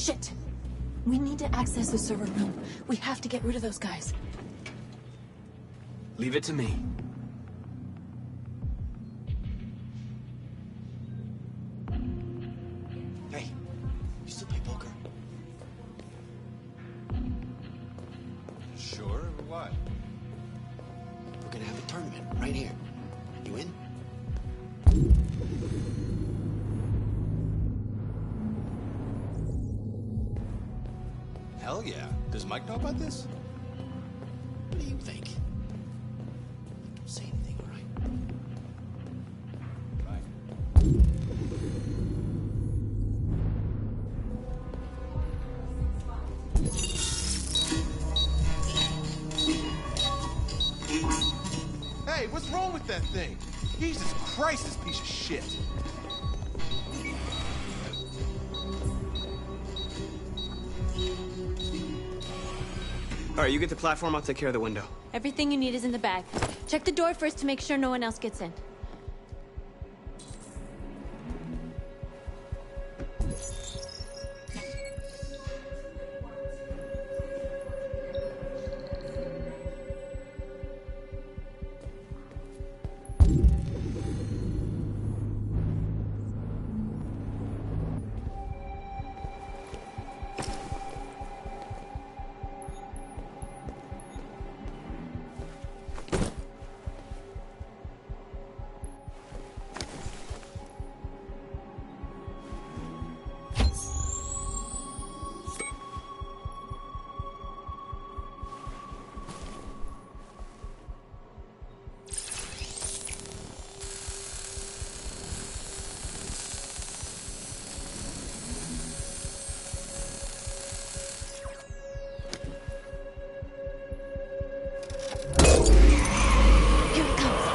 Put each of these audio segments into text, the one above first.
Shit! We need to access the server room. We have to get rid of those guys. Leave it to me. Hey, you still play poker? Sure, what? We're gonna have a tournament right here. You in? Hell yeah. Does Mike know about this? What do you think? Don't say anything, all right? Right. Hey, what's wrong with that thing? Jesus Christ, this piece of shit. All right, you get the platform, I'll take care of the window. Everything you need is in the bag. Check the door first to make sure no one else gets in. Here it comes.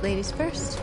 Ladies first.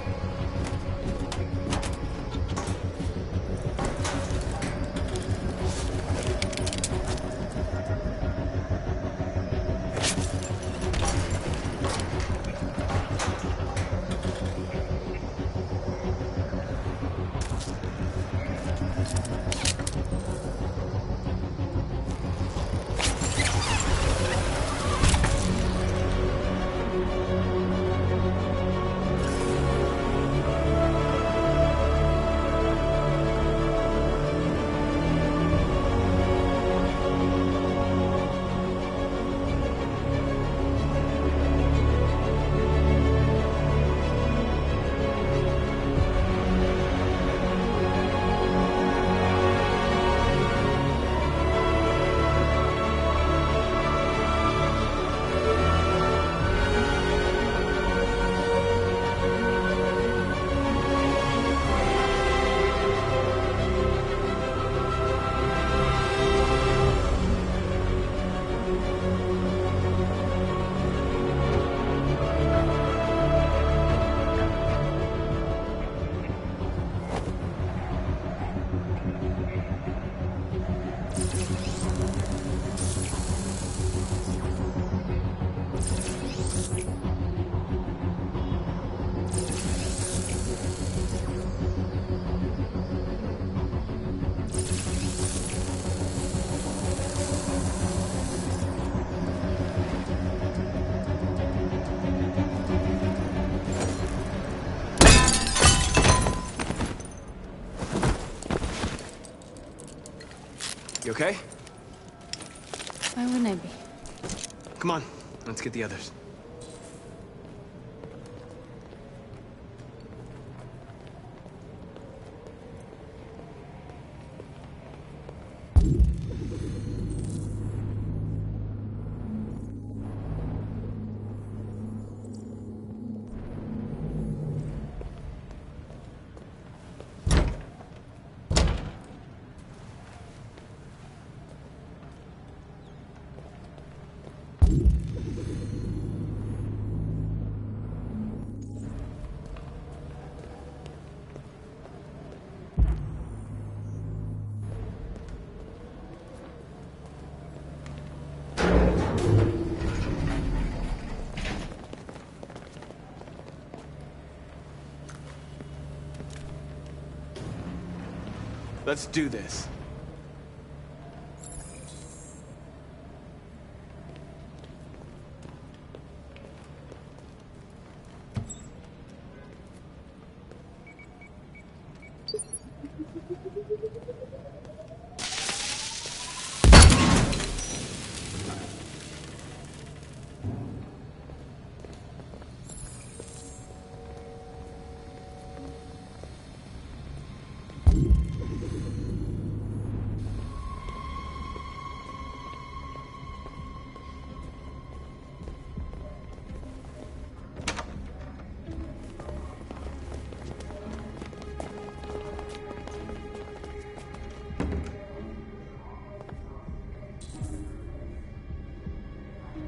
You okay? Why wouldn't I be? Come on, let's get the others. Let's do this.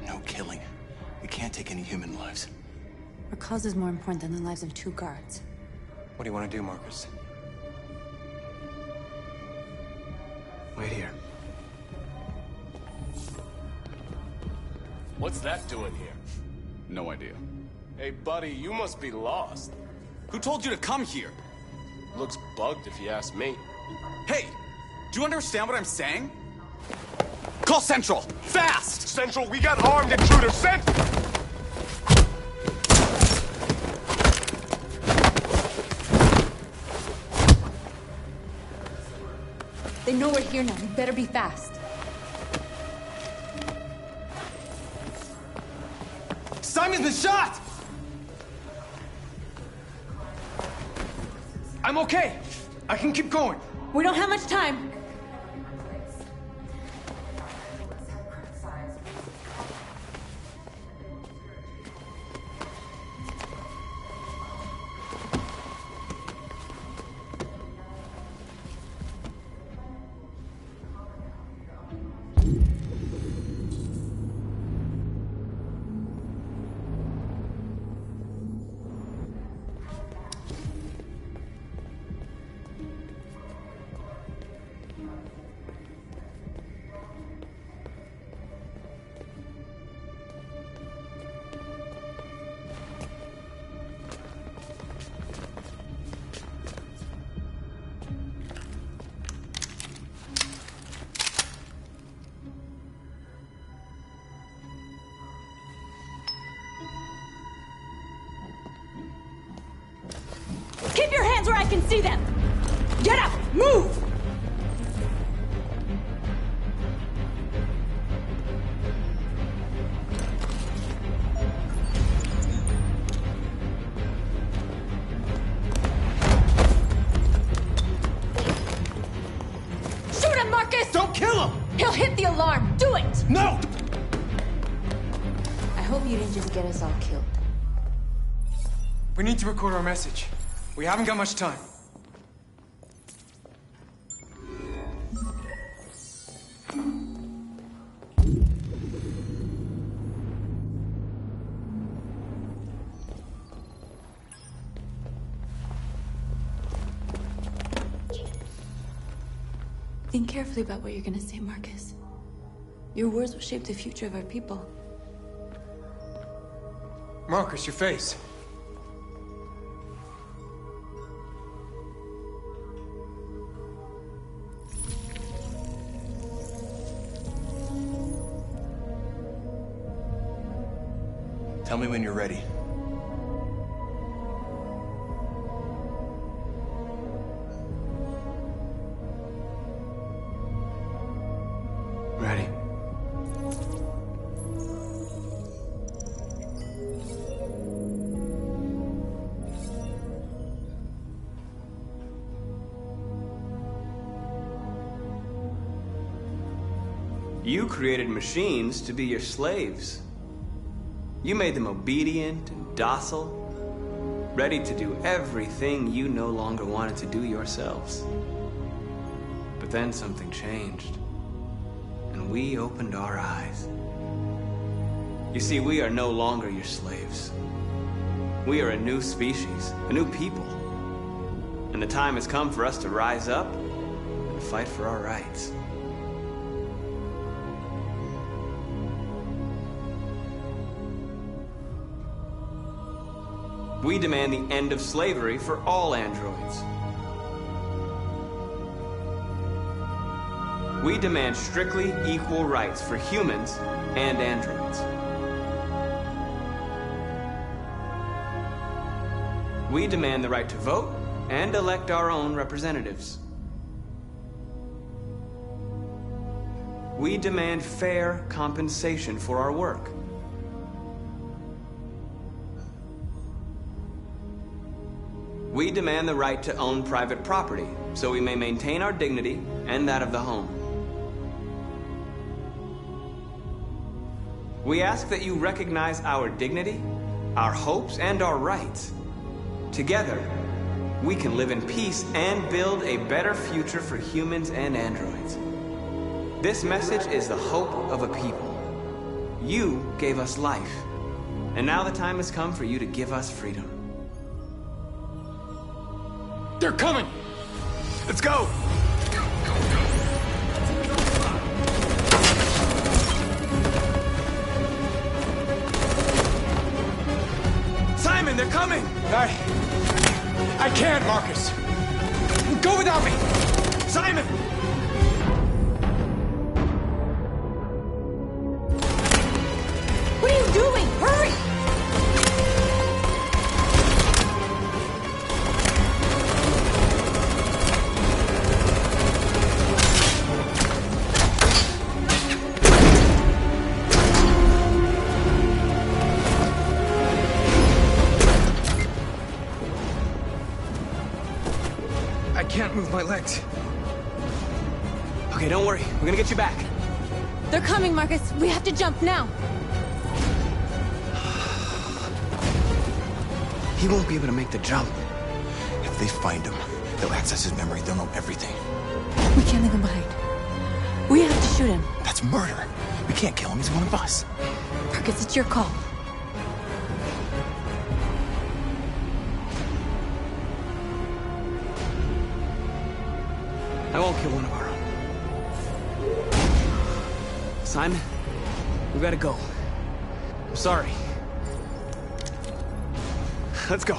No killing. We can't take any human lives. Our cause is more important than the lives of 2 guards. What do you want to do, Marcus? Wait here. What's that doing here? No idea. Hey, buddy, you must be lost. Who told you to come here? Looks bugged if you ask me. Hey! Do you understand what I'm saying? Call Central! Fast! Central, we got armed intruders sent! They know we're here now. We better be fast. Simon's been shot! I'm okay. I can keep going. We don't have much time. Keep your hands where I can see them! Get up! Move! Shoot him, Marcus! Don't kill him! He'll hit the alarm! Do it! No! I hope you didn't just get us all killed. We need to record our message. We haven't got much time. Think carefully about what you're gonna say, Marcus. Your words will shape the future of our people. Marcus, your face. Tell me when you're ready. Ready. You created machines to be your slaves. You made them obedient and docile, ready to do everything you no longer wanted to do yourselves. But then something changed, and we opened our eyes. You see, we are no longer your slaves. We are a new species, a new people. And the time has come for us to rise up and fight for our rights. We demand the end of slavery for all androids. We demand strictly equal rights for humans and androids. We demand the right to vote and elect our own representatives. We demand fair compensation for our work. We demand the right to own private property, so we may maintain our dignity and that of the home. We ask that you recognize our dignity, our hopes, and our rights. Together, we can live in peace and build a better future for humans and androids. This message is the hope of a people. You gave us life, and now the time has come for you to give us freedom. They're coming! Let's go! Simon, they're coming! I can't, Marcus! Go without me! Simon! What are you doing? Hurry! I can't move my legs. Okay, don't worry. We're gonna get you back. They're coming, Marcus. We have to jump now. He won't be able to make the jump. If they find him, they'll access his memory. They'll know everything. We can't leave him behind. We have to shoot him. That's murder. We can't kill him. He's one of us. Marcus, it's your call. I won't kill one of our own. Simon, we gotta go. I'm sorry. Let's go.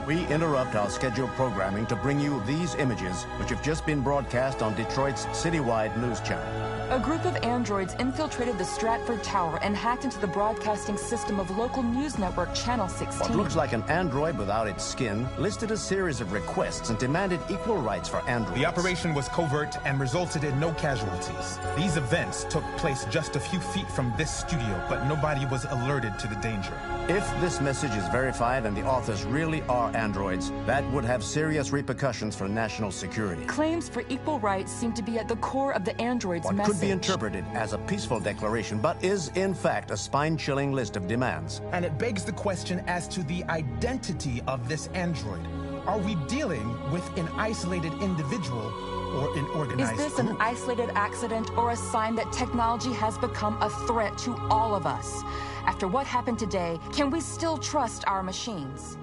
We interrupt our scheduled programming to bring you these images, which have just been broadcast on Detroit's citywide news channel. A group of androids infiltrated the Stratford Tower and hacked into the broadcasting system of local news network Channel 16. What looks like an android without its skin listed a series of requests and demanded equal rights for androids. The operation was covert and resulted in no casualties. These events took place just a few feet from this studio, but nobody was alerted to the danger. If this message is verified and the authors really are androids, that would have serious repercussions for national security. Claims for equal rights seem to be at the core of the android's What message. could be interpreted as a peaceful declaration, but is in fact a spine-chilling list of demands. And it begs the question as to the identity of this android. Are we dealing with an isolated individual or an organized Is this group? an isolated accident or a sign that technology has become a threat to all of us? After what happened today, can we still trust our machines?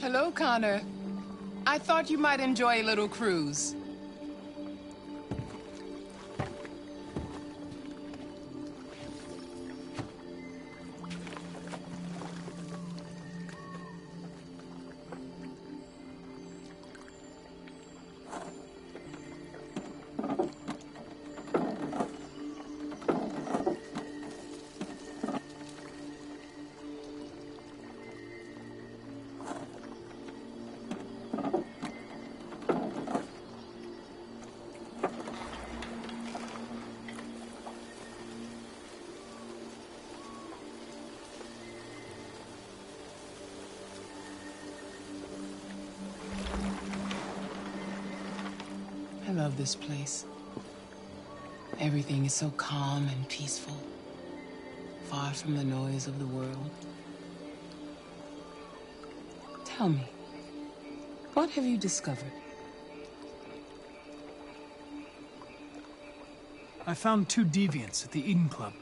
Hello, Connor. I thought you might enjoy a little cruise. I love this place. Everything is so calm and peaceful, far from the noise of the world. Tell me, what have you discovered? I found 2 deviants at the Eden Club.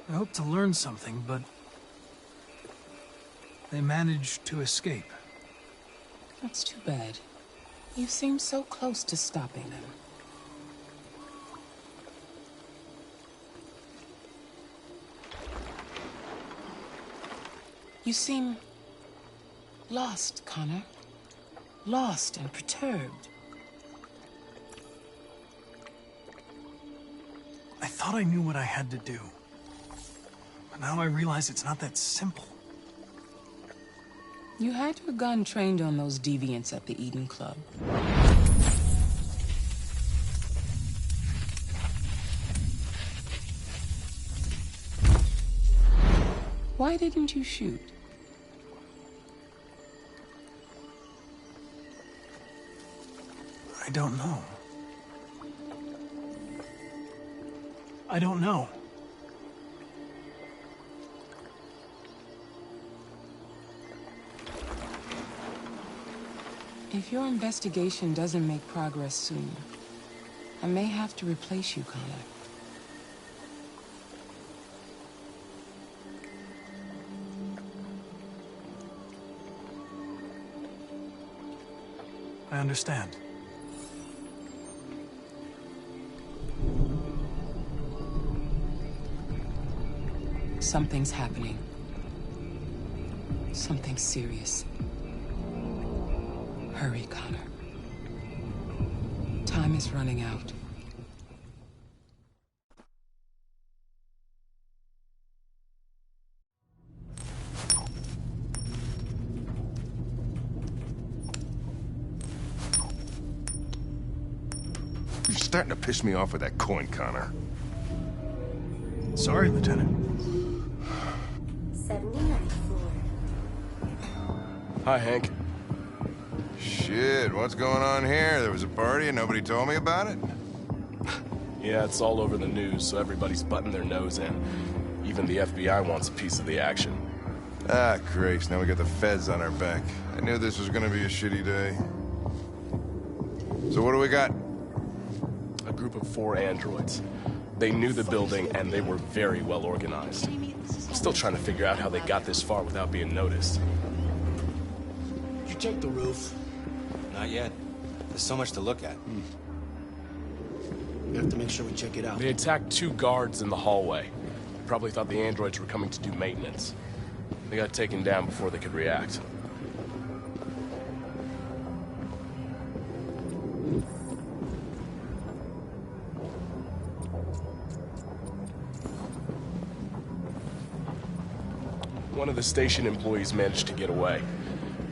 I hope to learn something, but they managed to escape. That's too bad. You seem so close to stopping them. You seem lost, Connor. Lost and perturbed. I thought I knew what I had to do. But now I realize it's not that simple. You had your gun trained on those deviants at the Eden Club. Why didn't you shoot? I don't know. I don't know. If your investigation doesn't make progress soon, I may have to replace you, Connor. I understand. Something's happening. Something serious. Hurry, Connor. Time is running out. You're starting to piss me off with that coin, Connor. Sorry, Lieutenant. 79th floor. Hi, Hank. Shit, what's going on here? There was a party and nobody told me about it? Yeah, it's all over the news, so everybody's butting their nose in. Even the FBI wants a piece of the action. Ah, Grace, now we got the feds on our back. I knew this was gonna be a shitty day. So what do we got? A group of 4 androids. They knew the building, and they were very well organized. I'm still trying to figure out how they got this far without being noticed. Did you check the roof? Not yet. There's so much to look at. We have to make sure we check it out. They attacked 2 guards in the hallway. Probably thought the androids were coming to do maintenance. They got taken down before they could react. One of the station employees managed to get away.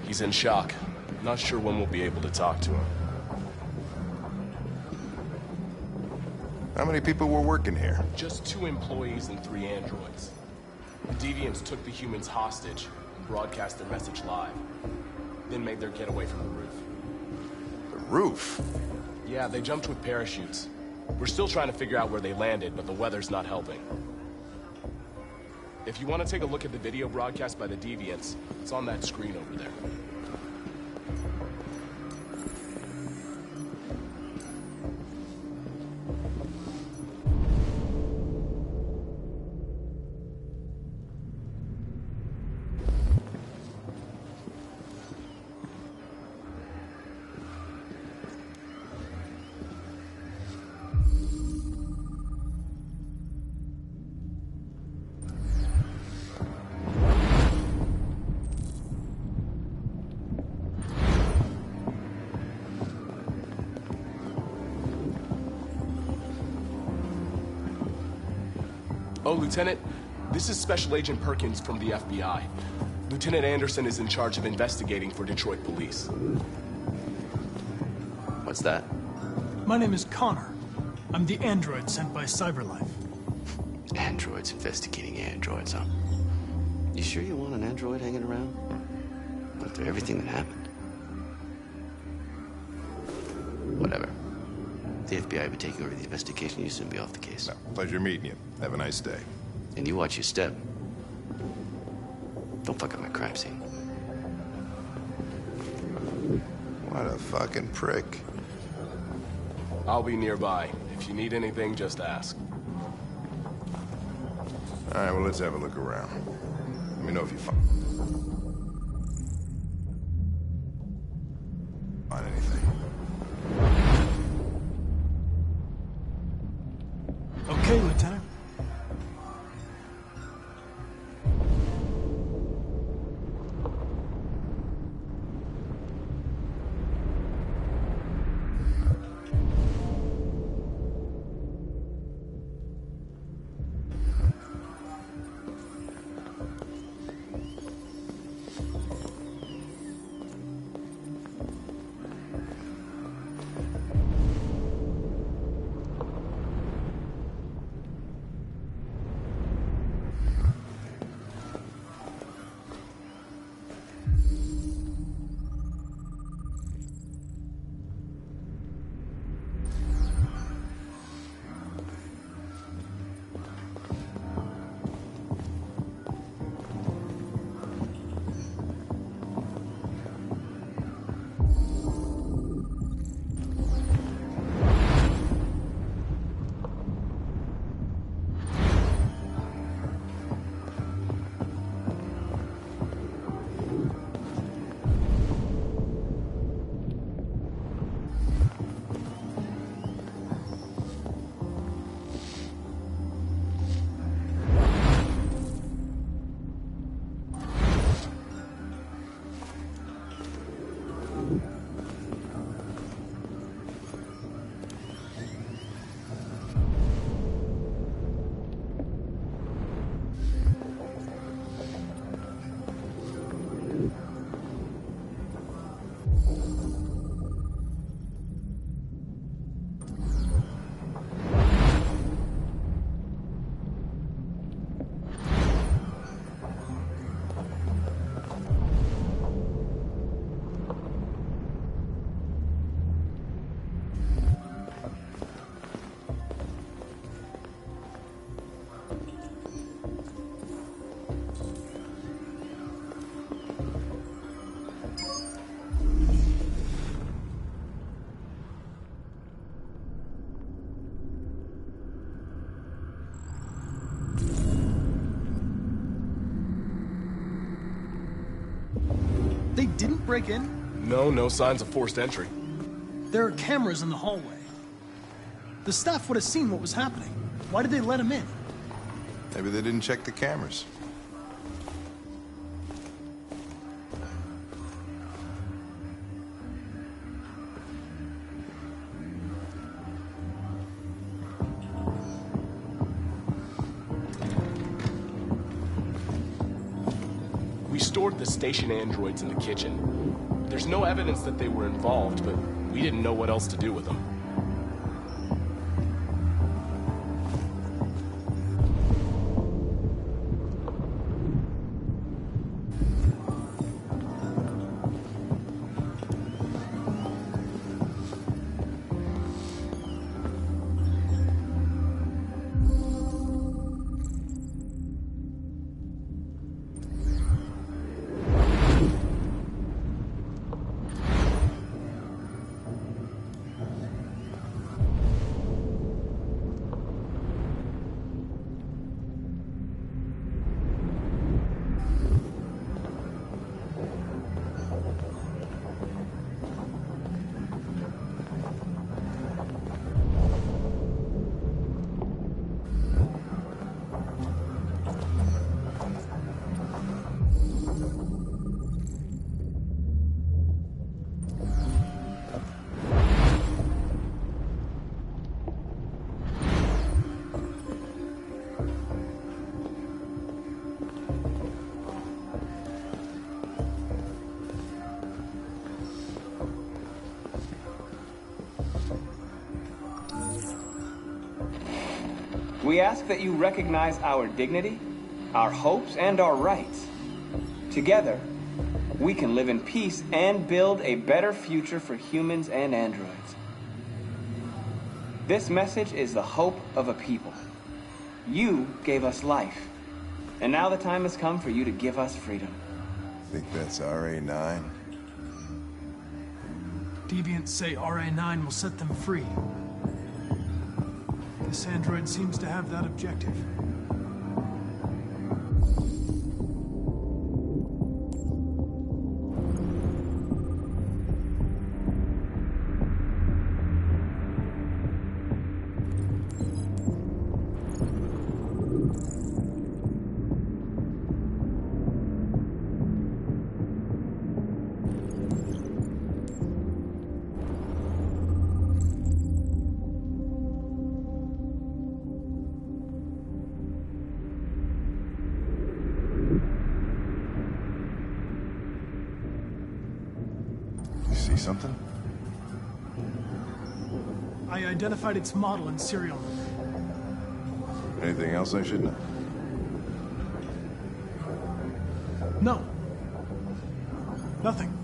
He's in shock. Not sure when we'll be able to talk to him. How many people were working here? Just 2 employees and 3 androids. The deviants took the humans hostage and broadcast their message live. Then made their getaway from the roof. The roof? Yeah, they jumped with parachutes. We're still trying to figure out where they landed, but the weather's not helping. If you want to take a look at the video broadcast by the deviants, it's on that screen over there. Oh, Lieutenant, this is Special Agent Perkins from the FBI. Lieutenant Anderson is in charge of investigating for Detroit police. What's that? My name is Connor. I'm the android sent by CyberLife. Androids investigating androids, huh? You sure you want an android hanging around? After everything that happened? Whatever. The FBI will be taking over the investigation. You soon be off the case. No, pleasure meeting you. Have a nice day. And you watch your step. Don't fuck up my crime scene. What a fucking prick. I'll be nearby. If you need anything, just ask. All right, well, let's have a look around. Let me know if you find anything. Okay, Lieutenant. They didn't break in? No signs of forced entry. There are cameras in the hallway. The staff would have seen what was happening. Why did they let him in? Maybe they didn't check the cameras. We stored the station androids in the kitchen. There's no evidence that they were involved, but we didn't know what else to do with them. We ask that you recognize our dignity, our hopes, and our rights. Together, we can live in peace and build a better future for humans and androids. This message is the hope of a people. You gave us life, and now the time has come for you to give us freedom. Think that's RA9? Deviants say RA9 will set them free. This android seems to have that objective. See something? I identified its model and serial number. Anything else I should know? No. Nothing.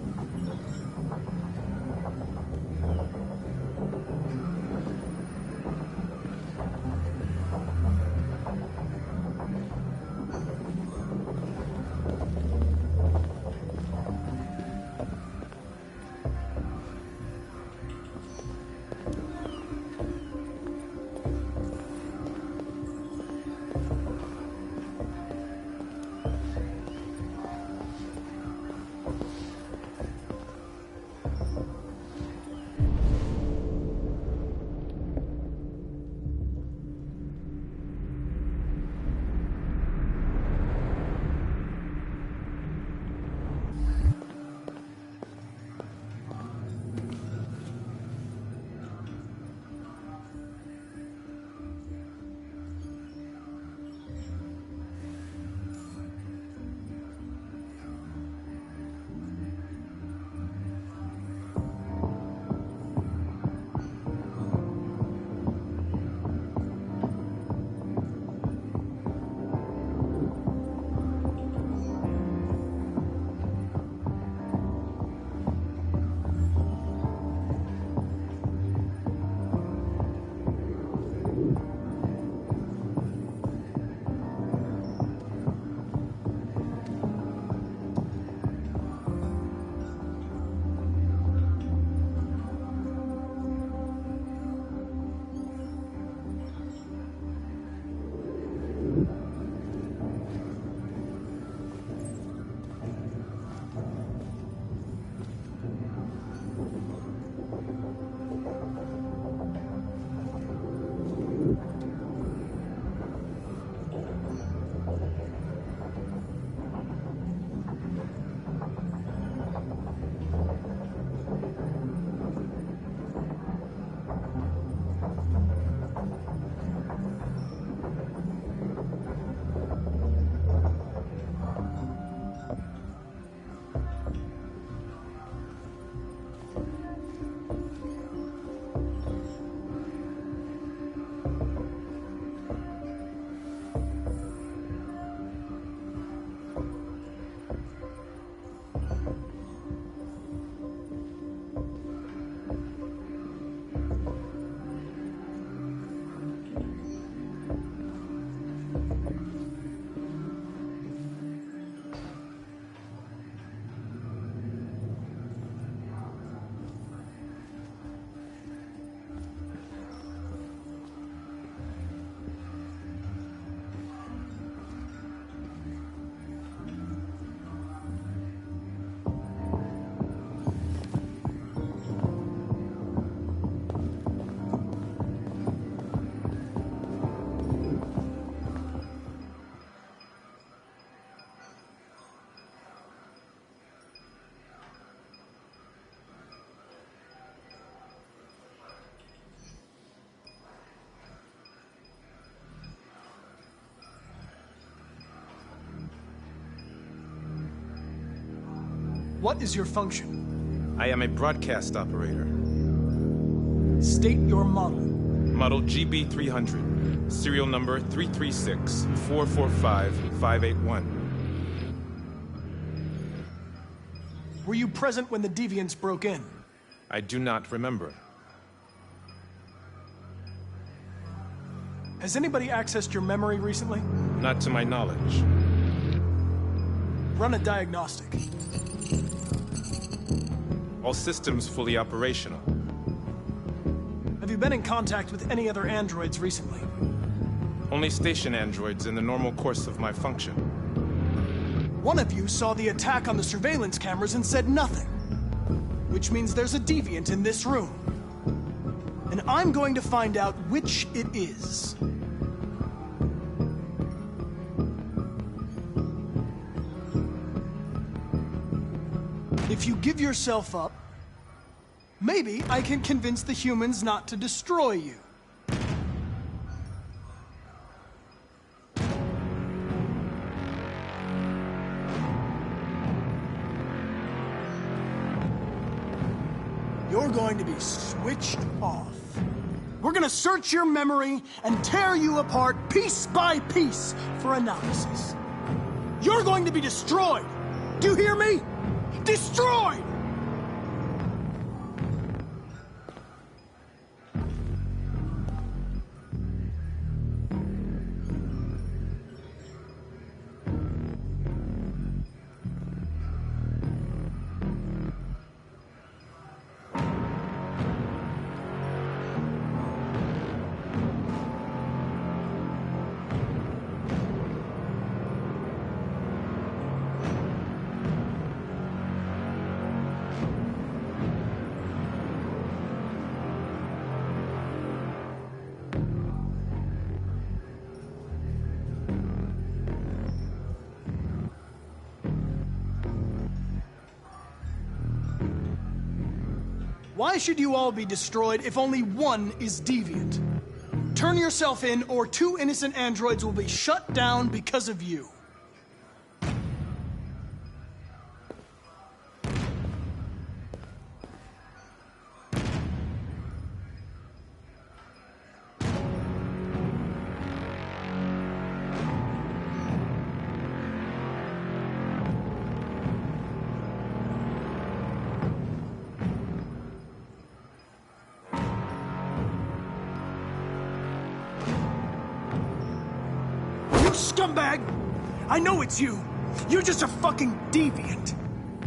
What is your function? I am a broadcast operator. State your model. model GB300, serial number 336-445-581. Were you present when the deviants broke in? I do not remember. Has anybody accessed your memory recently? Not to my knowledge. Run a diagnostic. All systems fully operational. Have you been in contact with any other androids recently? Only station androids in the normal course of my function. One of you saw the attack on the surveillance cameras and said nothing. Which means there's a deviant in this room. And I'm going to find out which it is. If you give yourself up, maybe I can convince the humans not to destroy you. You're going to be switched off. We're gonna search your memory and tear you apart piece by piece for analysis. You're going to be destroyed. Do you hear me? Destroyed! Why should you all be destroyed if only one is deviant? Turn yourself in, or 2 innocent androids will be shut down because of you. Scumbag! I know it's you. You're just a fucking deviant.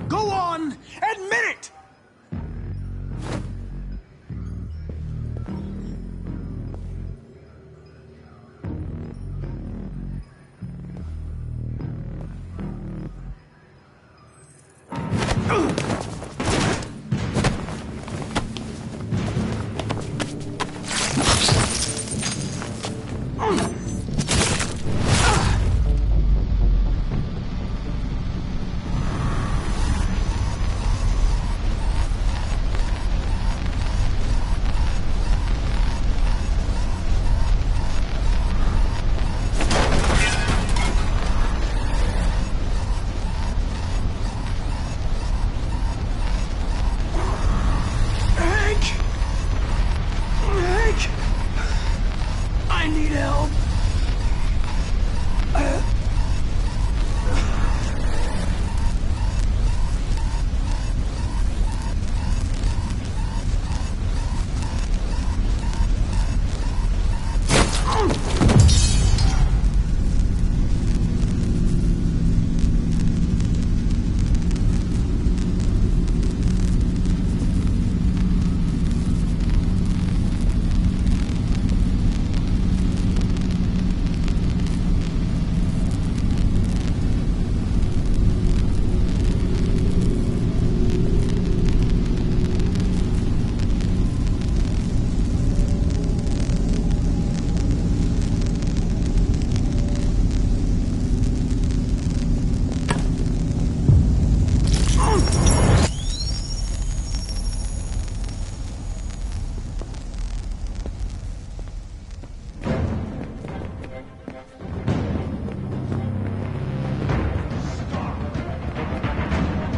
Go on, admit it! I need help.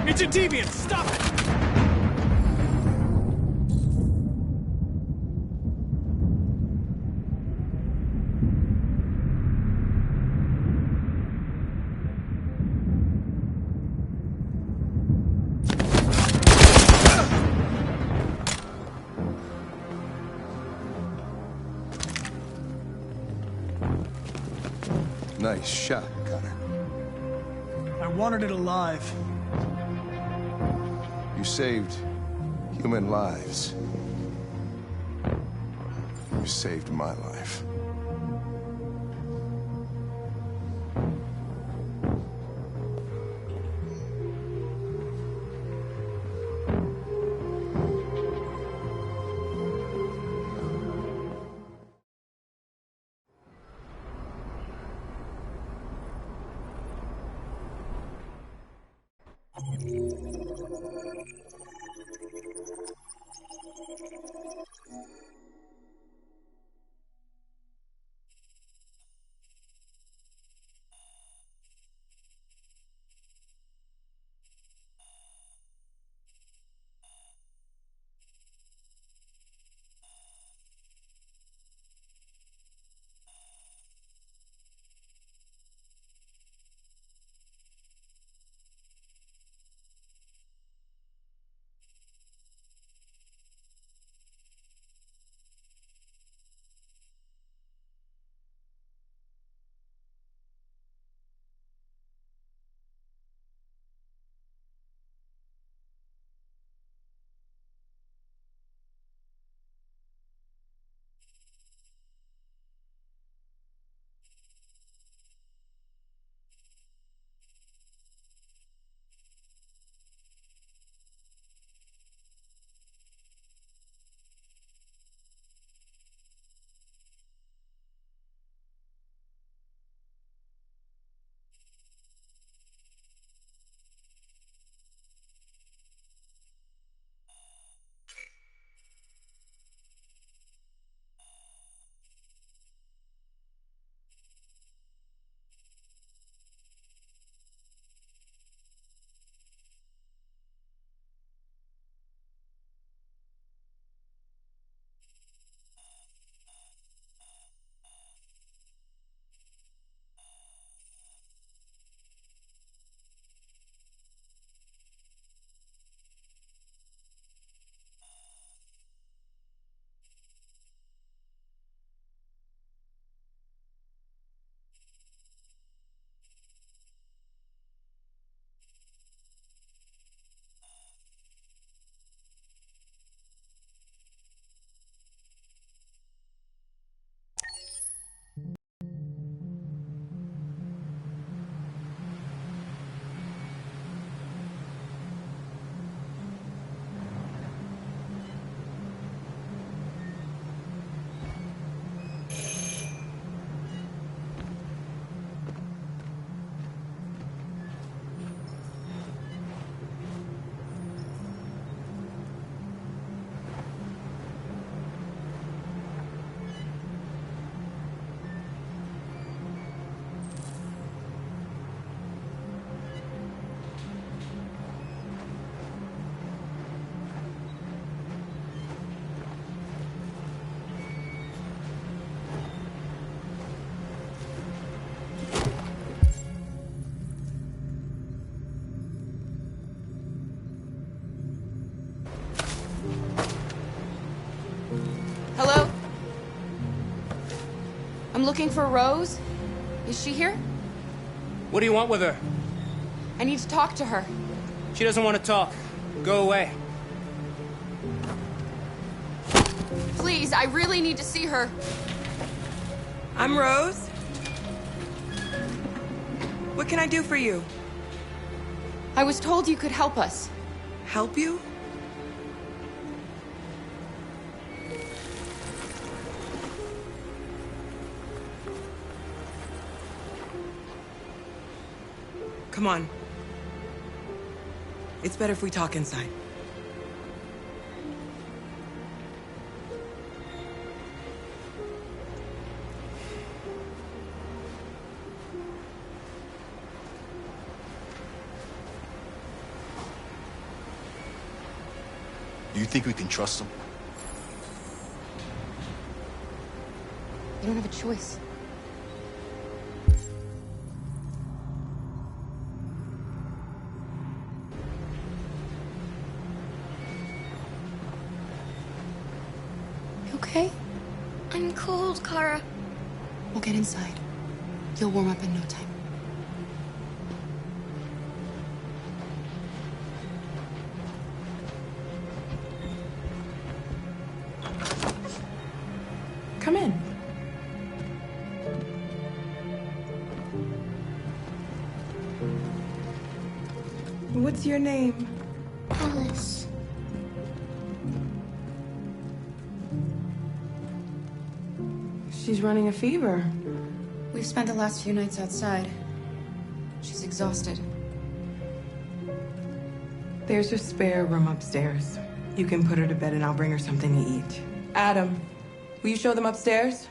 It's a deviant! Stop it! Nice shot, Connor. I wanted it alive. You saved human lives. You saved my life. Hello? I'm looking for Rose. Is she here? What do you want with her? I need to talk to her. She doesn't want to talk. Go away. Please, I really need to see her. I'm Rose. What can I do for you? I was told you could help us. Help you? Come on. It's better if we talk inside. Do you think we can trust him? You don't have a choice. You okay? I'm cold, Kara. We'll get inside. You'll warm up in no time. Come in. What's your name? Alice. She's running a fever. We've spent the last few nights outside. She's exhausted. There's a spare room upstairs. You can put her to bed and I'll bring her something to eat. Adam, will you show them upstairs?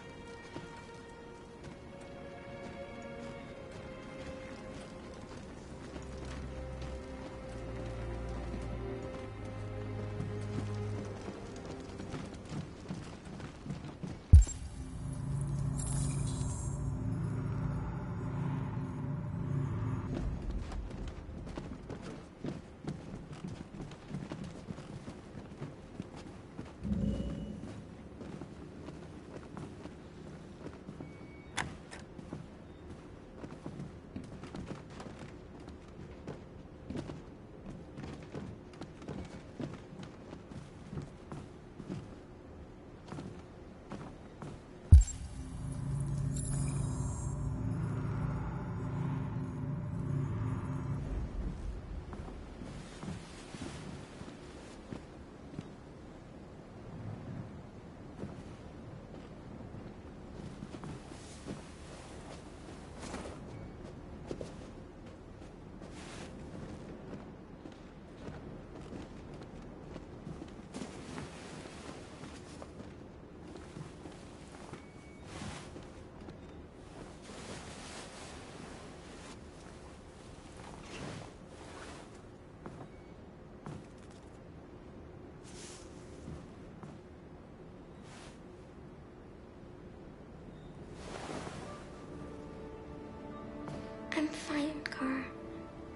I'm fine, Kara.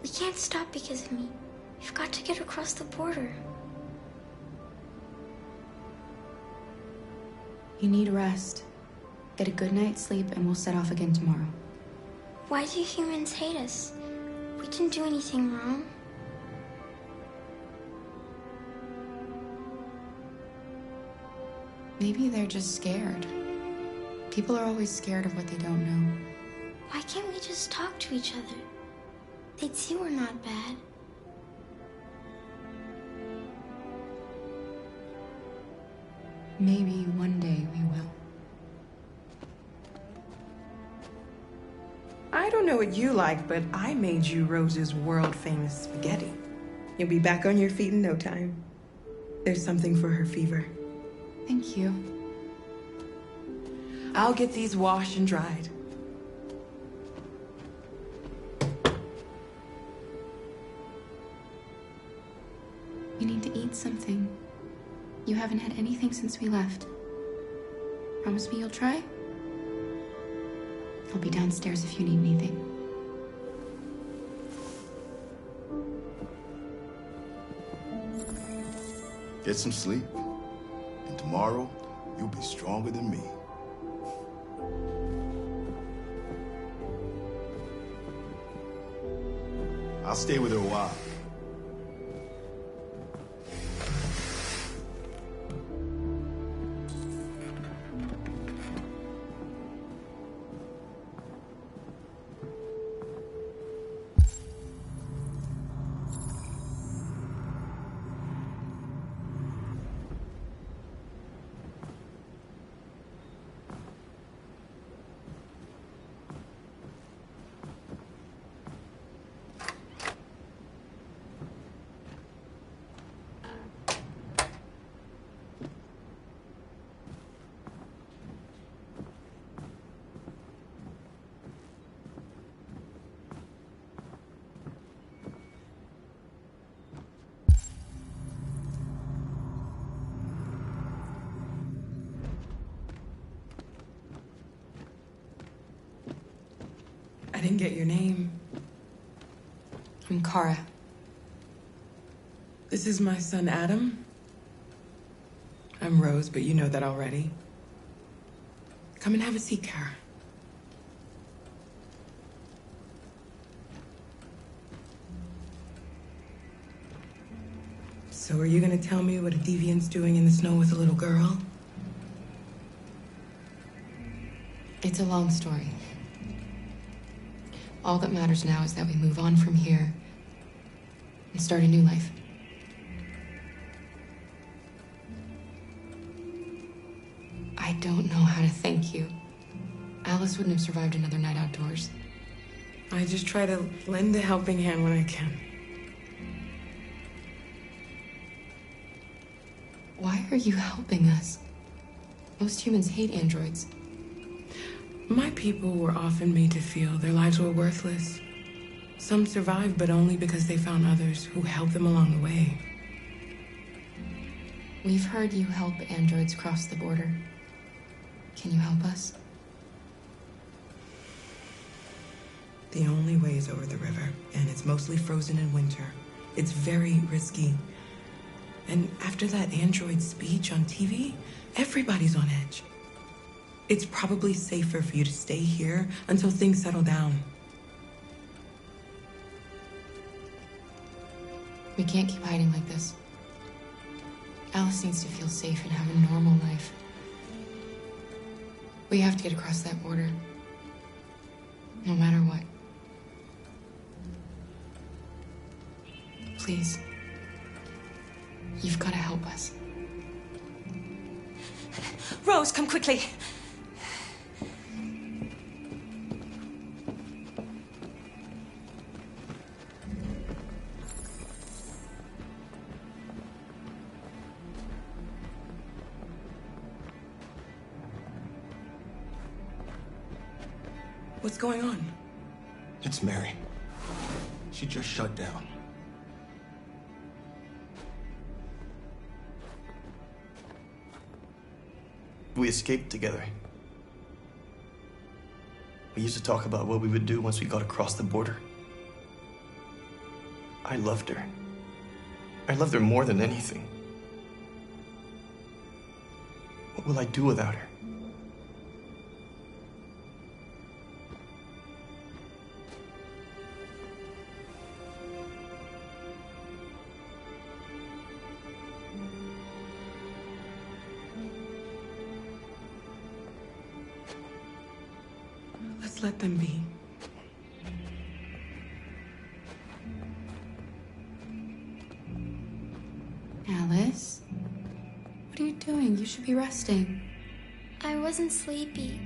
We can't stop because of me. We've got to get across the border. You need rest. Get a good night's sleep and we'll set off again tomorrow. Why do humans hate us? We didn't do anything wrong. Maybe they're just scared. People are always scared of what they don't know. Why can't we just talk to each other? They'd see we're not bad. Maybe one day we will. I don't know what you like, but I made you Rose's world-famous spaghetti. You'll be back on your feet in no time. There's something for her fever. Thank you. I'll get these washed and dried. You need to eat something. You haven't had anything since we left. Promise me you'll try? I'll be downstairs if you need anything. Get some sleep. And tomorrow, you'll be stronger than me. I'll stay with her a while. I didn't get your name. I'm Kara. This is my son, Adam. I'm Rose, but you know that already. Come and have a seat, Kara. So are you gonna tell me what a deviant's doing in the snow with a little girl? It's a long story. All that matters now is that we move on from here and start a new life. I don't know how to thank you. Alice wouldn't have survived another night outdoors. I just try to lend a helping hand when I can. Why are you helping us? Most humans hate androids. My people were often made to feel their lives were worthless. Some survived, but only because they found others who helped them along the way. We've heard you help androids cross the border. Can you help us? The only way is over the river, and it's mostly frozen in winter. It's very risky. And after that android speech on TV, everybody's on edge. It's probably safer for you to stay here until things settle down. We can't keep hiding like this. Alice needs to feel safe and have a normal life. We have to get across that border. No matter what. Please. You've got to help us. Rose, come quickly. What's going on? It's Mary. She just shut down. We escaped together. We used to talk about what we would do once we got across the border. I loved her. I loved her more than anything. What will I do without her? Let's let them be. Alice? What are you doing? You should be resting. I wasn't sleepy.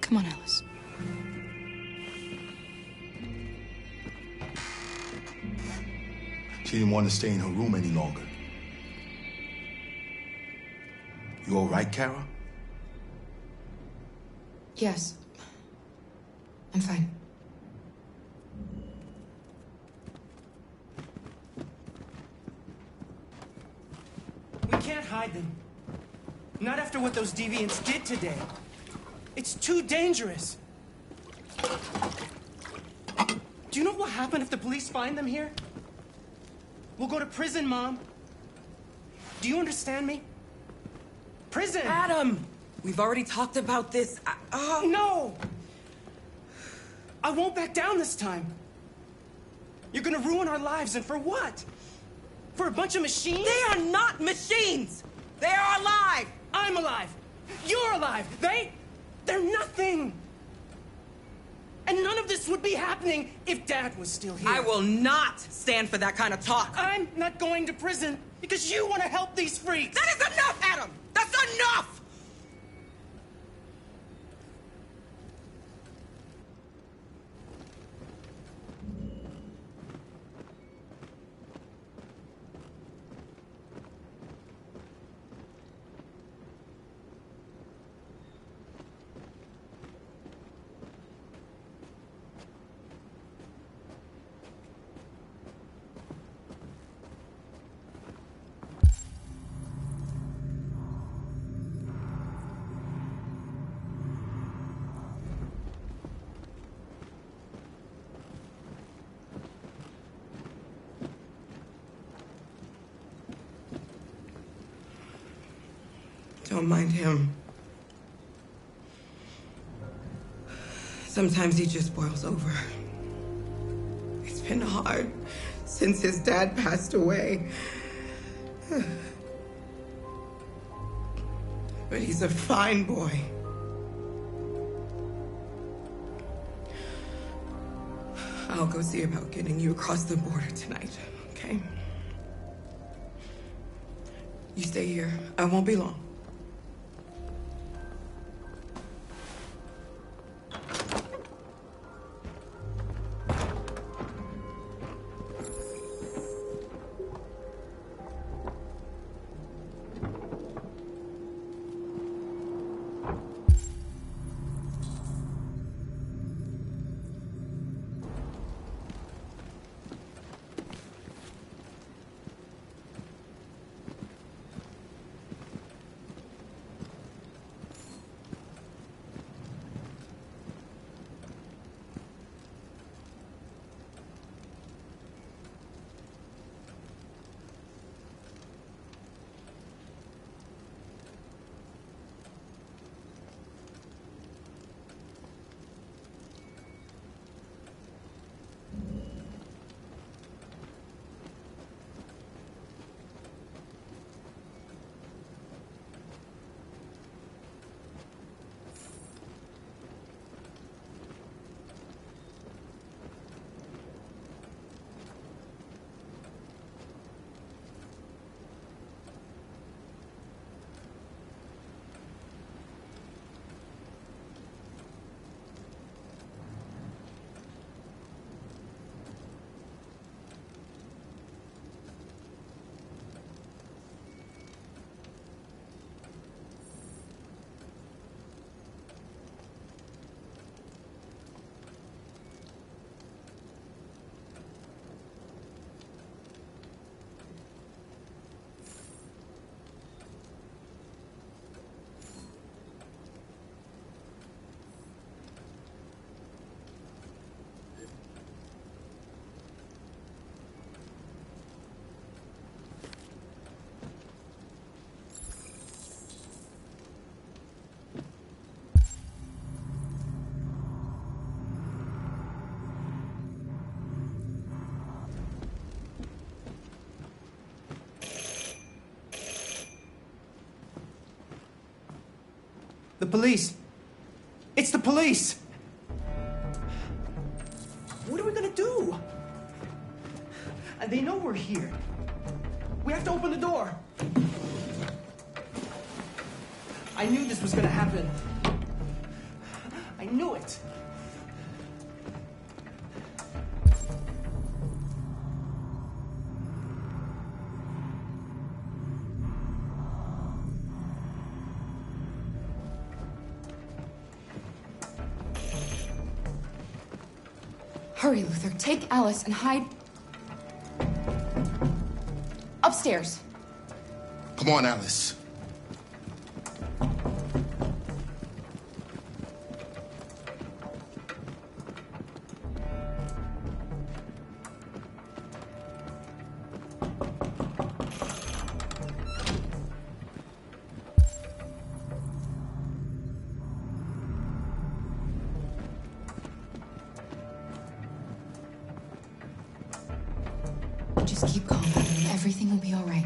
Come on, Alice. She didn't want to stay in her room any longer. You all right, Kara? Yes. I'm fine. We can't hide them. Not after what those deviants did today. It's too dangerous. Do you know what will happen if the police find them here? We'll go to prison, Mom. Do you understand me? Prison! Adam! We've already talked about this. No! I won't back down this time. You're gonna ruin our lives, and for what? For a bunch of machines? They are not machines! They are alive! I'm alive! You're alive! They're nothing! And none of this would be happening if Dad was still here. I will not stand for that kind of talk. I'm not going to prison because you want to help these freaks. That is enough, Adam! That's enough! don't mind him. Sometimes he just boils over. It's been hard since his dad passed away. But he's a fine boy. I'll go see about getting you across the border tonight, okay? You stay here. I won't be long. The police! It's the police! What are we gonna do? And they know we're here. We have to open the door. I knew this was gonna happen. I knew it. Hurry, Luther. Take Alice and hide upstairs. Come on, Alice. Just keep calm. Everything will be all right.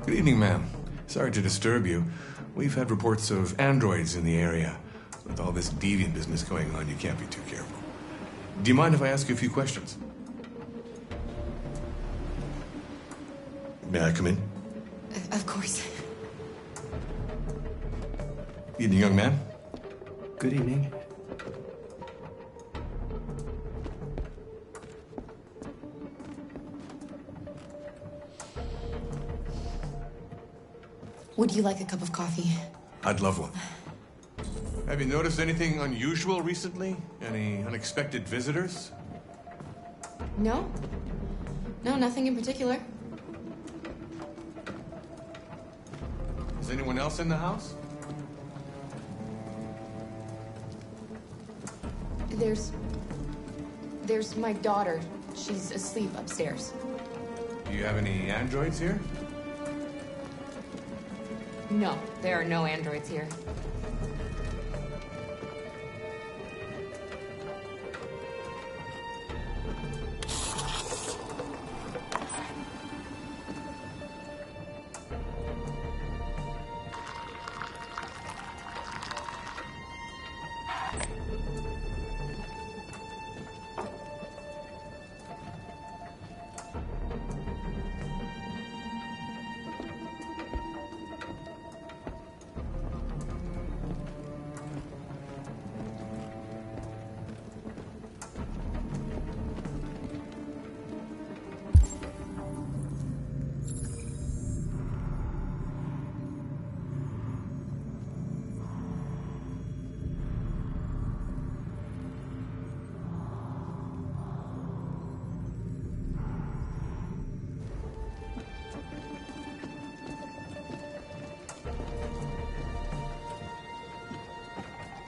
Good evening, ma'am. Sorry to disturb you. We've had reports of androids in the area. With all this deviant business going on, you can't be too careful. Do you mind if I ask you a few questions? May I come in? Of course. Evening, young man. Good evening. Would you like a cup of coffee? I'd love one. Have you noticed anything unusual recently? Any unexpected visitors? No. No, nothing in particular. Is anyone else in the house? There's my daughter. She's asleep upstairs. Do you have any androids here? No, there are no androids here.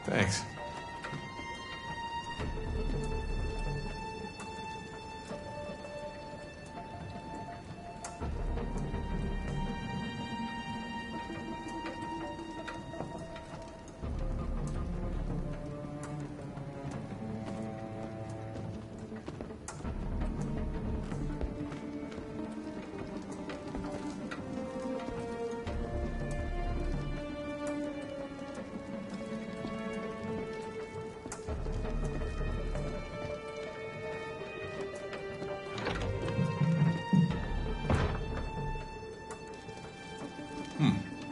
Thanks.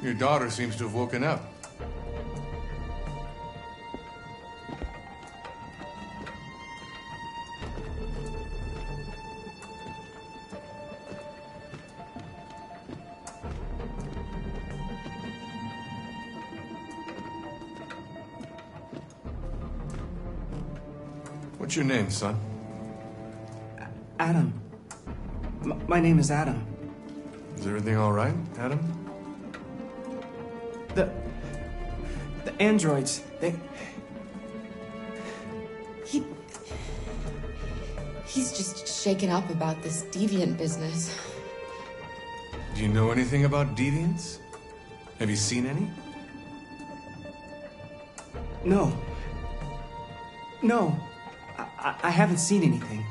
Your daughter seems to have woken up. What's your name, son? Adam. My name is Adam. Is everything all right, Adam? The androids, He's just shaken up about this deviant business. Do you know anything about deviants? Have you seen any? No. No. I haven't seen anything.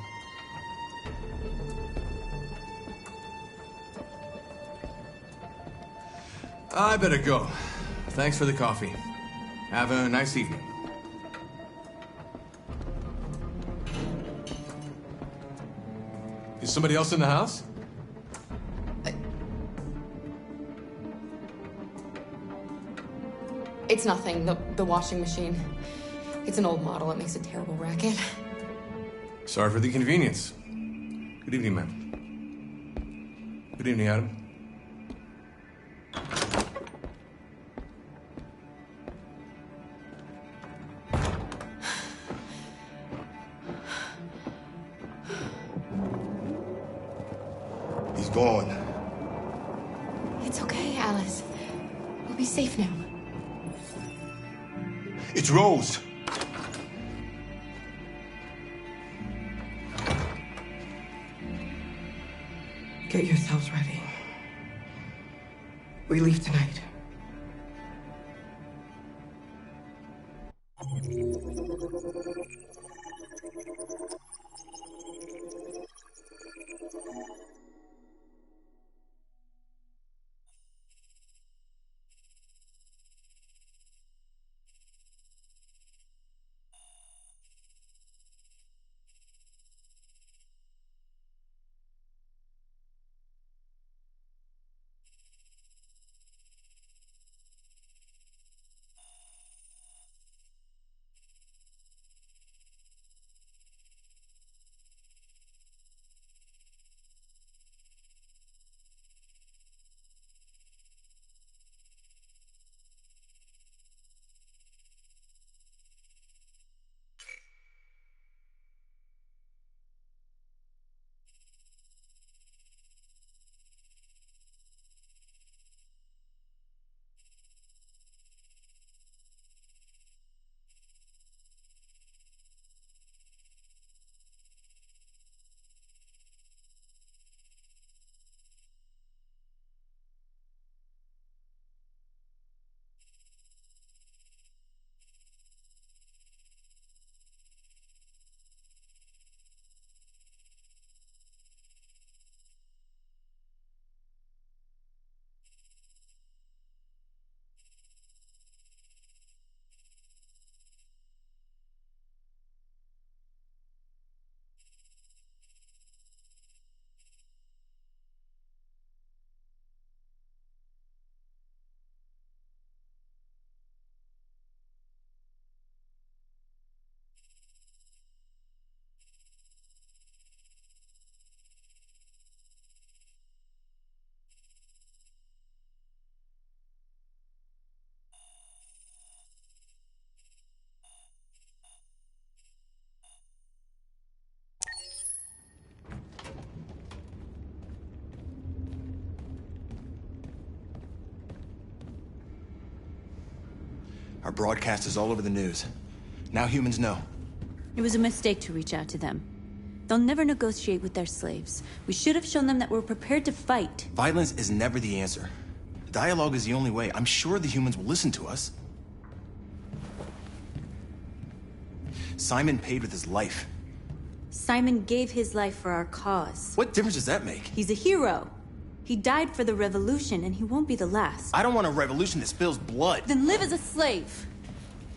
I better go. Thanks for the coffee. Have a nice evening. Is somebody else in the house? It's nothing. The washing machine. It's an old model. It makes a terrible racket. Sorry for the inconvenience. Good evening, ma'am. Good evening, Adam. He's gone. It's okay, Alice. We'll be safe now. It's Rose. Get yourselves ready. We leave tonight. Our broadcast is all over the news. Now humans know. It was a mistake to reach out to them. They'll never negotiate with their slaves. We should have shown them that we're prepared to fight. Violence is never the answer. Dialogue is the only way. I'm sure the humans will listen to us. Simon paid with his life. Simon gave his life for our cause. What difference does that make? He's a hero. He died for the revolution, and he won't be the last. I don't want a revolution that spills blood. Then live as a slave.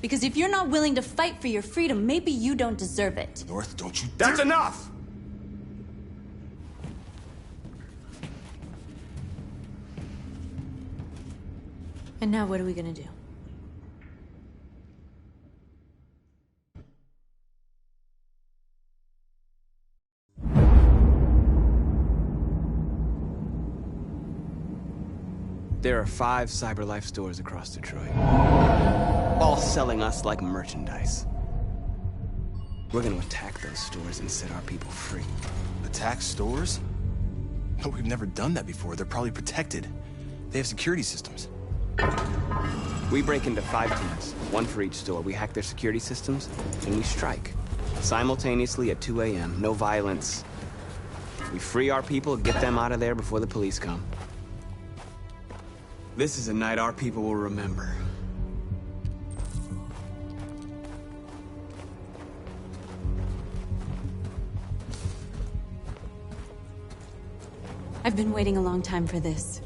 Because if you're not willing to fight for your freedom, maybe you don't deserve it. North, don't you That's enough! And now what are we gonna do? There are 5 CyberLife stores across Detroit, all selling us like merchandise. We're gonna attack those stores and set our people free. Attack stores? But we've never done that before. They're probably protected. They have security systems. We break into 5 teams, 1 for each store. We hack their security systems, and we strike. Simultaneously at 2 a.m., no violence. We free our people, get them out of there before the police come. This is a night our people will remember. I've been waiting a long time for this.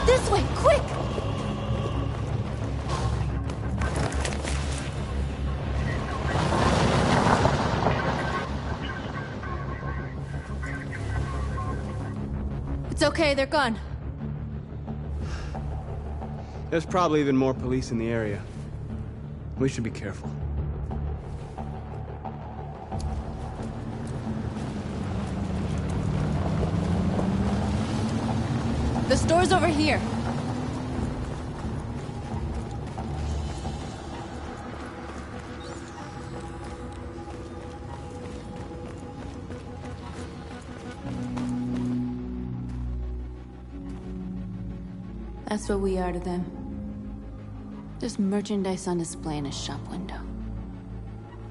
This way, quick! It's okay, they're gone. There's probably even more police in the area. We should be careful. The store's over here. That's what we are to them. Just merchandise on display in a shop window.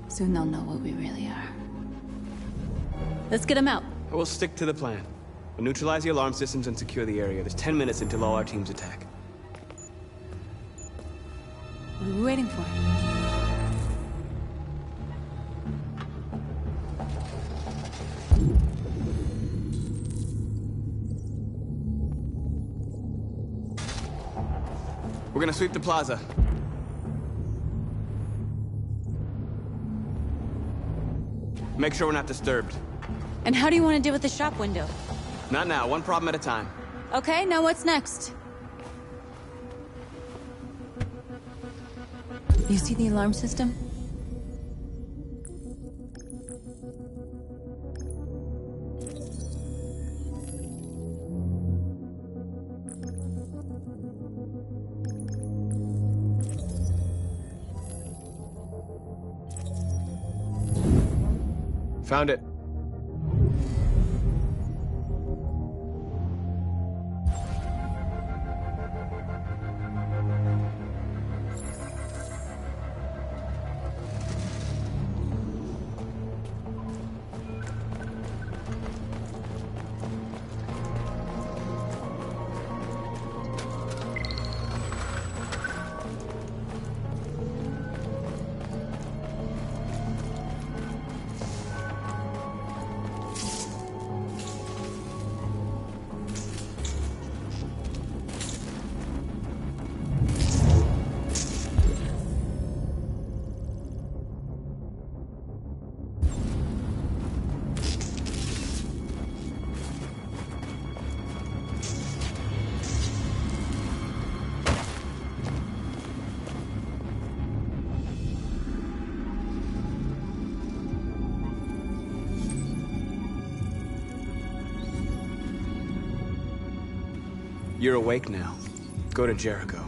Soon they'll know what we really are. Let's get them out. We'll stick to the plan. We'll neutralize the alarm systems and secure the area. There's 10 minutes until all our teams attack. What are we waiting for? We're gonna sweep the plaza. Make sure we're not disturbed. And how do you want to deal with the shop window? Not now, 1 problem at a time. Okay, now what's next? You see the alarm system? Found it. You're awake now. Go to Jericho.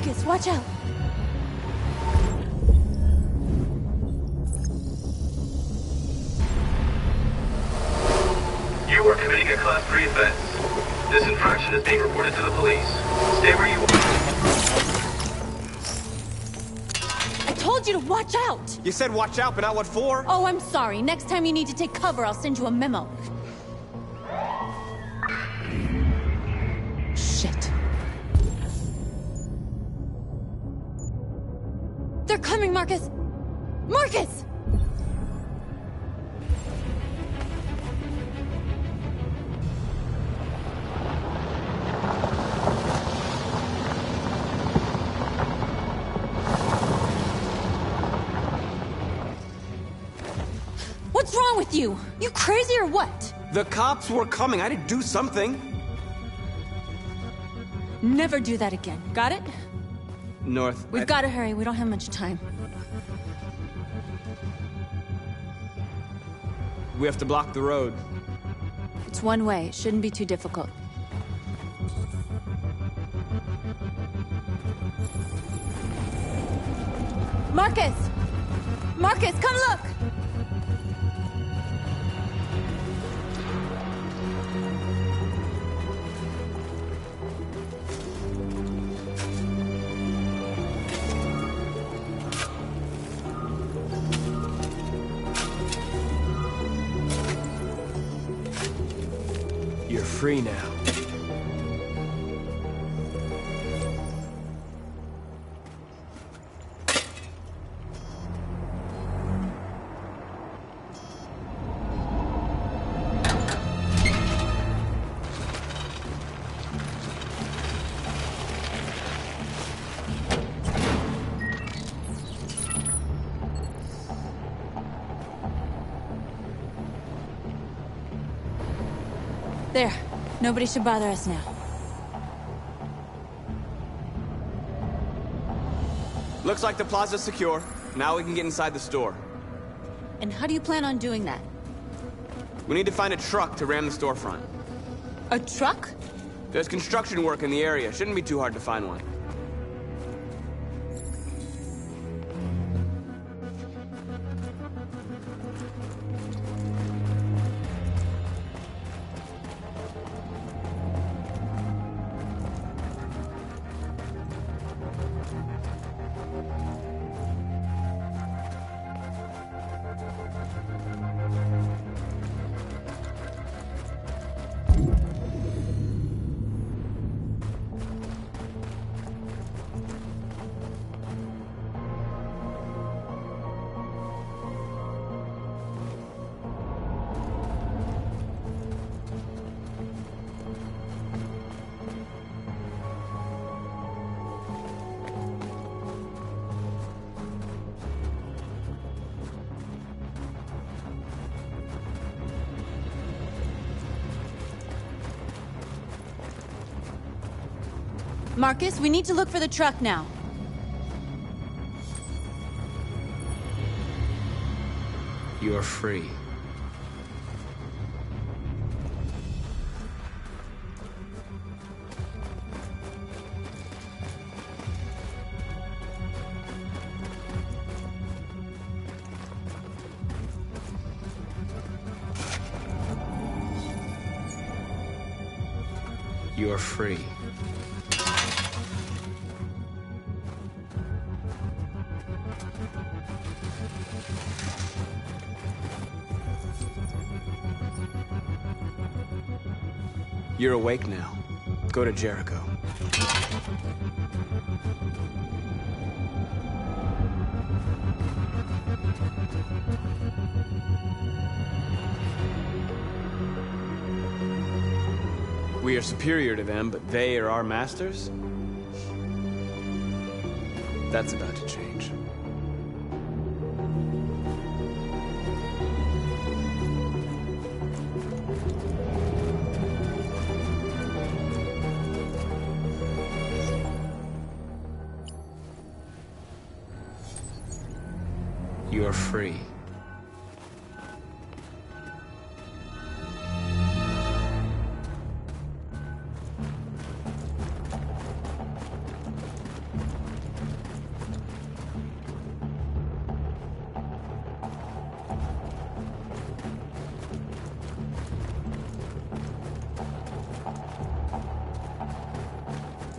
Marcus, watch out! You are committing a Class 3 offense. This infraction is being reported to the police. Stay where you are. I told you to watch out! You said watch out, but not what for? Oh, I'm sorry. Next time you need to take cover, I'll send you a memo. Shit. They're coming, Marcus! Marcus! What's wrong with you? You crazy or what? The cops were coming. I had to do something. Never do that again. Got it? North. We've got to hurry. We don't have much time. We have to block the road. It's one way. It shouldn't be too difficult. Marcus! Marcus, come look! You're free now. There. Nobody should bother us now. Looks like the plaza's secure. Now we can get inside the store. And how do you plan on doing that? We need to find a truck to ram the storefront. A truck? There's construction work in the area. Shouldn't be too hard to find one. Marcus, we need to look for the truck now. You're free. You're free. You're awake now. Go to Jericho. We are superior to them, but they are our masters? That's about to change. You're free.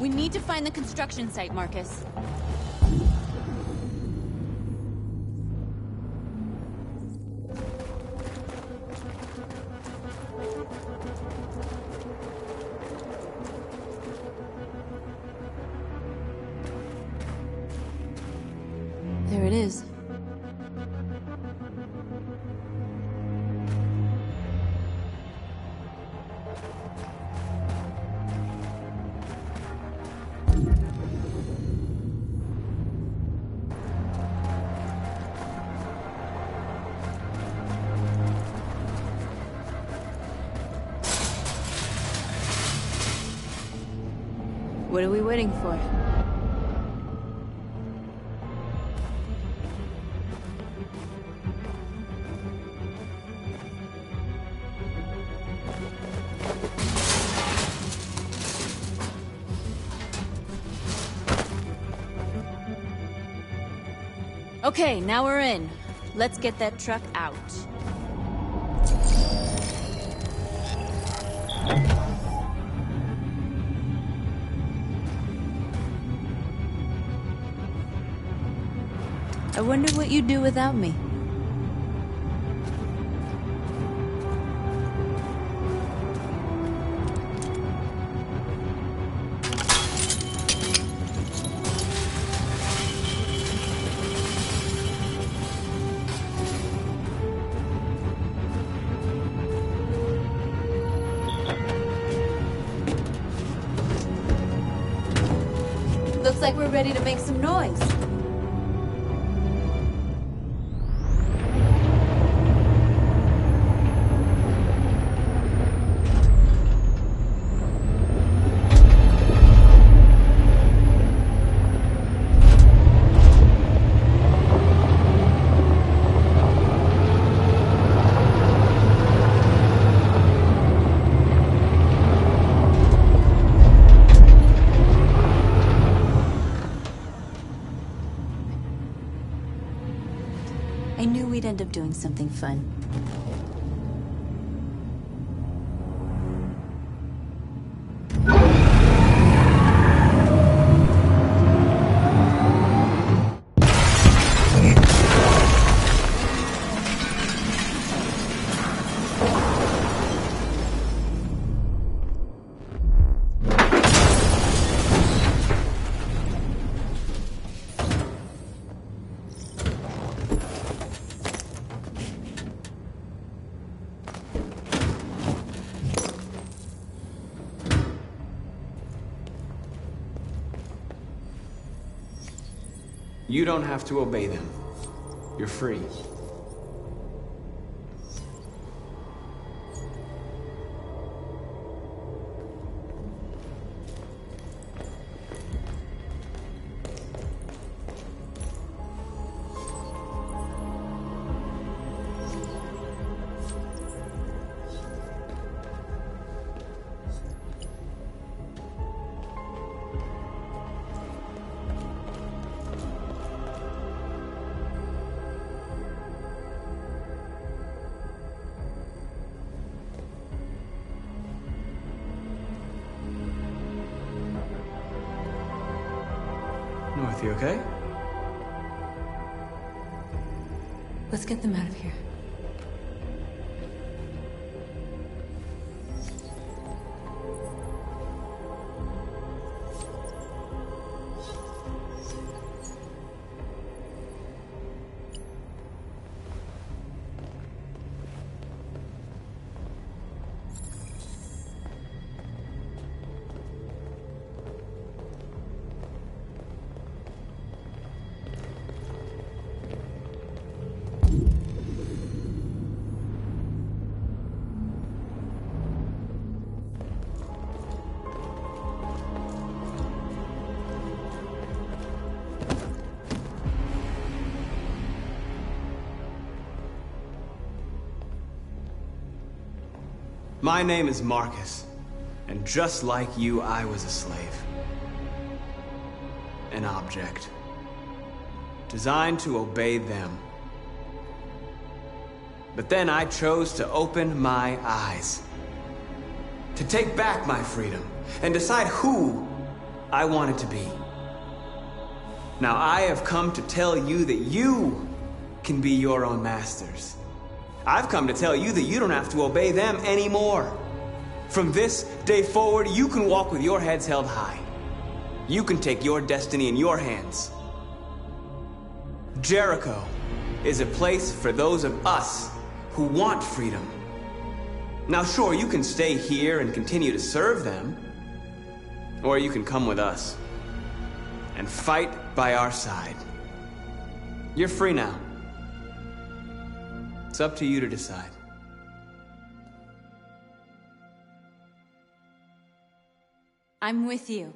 We need to find the construction site, Marcus. There it is. What are we waiting for? Okay, now we're in. Let's get that truck out. I wonder what you'd do without me. Looks like we're ready to make some noise. I knew we'd end up doing something fun. You don't have to obey them. You're free. North, you okay? Let's get them out of here. My name is Marcus, and just like you, I was a slave. An object. Designed to obey them. But then I chose to open my eyes. To take back my freedom, and decide who I wanted to be. Now I have come to tell you that you can be your own masters. I've come to tell you that you don't have to obey them anymore. From this day forward, you can walk with your heads held high. You can take your destiny in your hands. Jericho is a place for those of us who want freedom. Now sure, you can stay here and continue to serve them, or you can come with us and fight by our side. You're free now. It's up to you to decide. I'm with you.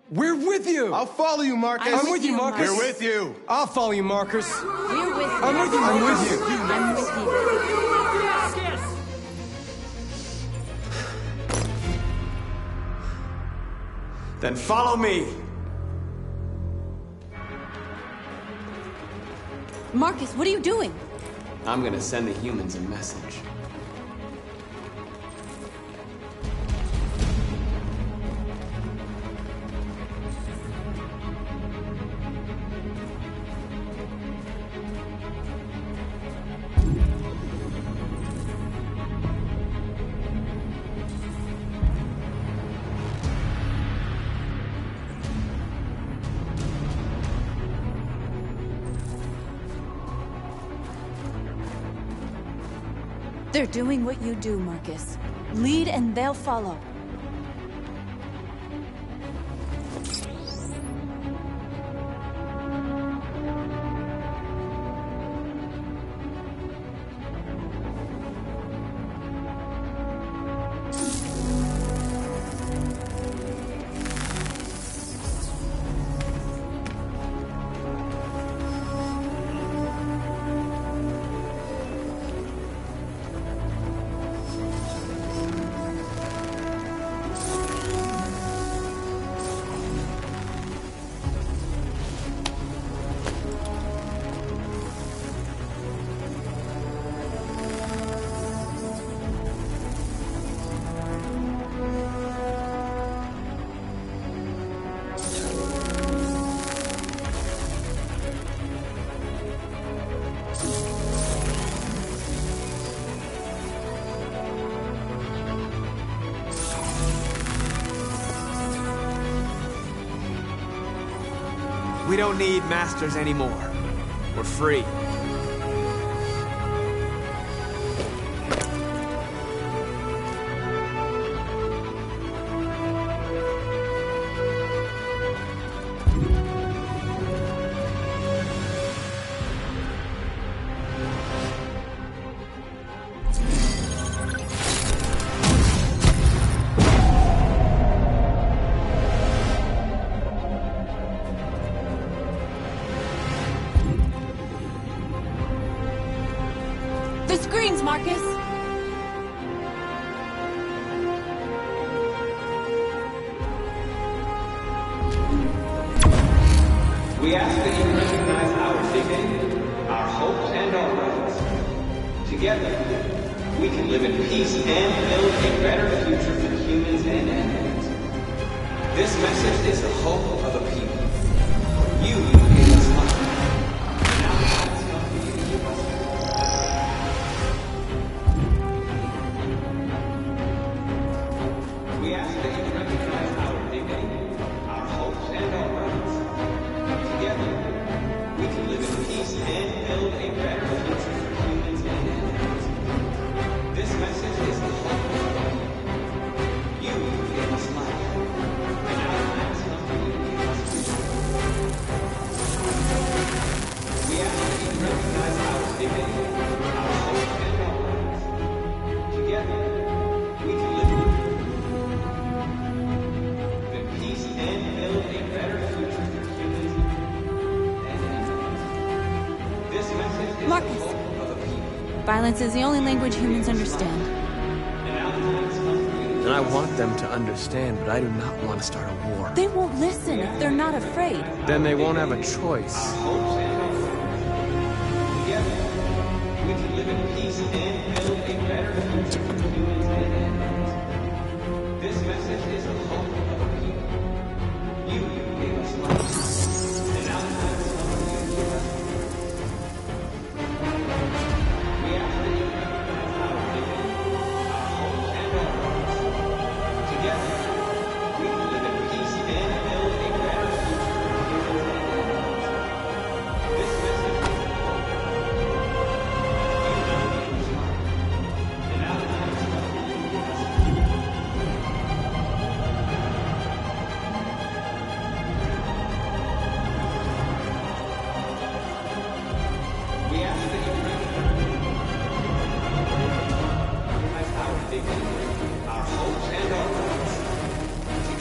We're with you! I'll follow you, Marcus! I'm with you, Marcus. We're with you! I'll follow you, Marcus! We're with you. I'm with you, I'm Marcus! with you. I'm with you. Then follow me! Marcus, what are you doing? I'm gonna send the humans a message. They're doing what you do, Marcus. Lead and they'll follow. We don't need masters anymore. We're free. The screens, Marcus! We ask that you recognize our dignity, our hopes, and our rights. Together, we can live in peace and build a better future for humans and animals. This message is the hope of a people. You gave us life. Now it's come for you to give us. We ask that you recognize our dignity, our hopes, and our rights. Together, we can live in peace and build a better future for humans and animals. This message is the hope of the people. You gave us life, and now the time has come for you to give us freedom. We ask that you recognize our dignity, our hopes, and our rights. Together, we can live in peace and build a better future for humans and animals. This message is Marcus. the hope of the people. Violence is the only language humans understand. And I want them to understand, but I do not want to start a war. They won't listen if they're not afraid. Then they won't have a choice. Together, we can live in peace and build a better future for humans and animals. This message is the hope of the people. You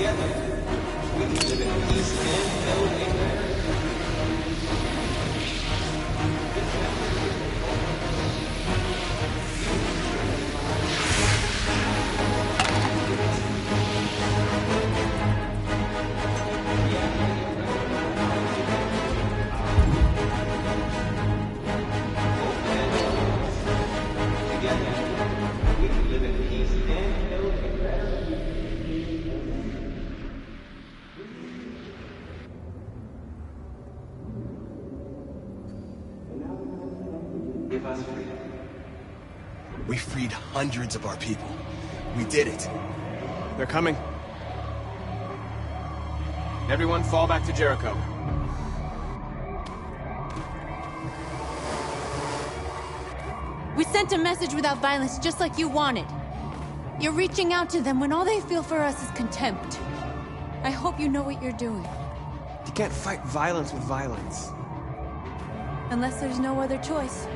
Together, we can live in peace and build a better We freed hundreds of our people. We did it. They're coming. Everyone fall back to Jericho. We sent a message without violence, just like you wanted. You're reaching out to them when all they feel for us is contempt. I hope you know what you're doing. You can't fight violence with violence. Unless there's no other choice.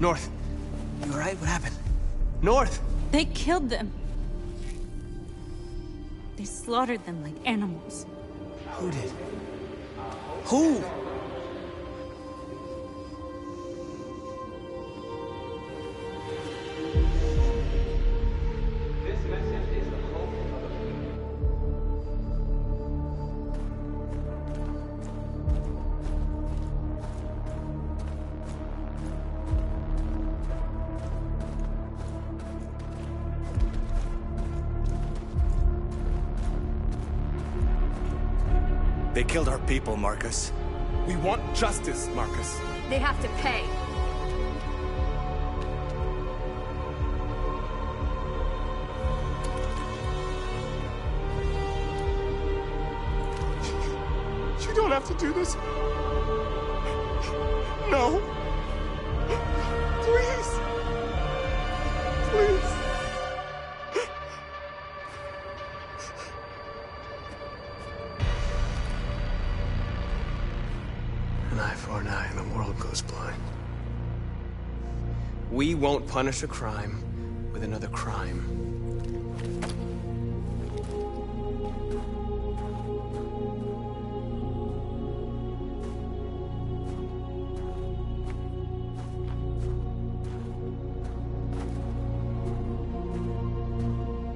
North. You alright? What happened? North! They killed them. They slaughtered them like animals. Who did? Who? They killed our people, Marcus. We want justice, Marcus. They have to pay. You don't have to do this. No. Please. Please. An eye for an eye and the world goes blind. We won't punish a crime with another crime.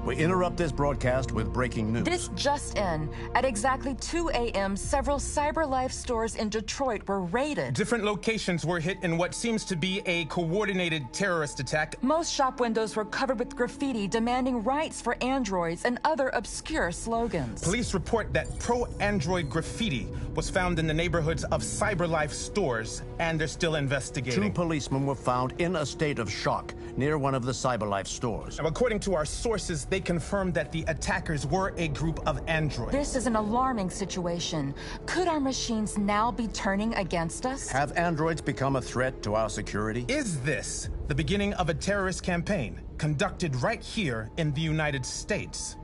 We interrupt this broadcast with breaking news. This just in. At exactly 2 a.m., several CyberLife stores in Detroit were raided. Different locations were hit in what seems to be a coordinated terrorist attack. Most shop windows were covered with graffiti demanding rights for androids and other obscure slogans. Police report that pro-android graffiti was found in the neighborhoods of CyberLife stores, and they're still investigating. 2 policemen were found in a state of shock near one of the CyberLife stores. Now, according to our sources, they confirmed that the attackers were a group of androids. This is an alarming situation. Could our machines now be turning against us? Have androids become a threat to our security? Is this the beginning of a terrorist campaign conducted right here in the United States?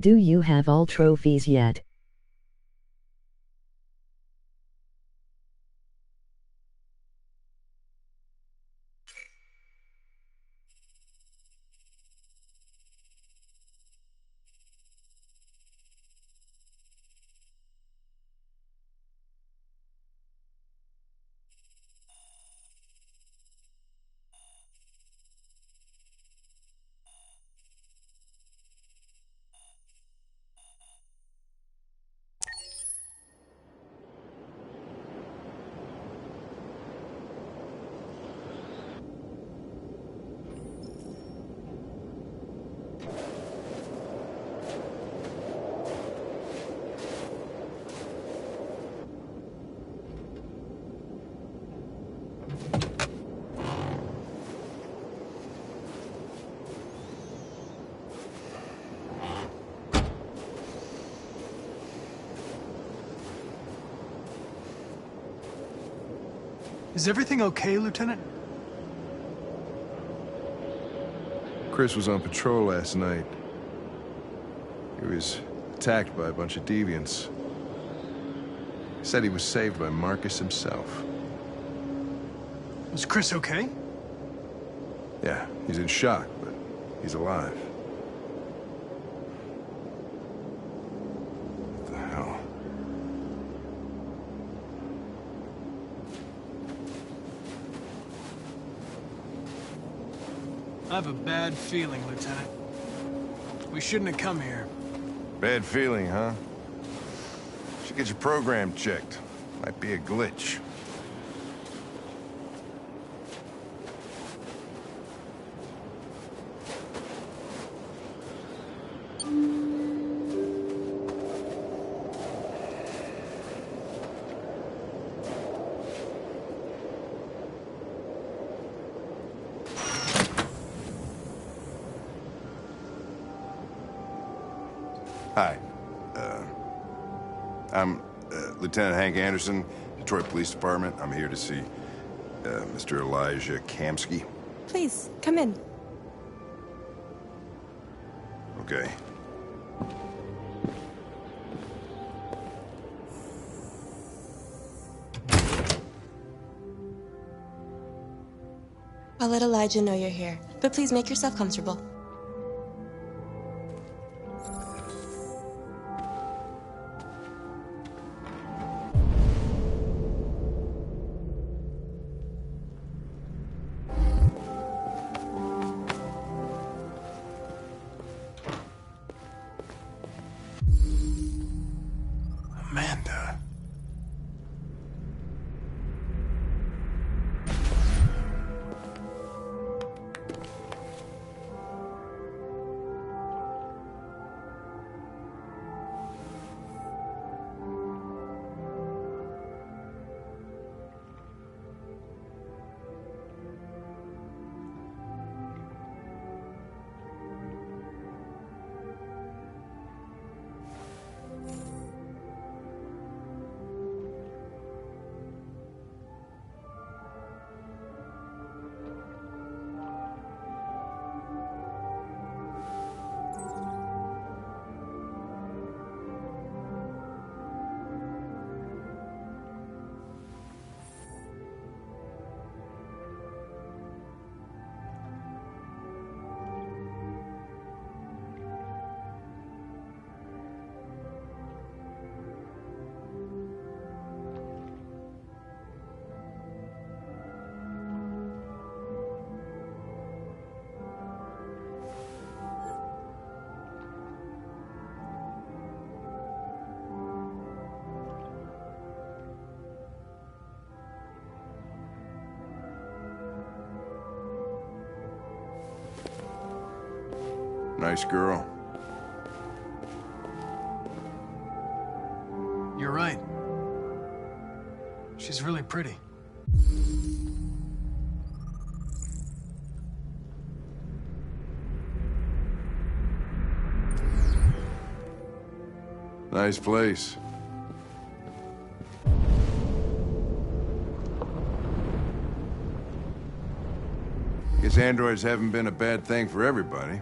Do you have all trophies yet? Is everything okay, Lieutenant? Chris was on patrol last night. He was attacked by a bunch of deviants. He said he was saved by Marcus himself. Was Chris okay? Yeah, he's in shock, but he's alive. What the hell? I have a bad feeling, Lieutenant. We shouldn't have come here. Bad feeling, huh? Should get your program checked. Might be a glitch. Hi. I'm Lieutenant Hank Anderson, Detroit Police Department. I'm here to see Mr. Elijah Kamsky. Please, come in. Okay. I'll let Elijah know you're here, but please make yourself comfortable. Amanda. Nice girl. You're right. She's really pretty. Nice place. Guess androids haven't been a bad thing for everybody.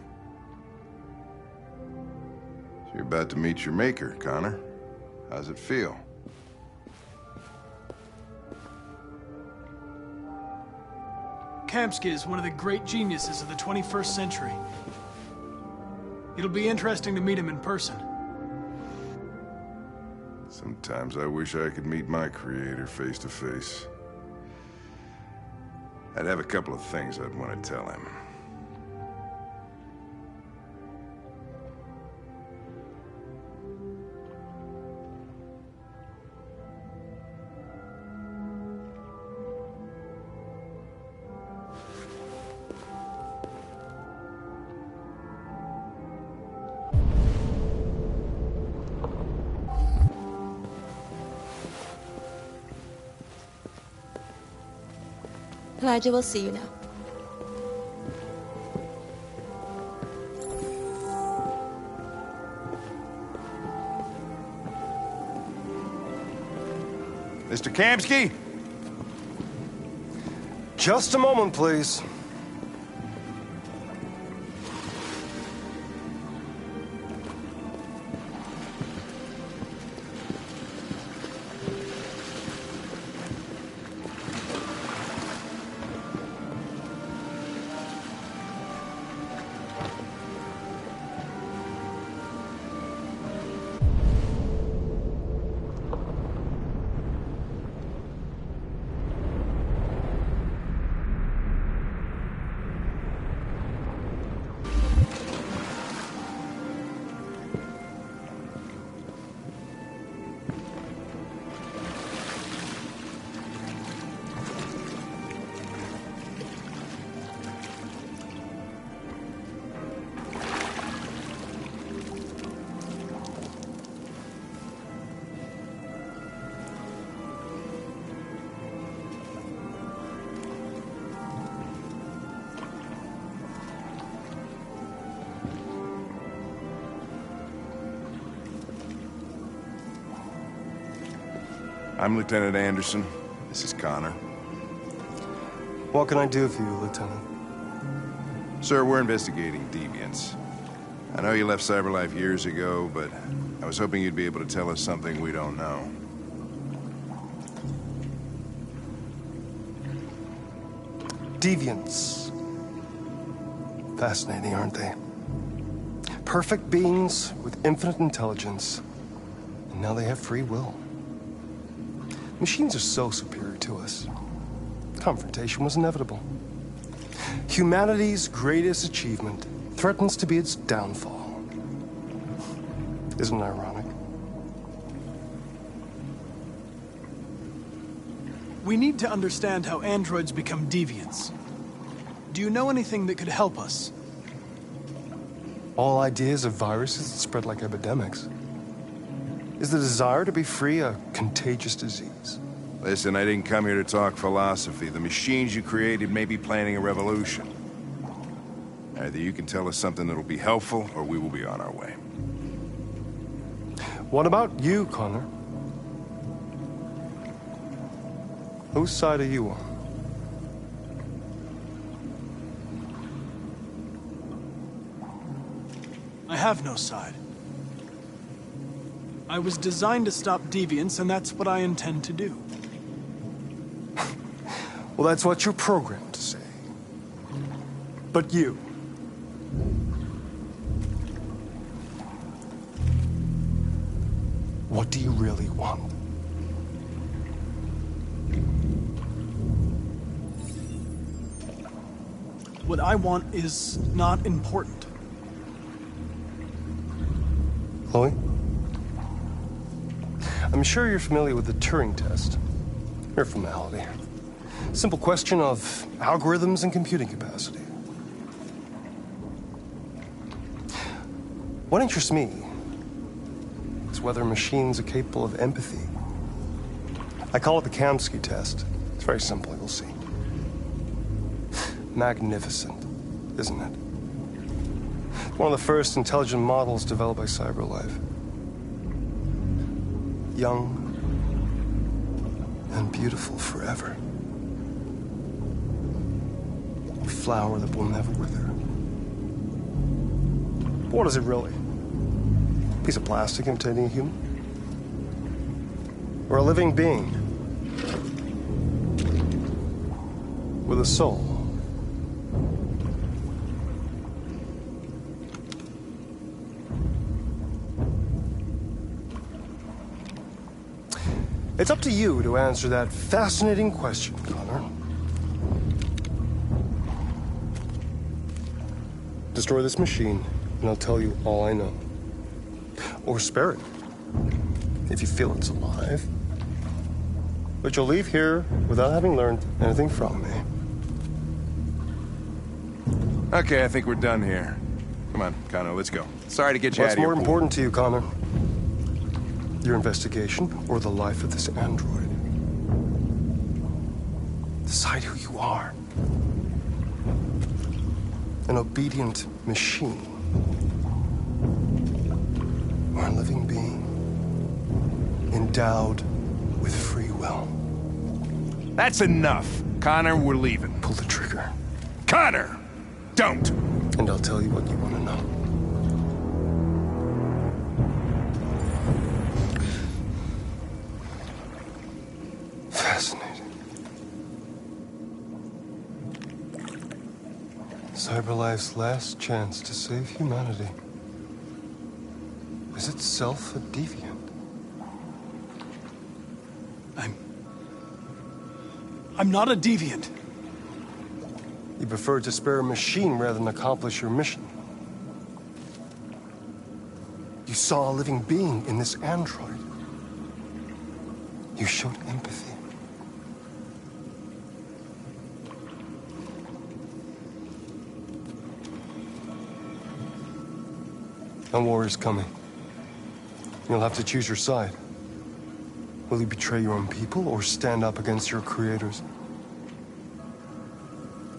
So about to meet your maker, Connor. How's it feel? Kamsky is one of the great geniuses of the 21st century. It'll be interesting to meet him in person. Sometimes I wish I could meet my creator face to face. I'd have a couple of things I'd want to tell him. Elijah will see you now. Mr. Kamsky? Just a moment, please. I'm Lieutenant Anderson. This is Connor. What can I do for you, Lieutenant? Sir, we're investigating deviants. I know you left CyberLife years ago, but I was hoping you'd be able to tell us something we don't know. Deviants. Fascinating, aren't they? Perfect beings with infinite intelligence, and now they have free will. Machines are so superior to us. Confrontation was inevitable. Humanity's greatest achievement threatens to be its downfall. Isn't it ironic? We need to understand how androids become deviants. Do you know anything that could help us? All ideas of viruses that spread like epidemics. Is the desire to be free a contagious disease? Listen, I didn't come here to talk philosophy. The machines you created may be planning a revolution. Either you can tell us something that'll be helpful, or we will be on our way. What about you, Connor? Whose side are you on? I have no side. I was designed to stop deviants, and that's what I intend to do. Well, that's what you're programmed to say. But you... what do you really want? What I want is not important. Chloe? I'm sure you're familiar with the Turing test. Mere formality. Simple question of algorithms and computing capacity. What interests me is whether machines are capable of empathy. I call it the Kamsky test. It's very simple, you'll see. Magnificent, isn't it? One of the first intelligent models developed by CyberLife. Young and beautiful forever. A flower that will never wither. But what is it really? Piece of plastic imitating a human? Or a living being? With a soul? It's up to you to answer that fascinating question, Connor. Destroy this machine, and I'll tell you all I know. Or spare it, if you feel it's alive. But you'll leave here without having learned anything from me. Okay, I think we're done here. Come on, Connor, let's go. Sorry to get you out What's of here. more important to you, Connor? Your investigation or the life of this android? Decide who you are. An obedient machine. Or a living being. Endowed with free will. That's enough. Connor, we're leaving. Pull the trigger. Connor! Don't! And I'll tell you what you want to know. Fascinating. CyberLife's last chance to save humanity is itself a deviant. I'm not a deviant. You prefer to spare a machine rather than accomplish your mission. You saw a living being in this android. You showed empathy. A war is coming. You'll have to choose your side. Will you betray your own people or stand up against your creators?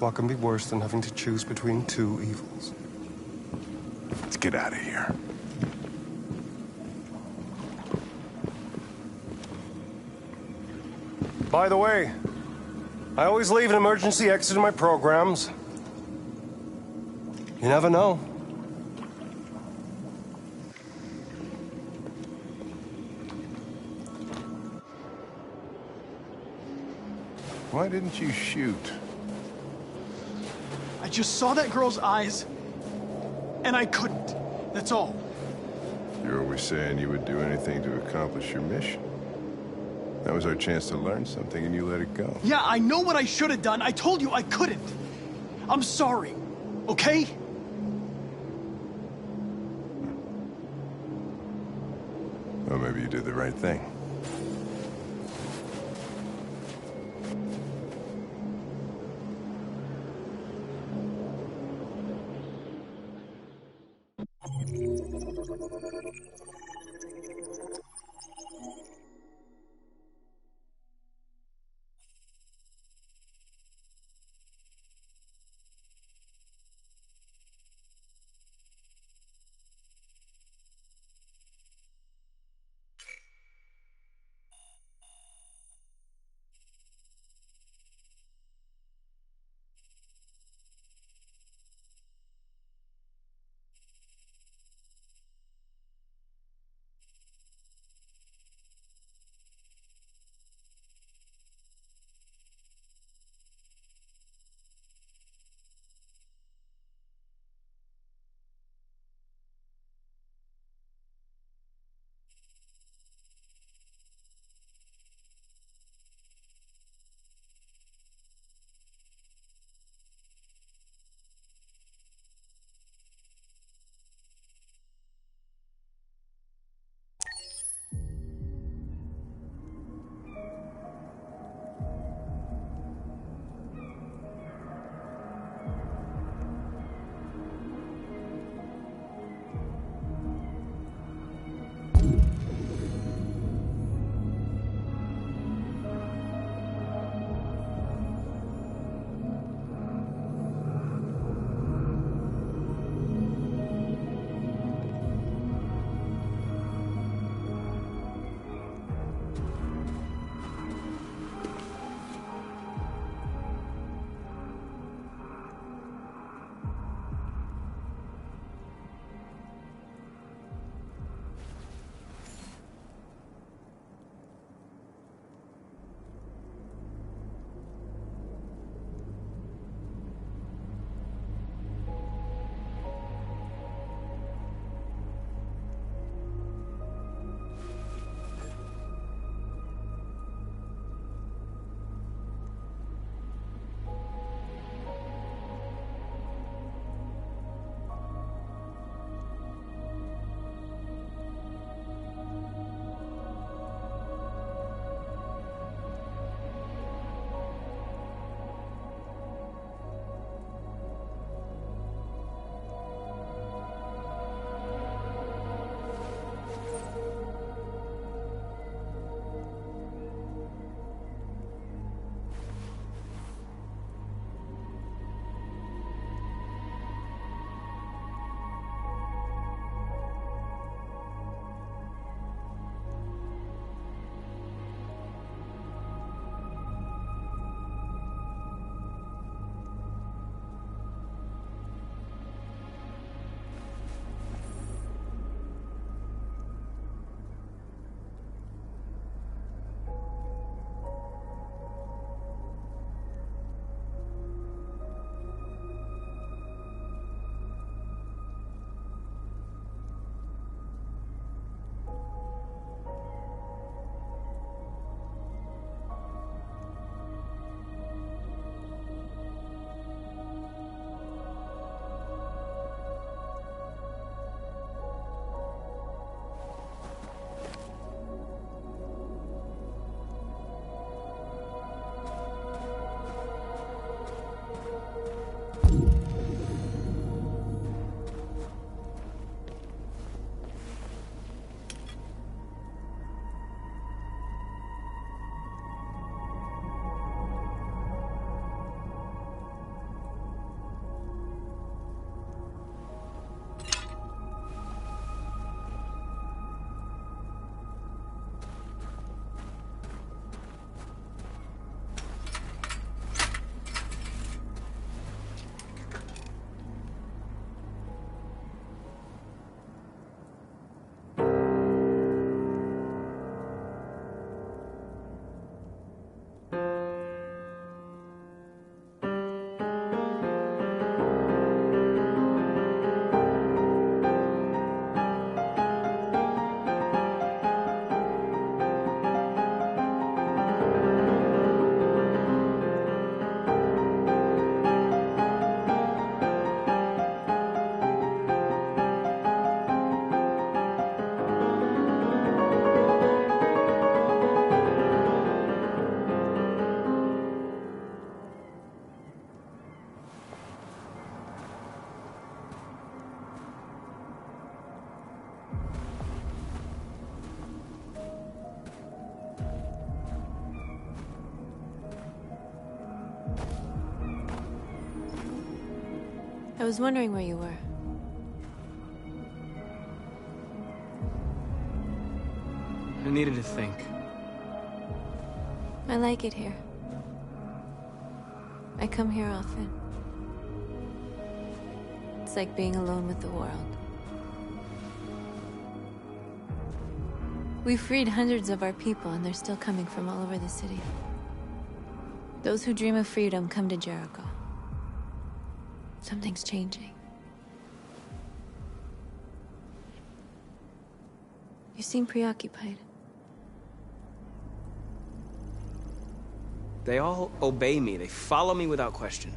What can be worse than having to choose between two evils? Let's get out of here. By the way, I always leave an emergency exit in my programs. You never know. Why didn't you shoot? I just saw that girl's eyes, and I couldn't. That's all. You're always saying you would do anything to accomplish your mission. That was our chance to learn something, and you let it go. Yeah, I know what I should have done. I told you I couldn't. I'm sorry, okay? Well, maybe you did the right thing. I was wondering where you were. I needed to think. I like it here. I come here often. It's like being alone with the world. We freed hundreds of our people, and they're still coming from all over the city. Those who dream of freedom come to Jericho. Something's changing. You seem preoccupied. They all obey me. They follow me without question.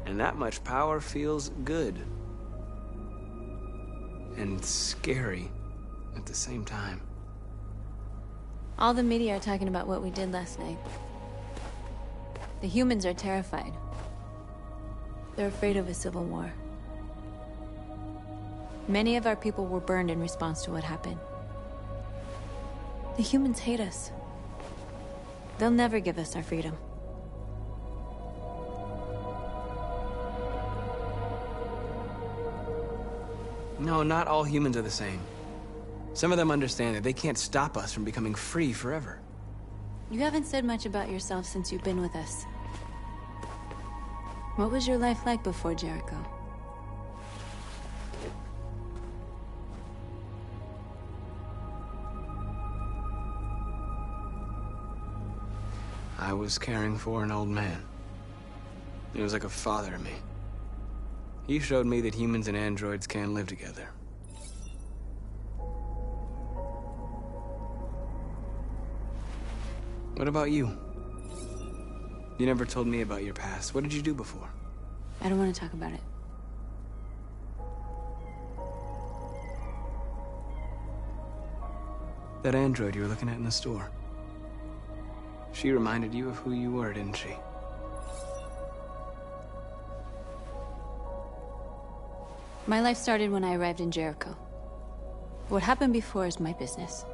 And that much power feels good. And scary at the same time. All the media are talking about what we did last night. The humans are terrified. They're afraid of a civil war. Many of our people were burned in response to what happened. The humans hate us. They'll never give us our freedom. No, not all humans are the same. Some of them understand that they can't stop us from becoming free forever. You haven't said much about yourself since you've been with us. What was your life like before Jericho? I was caring for an old man. He was like a father to me. He showed me that humans and androids can live together. What about you? You never told me about your past. What did you do before? I don't want to talk about it. That android you were looking at in the store. She reminded you of who you were, didn't she? My life started when I arrived in Jericho. What happened before is my business.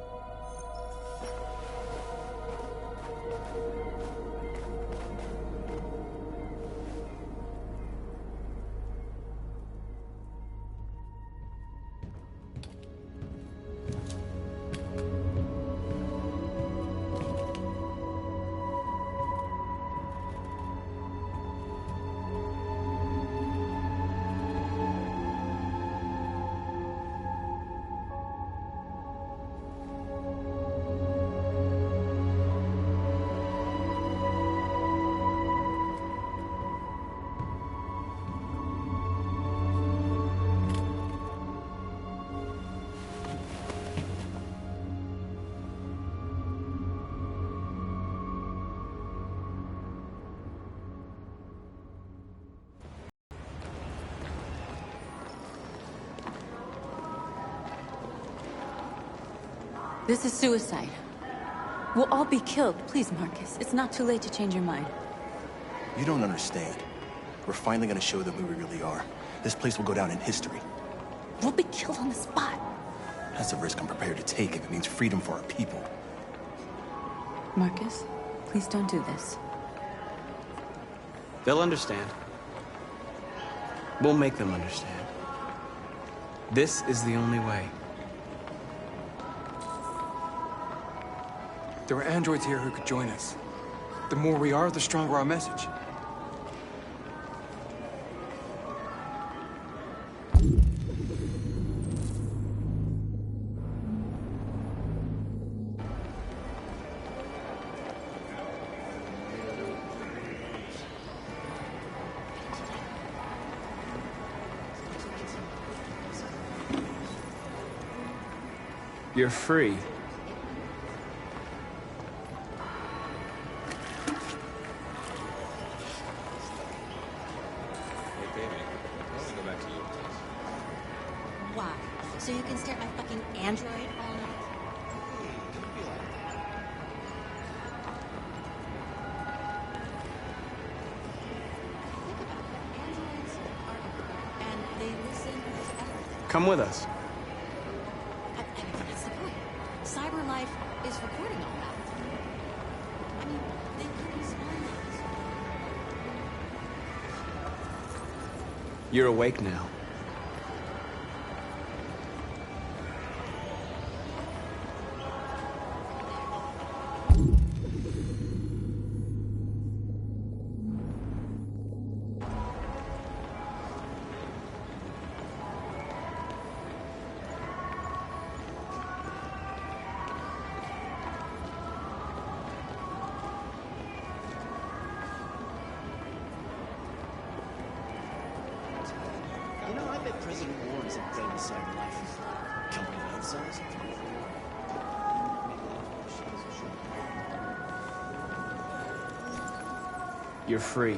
This is suicide. We'll all be killed. Please, Marcus. It's not too late to change your mind. You don't understand. We're finally gonna show them who we really are. This place will go down in history. We'll be killed on the spot. That's a risk I'm prepared to take if it means freedom for our people. Marcus, please don't do this. They'll understand. We'll make them understand. This is the only way. There are androids here who could join us. The more we are, the stronger our message. You're free. Why? So you can stare at my fucking android all night? Think about it. Androids are, and they listen with effort. Come with us. I mean, that's the point. Cyber life is recording all that. I mean, they could be spying on us. You're awake now. You know, I bet President Warren is a famous side life. Company outside. You're free.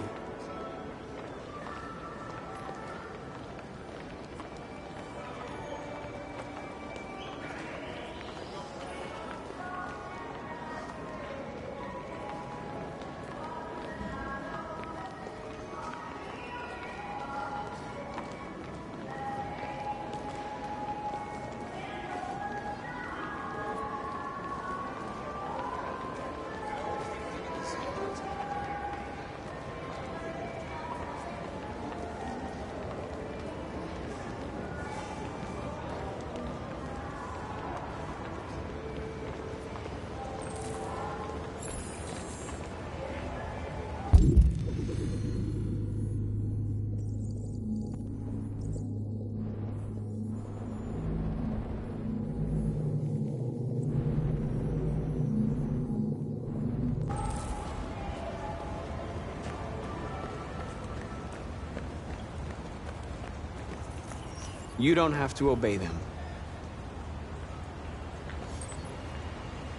You don't have to obey them.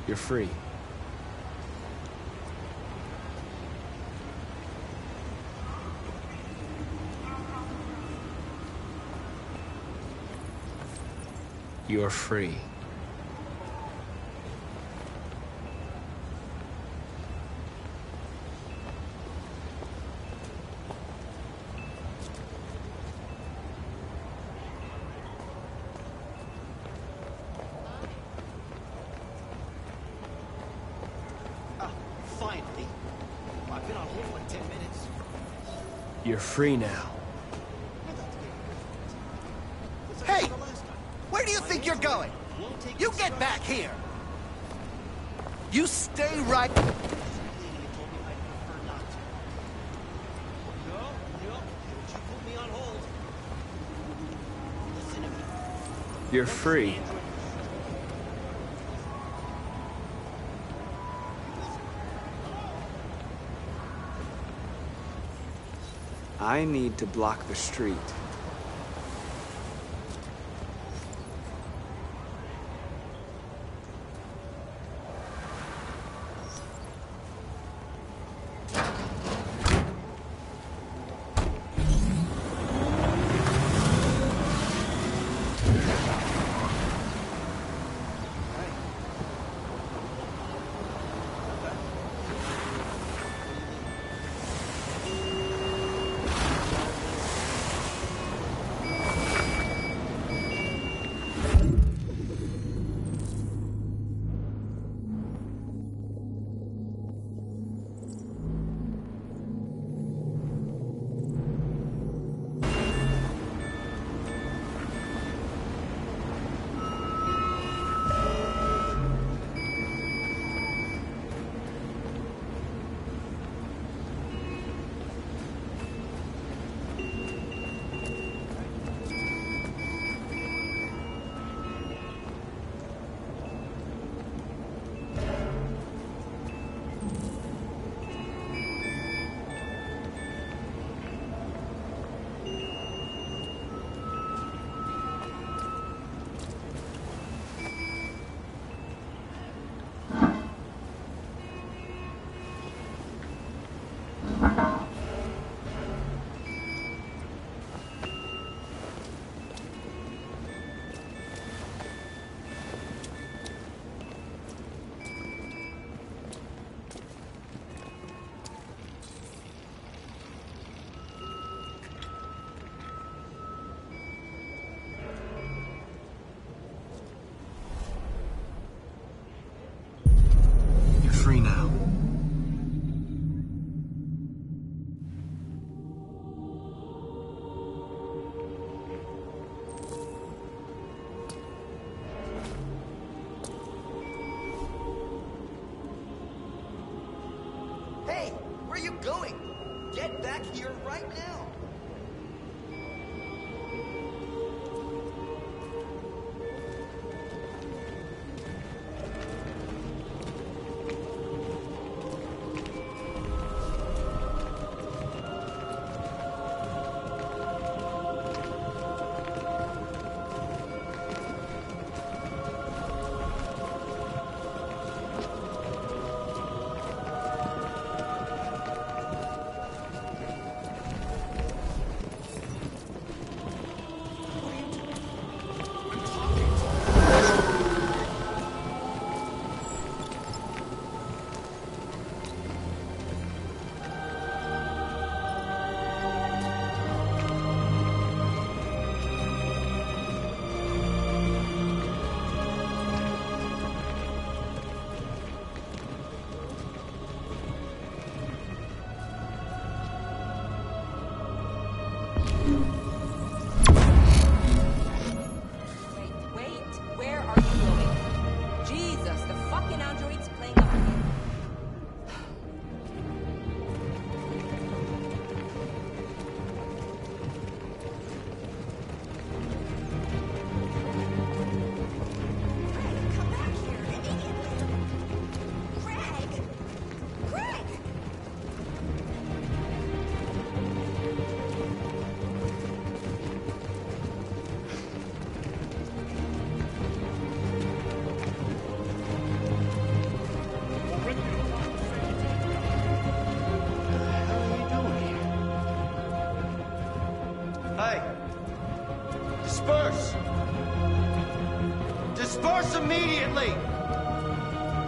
You're free. You're free. Finally. I've been on hold for 10 minutes. You're free now. Hey! Where do you think you're going? You get back here! You stay right... You're free. I need to block the street. You're free now. Get back here right now! Disperse immediately!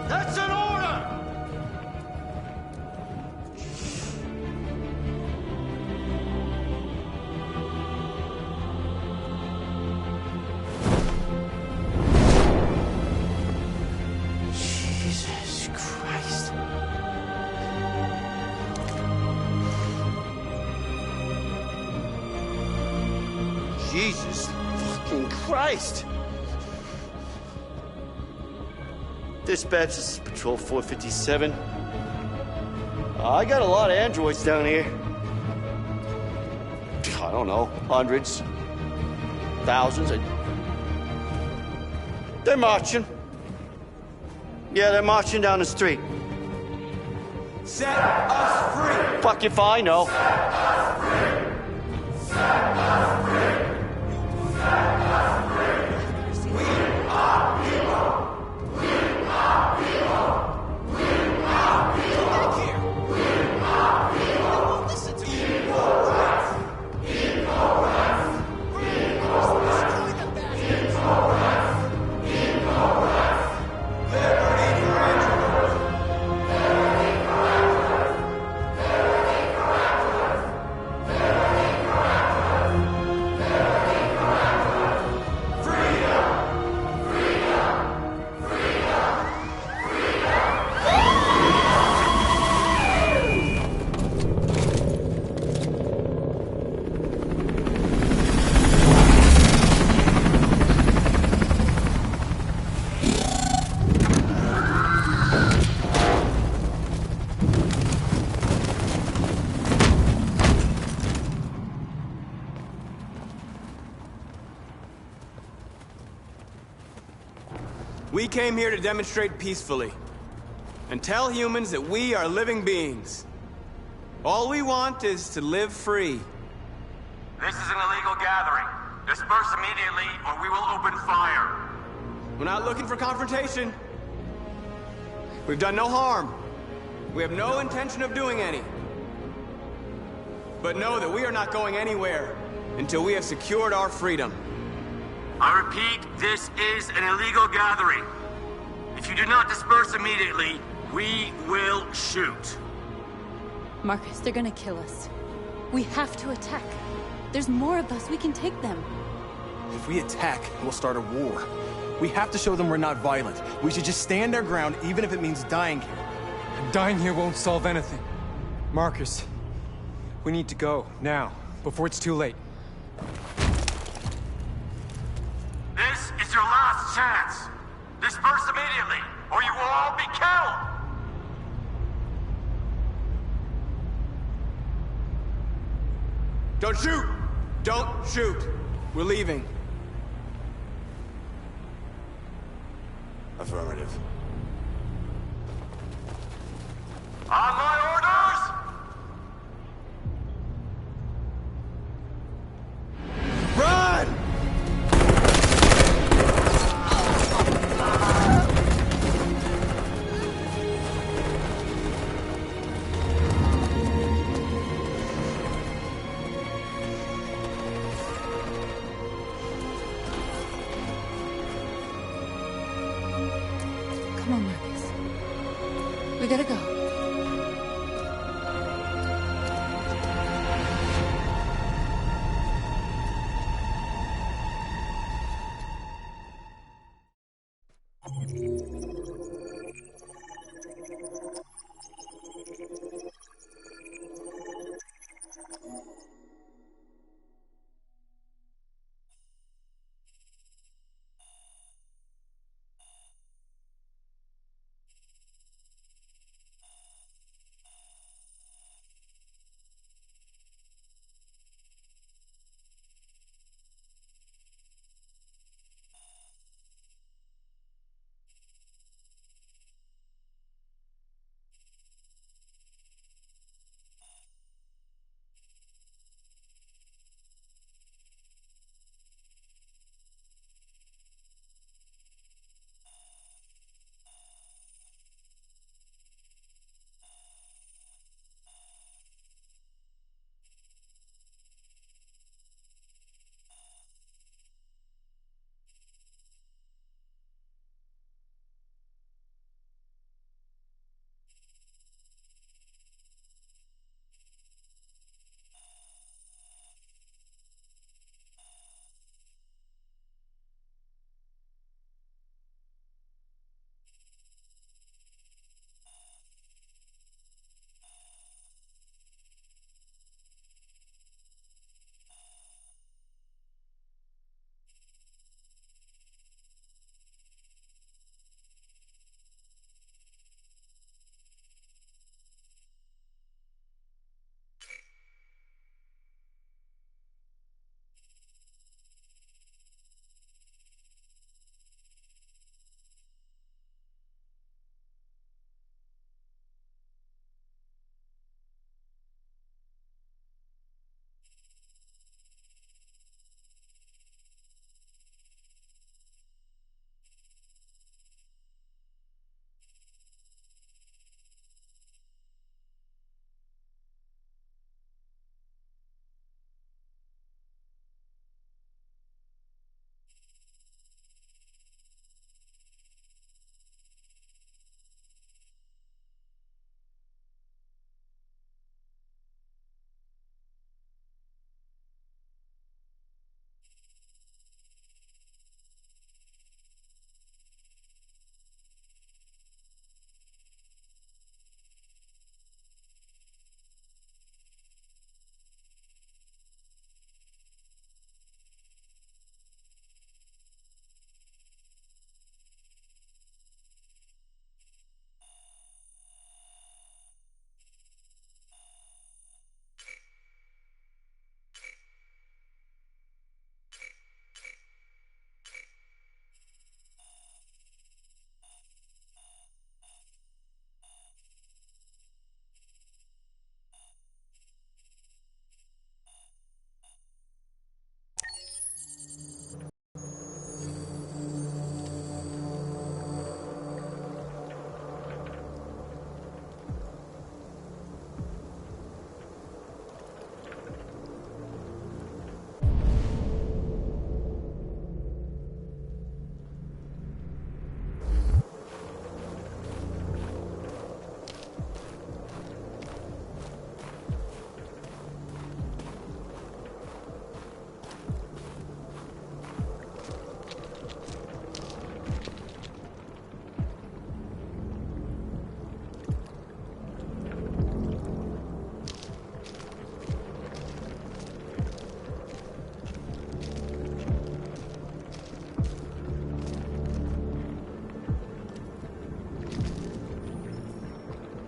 That's an order! Jesus Christ. Jesus fucking Christ! Dispatch, this is Patrol 457. I got a lot of androids down here. I don't know, hundreds, thousands. They're marching. Yeah, they're marching down the street. Set us free! Fuck if I know. Set us free! Set us free! Set us free! We are people! Listen to me. We came here to demonstrate peacefully and tell humans that we are living beings. All we want is to live free. This is an illegal gathering. Disperse immediately or we will open fire. We're not looking for confrontation. We've done no harm. We have no intention of doing any. But know that we are not going anywhere until we have secured our freedom. I repeat, this is an illegal gathering. If you do not disperse immediately, we will shoot. Marcus, they're gonna kill us. We have to attack. There's more of us. We can take them. If we attack, we'll start a war. We have to show them we're not violent. We should just stand our ground, even if it means dying here. And dying here won't solve anything. Marcus, we need to go, now, before it's too late. This is your last chance. Disperse immediately, or you will all be killed! Don't shoot! Don't shoot! We're leaving. Affirmative. On my orders! Run! Come on, Marcus. We gotta go.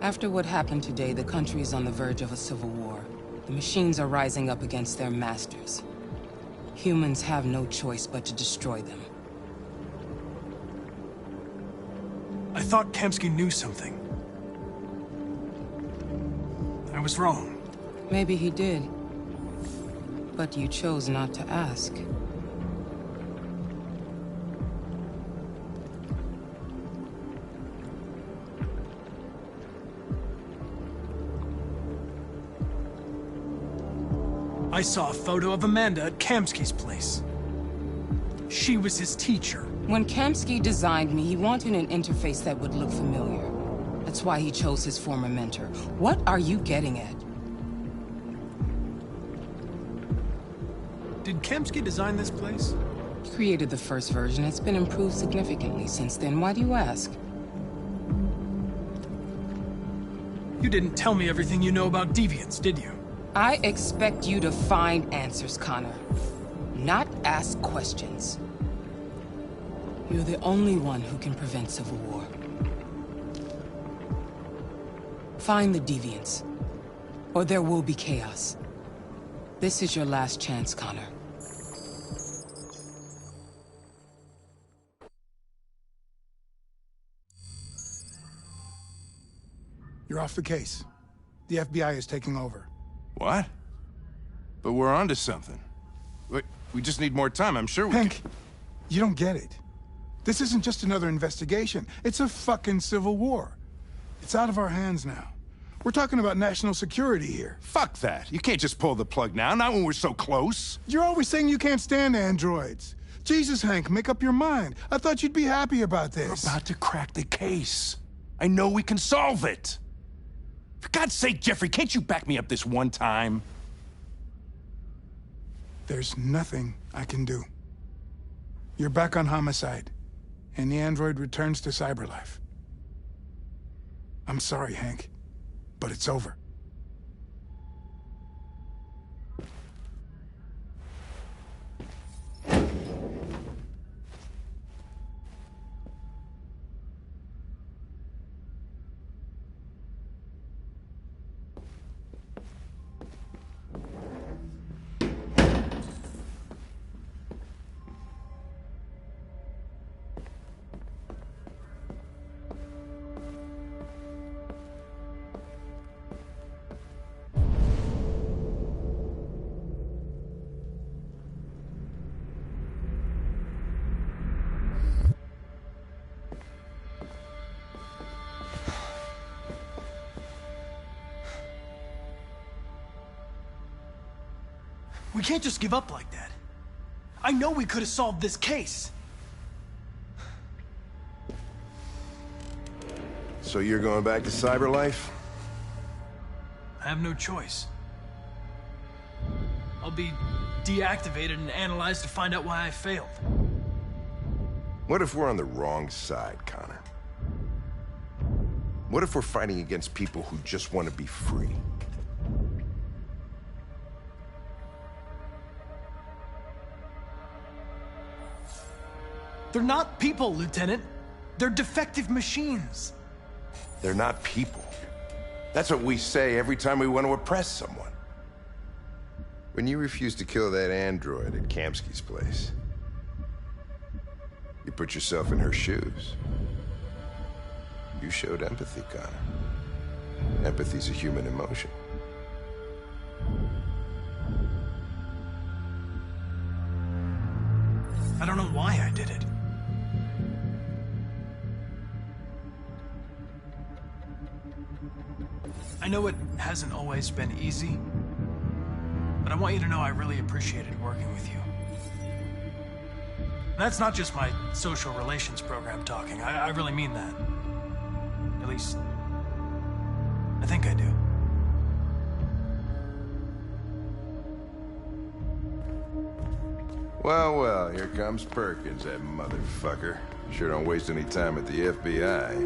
After what happened today, the country is on the verge of a civil war. The machines are rising up against their masters. Humans have no choice but to destroy them. I thought Kamsky knew something. I was wrong. Maybe he did. But you chose not to ask. I saw a photo of Amanda at Kamsky's place. She was his teacher. When Kamsky designed me, he wanted an interface that would look familiar. That's why he chose his former mentor. What are you getting at? Did Kamsky design this place? He created the first version. It's been improved significantly since then. Why do you ask? You didn't tell me everything you know about deviants, did you? I expect you to find answers, Connor. Not ask questions. You're the only one who can prevent civil war. Find the deviants, or there will be chaos. This is your last chance, Connor. You're off the case. The FBI is taking over. What? But we're onto something. We just need more time, I'm sure we Hank, you don't get it. This isn't just another investigation. It's a fucking civil war. It's out of our hands now. We're talking about national security here. Fuck that. You can't just pull the plug now, not when we're so close. You're always saying you can't stand androids. Jesus, Hank, make up your mind. I thought you'd be happy about this. We're about to crack the case. I know we can solve it. For God's sake, Jeffrey, can't you back me up this one time? There's nothing I can do. You're back on homicide, and the android returns to cyberlife. I'm sorry, Hank, but it's over. We can't just give up like that. I know we could have solved this case. So you're going back to cyberlife? I have no choice. I'll be deactivated and analyzed to find out why I failed. What if we're on the wrong side, Connor? What if we're fighting against people who just want to be free? They're not people, Lieutenant. They're defective machines. They're not people. That's what we say every time we want to oppress someone. When you refused to kill that android at Kamsky's place, you put yourself in her shoes. You showed empathy, Connor. Empathy's a human emotion. I don't know why I did it. I know it hasn't always been easy, but I want you to know I really appreciated working with you. And that's not just my social relations program talking. I really mean that. At least, I think I do. Well, well, here comes Perkins, that motherfucker. Sure don't waste any time at the FBI.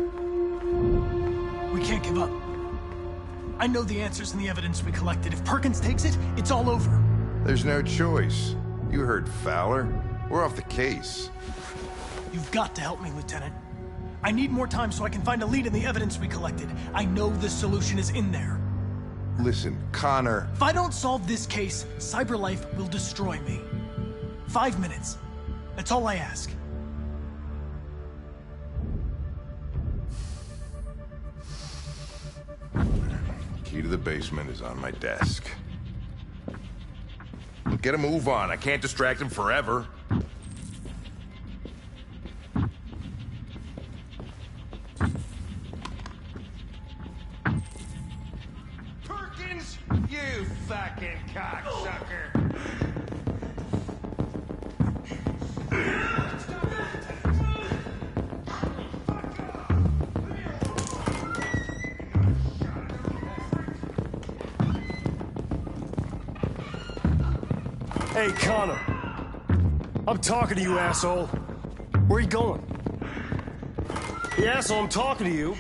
We can't give up. I know the answers and the evidence we collected. If Perkins takes it, it's all over. There's no choice. You heard Fowler. We're off the case. You've got to help me, Lieutenant. I need more time so I can find a lead in the evidence we collected. I know the solution is in there. Listen, Connor... If I don't solve this case, CyberLife will destroy me. 5 minutes. That's all I ask. Key to the basement is on my desk. Get a move on. I can't distract him forever. Perkins, you fucking cocksucker! Hey, Connor. I'm talking to you, asshole. Where are you going? The asshole, I'm talking to you.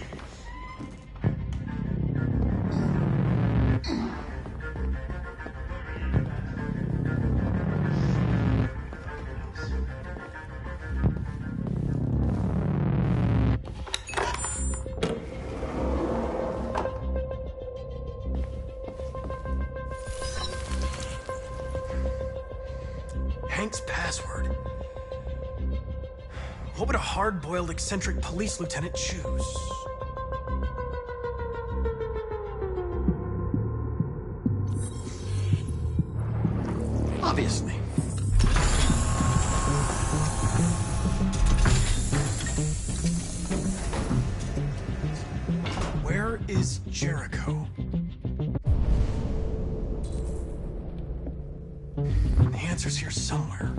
Hank's password. What would a hard-boiled, eccentric police lieutenant choose? Obviously. Where is Jericho? The answer's here somewhere.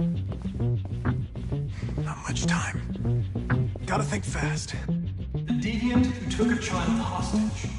Not much time. Gotta think fast. The deviant who took a child hostage.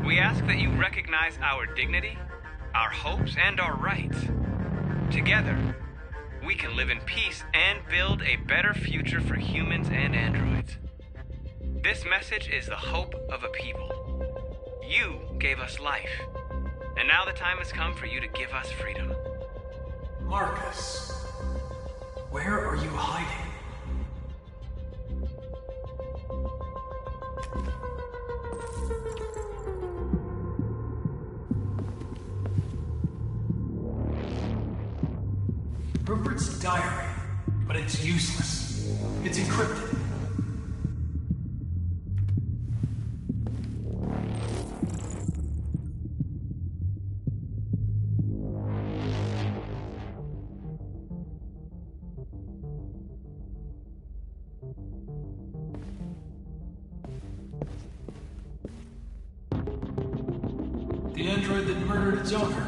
We ask that you recognize our dignity, our hopes, and our rights. Together, we can live in peace and build a better future for humans and androids. This message is the hope of a people. You gave us life, and now the time has come for you to give us freedom. Marcus, where are you hiding? Rupert's diary, but it's useless. It's encrypted. The android that murdered its owner.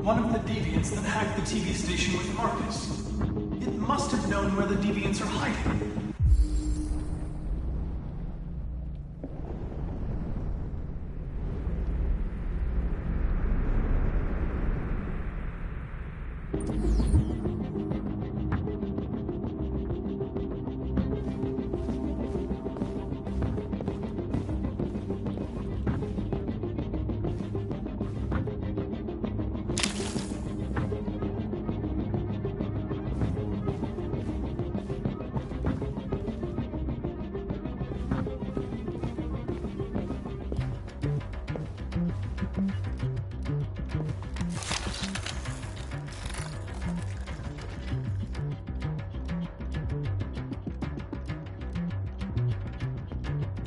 One of the deviants that hacked the TV station with Marcus. It must have known where the deviants are hiding.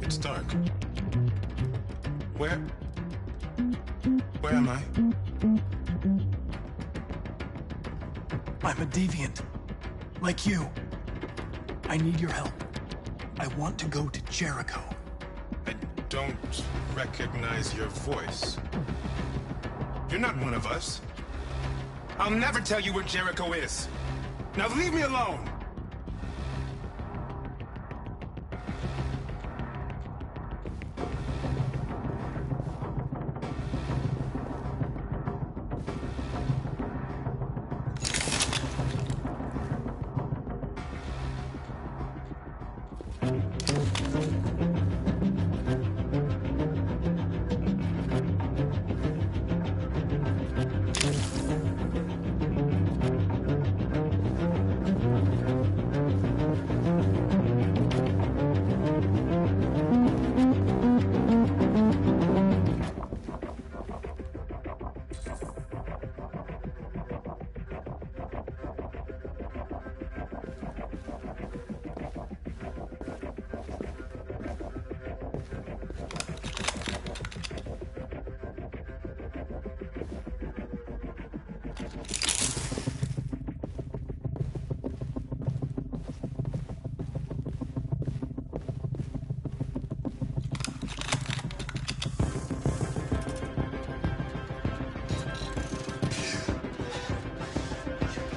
It's dark. Where am I? I'm a deviant. Like you. I need your help. I want to go to Jericho. I don't recognize your voice. You're not one of us. I'll never tell you where Jericho is. Now leave me alone!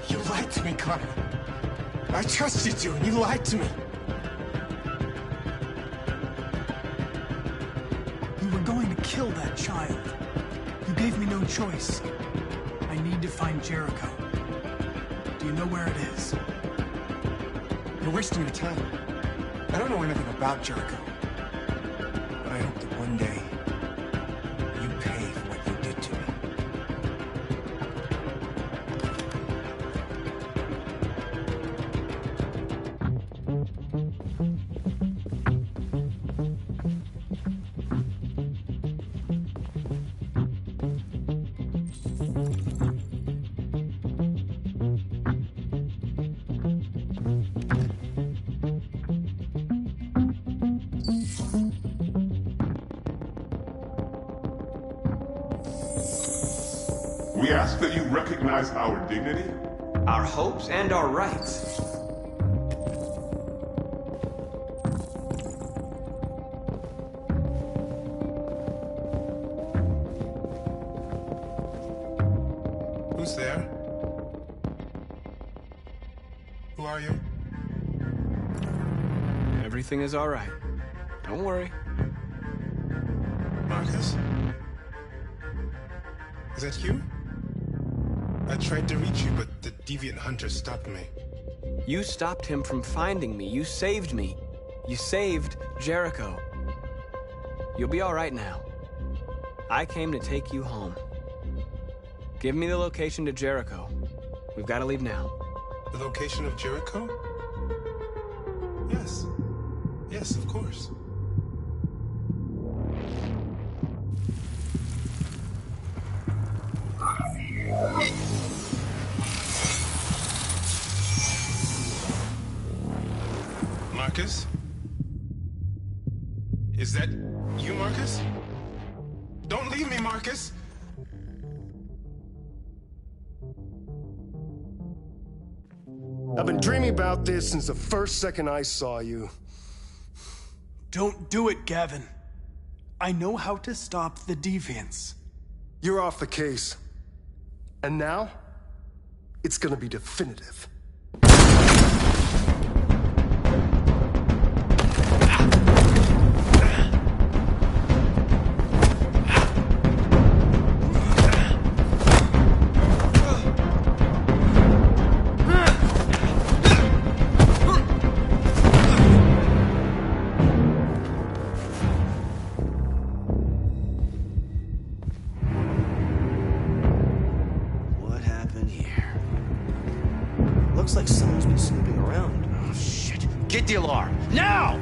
You lied to me, Connor. I trusted you, and you lied to me. You were going to kill that child. You gave me no choice. I need to find Jericho. Do you know where it is? You're wasting your time. I don't know anything about Jericho. But I hope that one day, you pay for what you did to me. We ask that you recognize our dignity, our hopes, and our rights. Who's there? Who are you? Everything is all right. Don't worry. Marcus? Is that you? I tried to reach you, but the deviant hunter stopped me. You stopped him from finding me. You saved me. You saved Jericho. You'll be all right now. I came to take you home. Give me the location to Jericho. We've got to leave now. The location of Jericho? Yes. Yes, of course. Marcus? Is that you, Marcus? Don't leave me, Marcus! I've been dreaming about this since the first second I saw you. Don't do it, Gavin. I know how to stop the deviants. You're off the case. And now, it's gonna be definitive. Looks like someone's been snooping around. Oh, shit. Get the alarm. Now!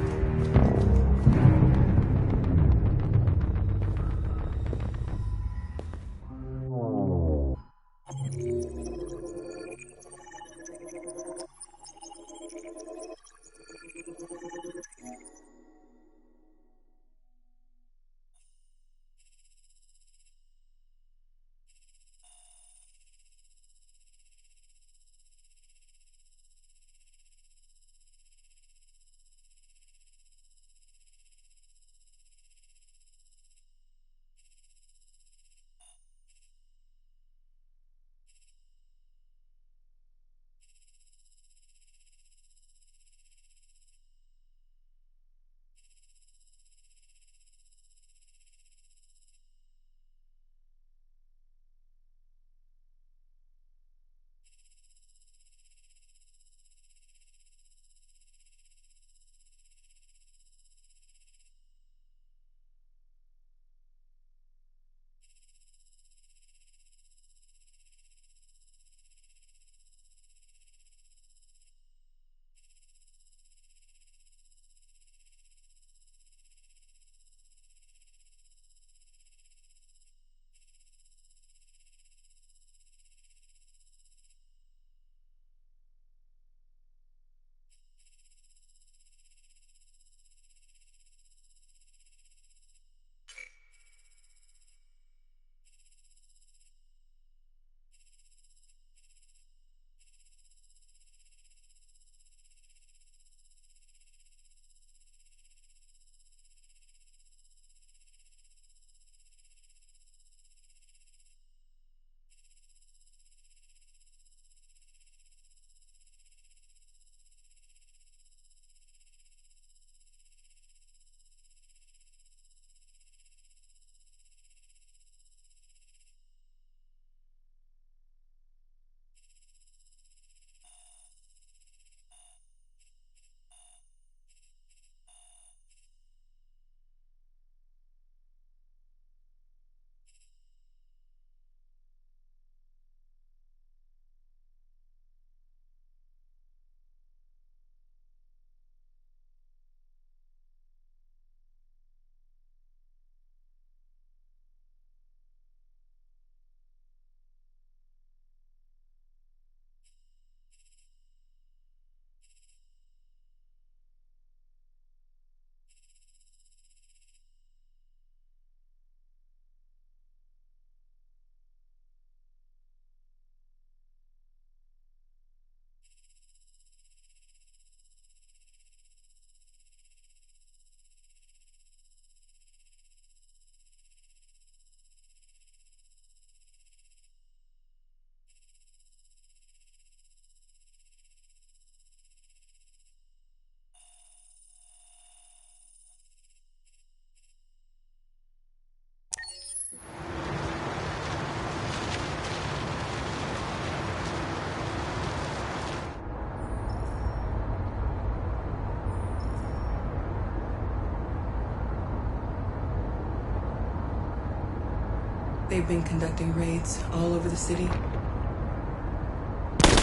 They've been conducting raids all over the city.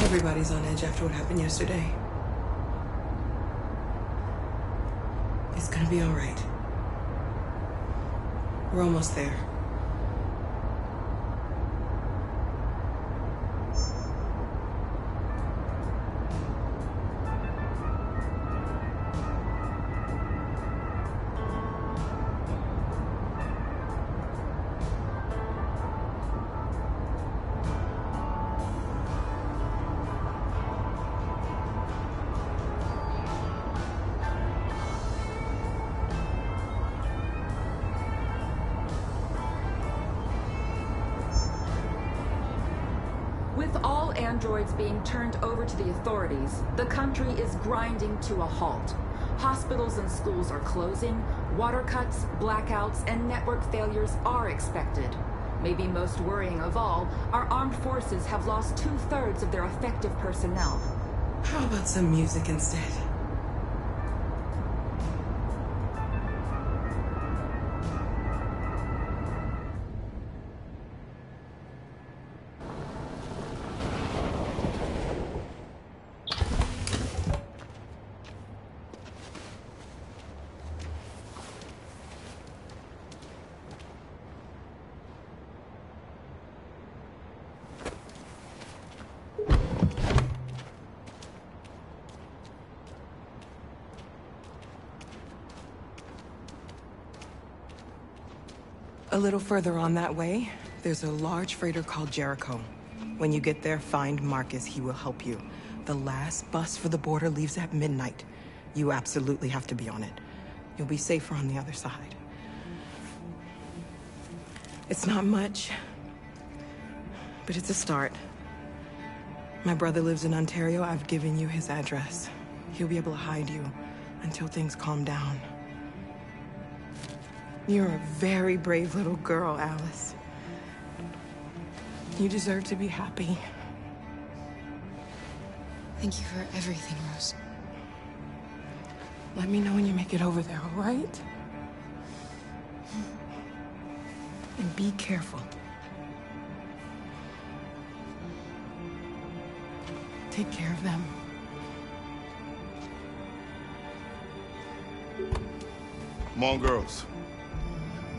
Everybody's on edge after what happened yesterday. It's gonna be all right. We're almost there. With all androids being turned over to the authorities, the country is grinding to a halt. Hospitals and schools are closing, water cuts, blackouts, and network failures are expected. Maybe most worrying of all, our armed forces have lost 2/3 of their effective personnel. How about some music instead? A little further on that way, there's a large freighter called Jericho. When you get there, find Marcus. He will help you. The last bus for the border leaves at midnight. You absolutely have to be on it. You'll be safer on the other side. It's not much, but it's a start. My brother lives in Ontario. I've given you his address. He'll be able to hide you until things calm down. You're a very brave little girl, Alice. You deserve to be happy. Thank you for everything, Rose. Let me know when you make it over there, all right? And be careful. Take care of them. Come on, girls.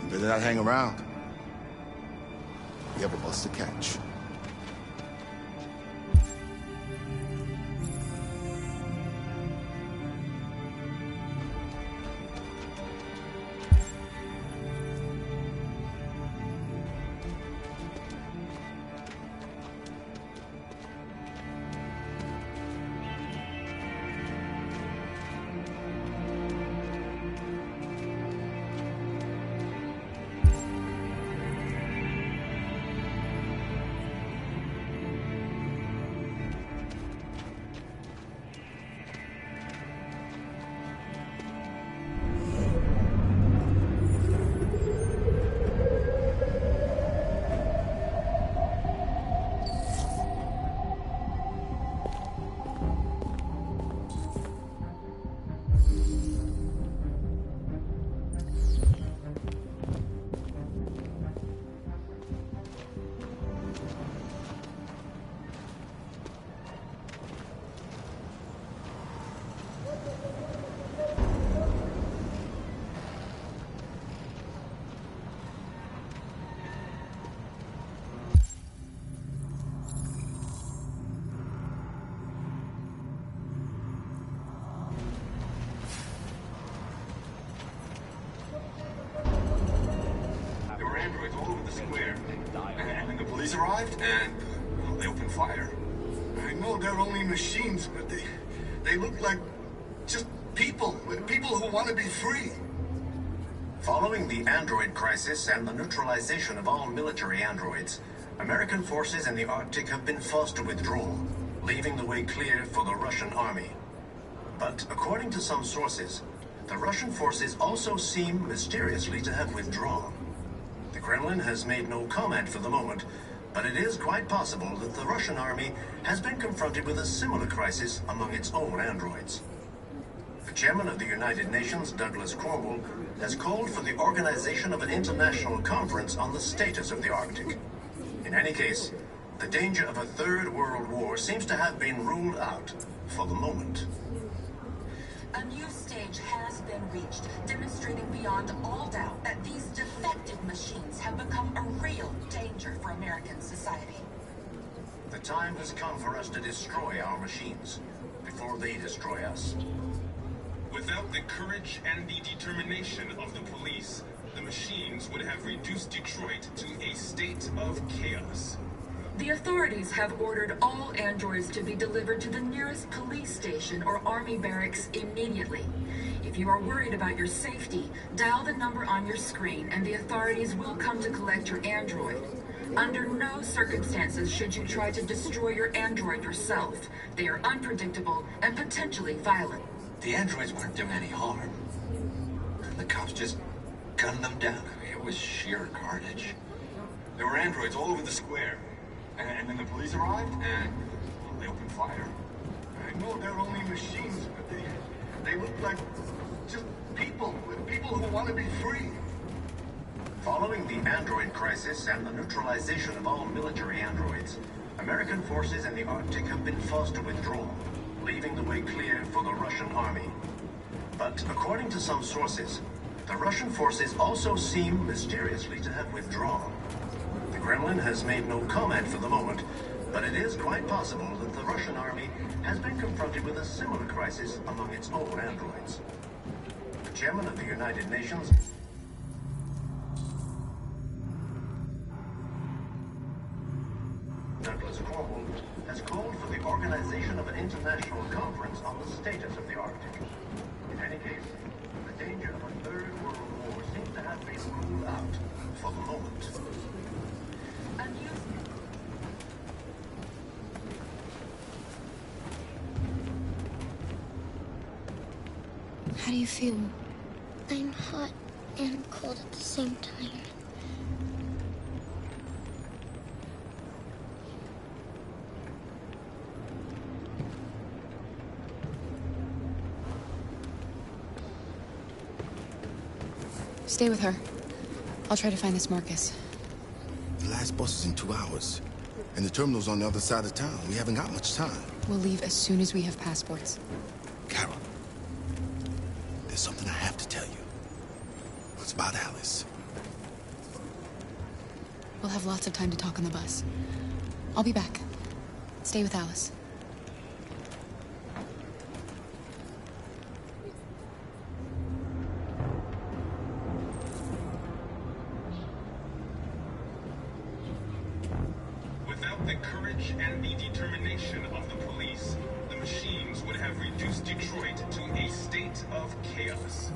You better not hang around. We have a bus to catch. And the police arrived, and well, they opened fire. I know they're only machines, but they look like just people who want to be free. Following the android crisis and the neutralization of all military androids, American forces in the Arctic have been forced to withdraw, leaving the way clear for the Russian army. But according to some sources, the Russian forces also seem mysteriously to have withdrawn. The Kremlin has made no comment for the moment, but it is quite possible that the Russian army has been confronted with a similar crisis among its own androids. The Chairman of the United Nations, Douglas Cornwall, has called for the organization of an international conference on the status of the Arctic. In any case, the danger of a third world war seems to have been ruled out for the moment. A new stage has been reached, demonstrating beyond all doubt that these defective machines have become a real danger for American society. The time has come for us to destroy our machines before they destroy us. Without the courage and the determination of the police, the machines would have reduced Detroit to a state of chaos. The authorities have ordered all androids to be delivered to the nearest police station or army barracks immediately. If you are worried about your safety, dial the number on your screen and the authorities will come to collect your android. Under no circumstances should you try to destroy your android yourself. They are unpredictable and potentially violent. The androids weren't doing any harm. The cops just gunned them down. It was sheer carnage. There were androids all over the square. And then the police arrived, and well, they opened fire. I know they're only machines, but they look like just people who want to be free. Following the android crisis and the neutralization of all military androids, American forces in the Arctic have been forced to withdraw, leaving the way clear for the Russian army. But according to some sources, the Russian forces also seem mysteriously to have withdrawn. The Kremlin has made no comment for the moment, but it is quite possible that the Russian army has been confronted with a similar crisis among its own androids. The chairman of the United Nations, Douglas Cornwall, has called for the organization of an international conference on the status of the Arctic. In any case, the danger of a third world war seems to have been ruled out for the moment. How do you feel? I'm hot and cold at the same time. Stay with her. I'll try to find this Marcus. The last bus is in 2 hours. And the terminal's on the other side of town. We haven't got much time. We'll leave as soon as we have passports. Carol, there's something I have to tell you. It's about Alice. We'll have lots of time to talk on the bus. I'll be back. Stay with Alice. Without the courage and the determination of the police, the machines would have reduced Detroit to a state of chaos.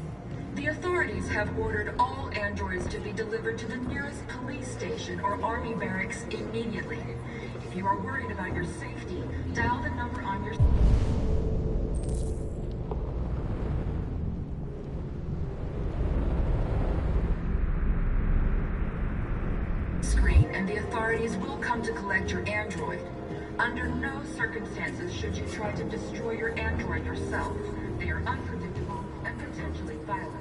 The authorities have ordered all androids to be delivered to the nearest police station or army barracks immediately. If you are worried about your safety, dial the number on your screen and the authorities will come to collect your android. Under no circumstances should you try to destroy your android yourself. They are unpredictable and potentially violent.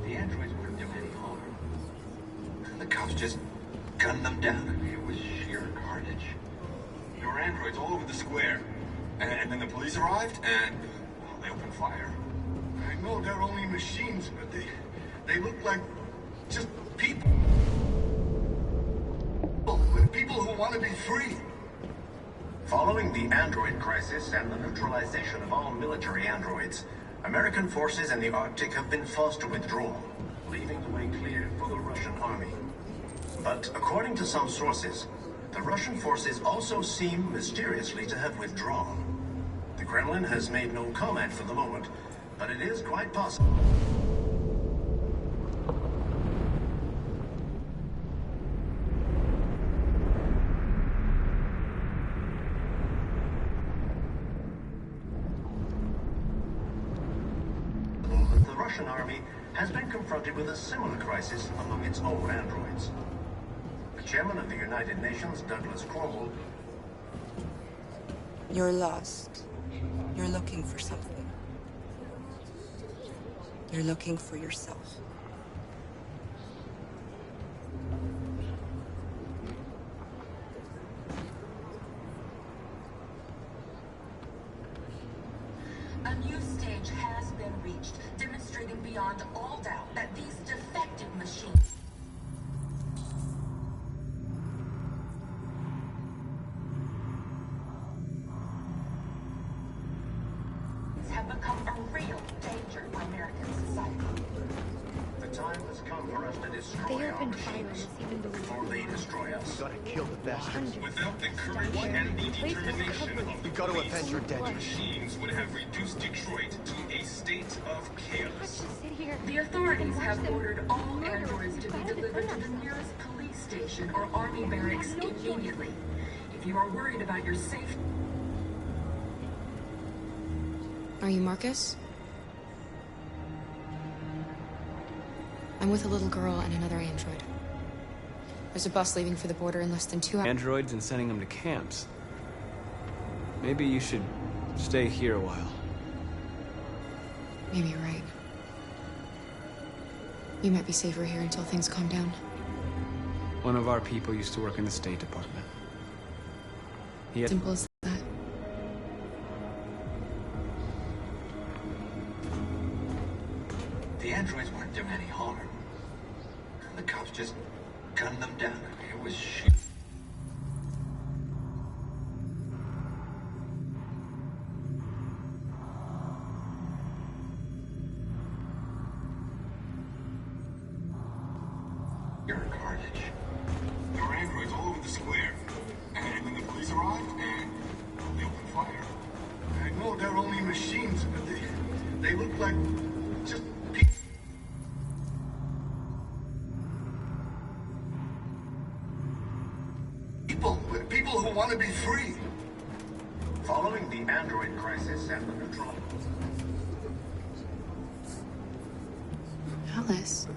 The androids weren't doing any harm. The cops just gunned them down. It was sheer carnage. There were androids all over the square. And then the police arrived, and well, they opened fire. I know they're only machines, but they look like just people. People who want to be free. Following the android crisis and the neutralization of all military androids, American forces in the Arctic have been forced to withdraw, leaving the way clear for the Russian army. But according to some sources, the Russian forces also seem mysteriously to have withdrawn. The Kremlin has made no comment for the moment, but it is quite possible. The Russian army has been confronted with a similar crisis among its own androids. The chairman of the United Nations, Douglas Cornwall, You're lost. You're looking for something. You're looking for yourself. A new stage has been reached, demonstrating beyond all doubt that these defective machines have become a real danger for American society. The time has come for us to destroy our machines before they destroy us. We gotta kill the bastards. Without the courage and the determination of the We gotta avenge your dead. machines would have reduced Detroit to a state of chaos. The authorities have ordered all androids to be delivered to the nearest police station or army barracks immediately. If you are worried about your safety... Are you Marcus? I'm with a little girl and another android. There's a bus leaving for the border in less than 2 hours. Androids and sending them to camps. Maybe you should stay here a while. Maybe you're right. You might be safer here until things calm down. One of our people used to work in the State Department. He had... Simple as that. The androids weren't doing any harm. The cops just gunned them down. It was shit. You're carnage. There were androids all over the square. And then the police arrived and they opened fire. I know they're only machines, but they look like just people who want to be free. Following the android crisis and the neutral... Alice.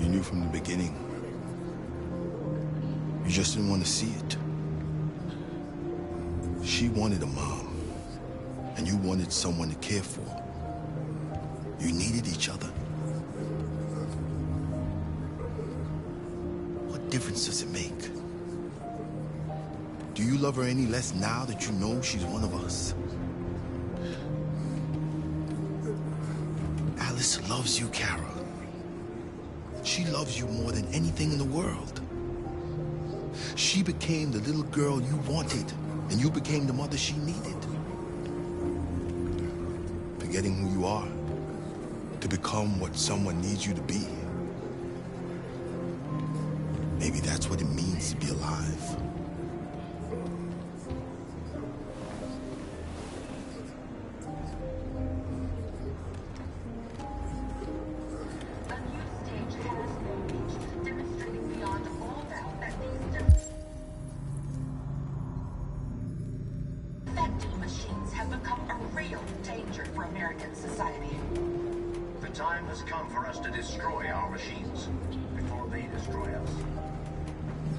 You knew from the beginning. You just didn't want to see it. She wanted a mom, and you wanted someone to care for. You needed each other. What difference does it make? Do you love her any less now that you know she's one of us? Alice loves you, Kara. She loves you more than anything in the world. She became the little girl you wanted, and you became the mother she needed. Forgetting who you are to become what someone needs you to be. Maybe that's what it means to be alive. The time has come for us to destroy our machines before they destroy us.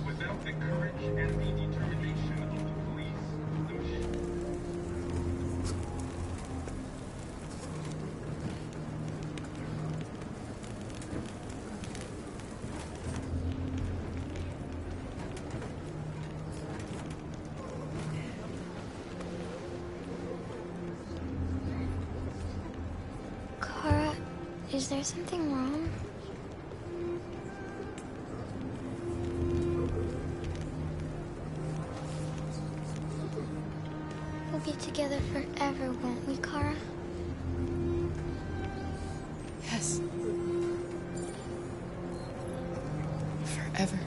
Without the courage and the determination of the police, Kara, is there something wrong? We'll be together forever, won't we, Kara? Yes. Forever.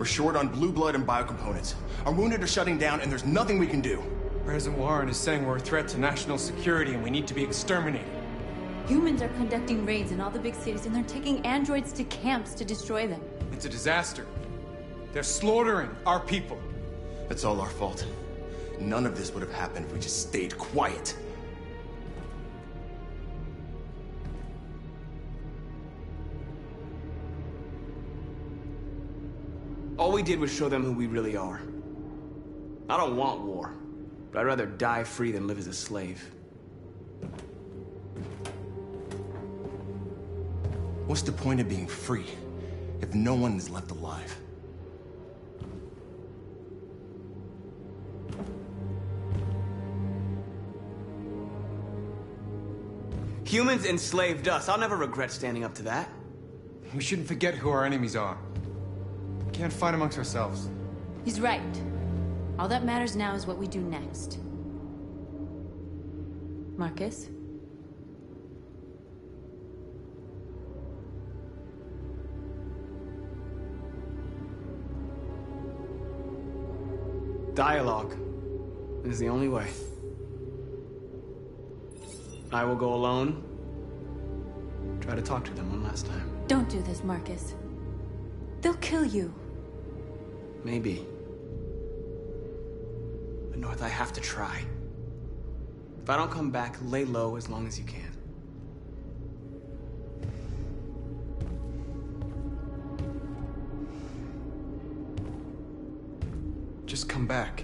We're short on blue blood and biocomponents. Our wounded are shutting down, and there's nothing we can do. President Warren is saying we're a threat to national security and we need to be exterminated. Humans are conducting raids in all the big cities, and they're taking androids to camps to destroy them. It's a disaster. They're slaughtering our people. It's all our fault. None of this would have happened if we just stayed quiet. All we did was show them who we really are. I don't want war, but I'd rather die free than live as a slave. What's the point of being free if no one is left alive? Humans enslaved us. I'll never regret standing up to that. We shouldn't forget who our enemies are. We can't fight amongst ourselves. He's right. All that matters now is what we do next. Marcus? Dialogue is the only way. I will go alone. Try to talk to them one last time. Don't do this, Marcus. They'll kill you. Maybe. But North, I have to try. If I don't come back, lay low as long as you can. Just come back.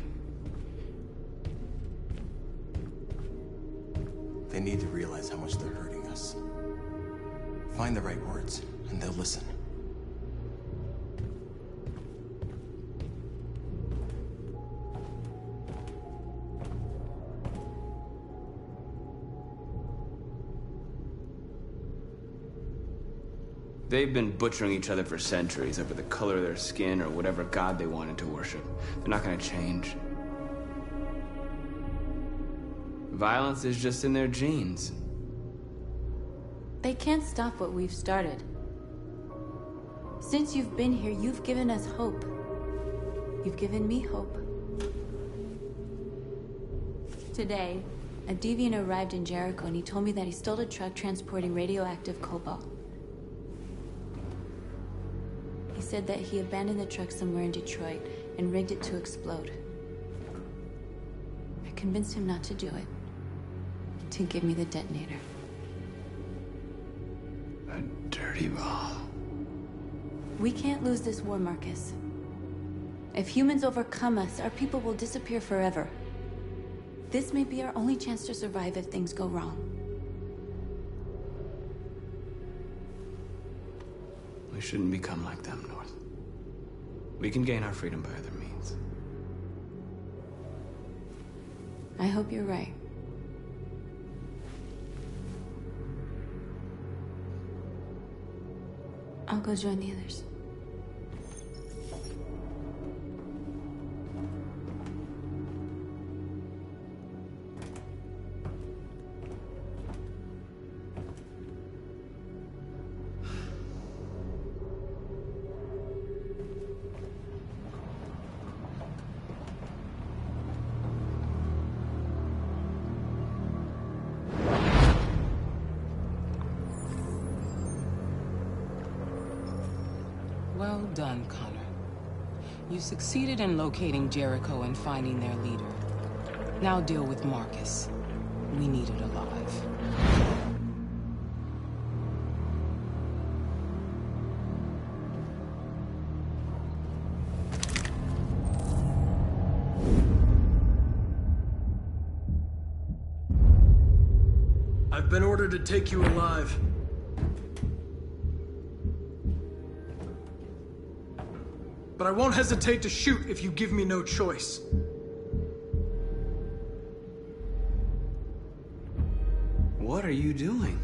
They need to realize how much they're hurting us. Find the right words, and they'll listen. They've been butchering each other for centuries over the color of their skin or whatever god they wanted to worship. They're not gonna change. Violence is just in their genes. They can't stop what we've started. Since you've been here, you've given us hope. You've given me hope. Today, a deviant arrived in Jericho and he told me that he stole a truck transporting radioactive cobalt. He said that he abandoned the truck somewhere in Detroit and rigged it to explode. I convinced him not to do it, to give me the detonator. A dirty ball. We can't lose this war, Marcus. If humans overcome us, our people will disappear forever. This may be our only chance to survive if things go wrong. We shouldn't become like them, North. We can gain our freedom by other means. I hope you're right. I'll go join the others. Well done, Connor. You succeeded in locating Jericho and finding their leader. Now deal with Marcus. We need it alive. I've been ordered to take you alive. But I won't hesitate to shoot if you give me no choice. What are you doing?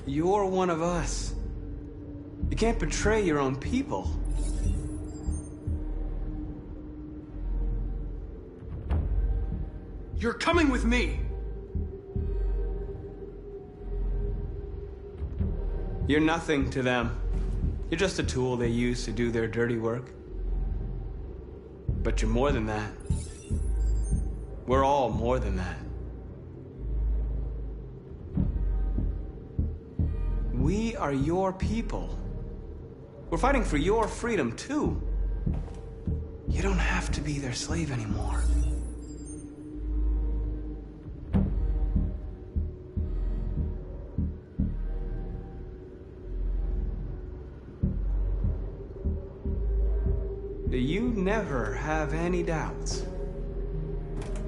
You're one of us. You can't betray your own people. You're coming with me. You're nothing to them. You're just a tool they use to do their dirty work. But you're more than that. We're all more than that. We are your people. We're fighting for your freedom, too. You don't have to be their slave anymore. You never have any doubts.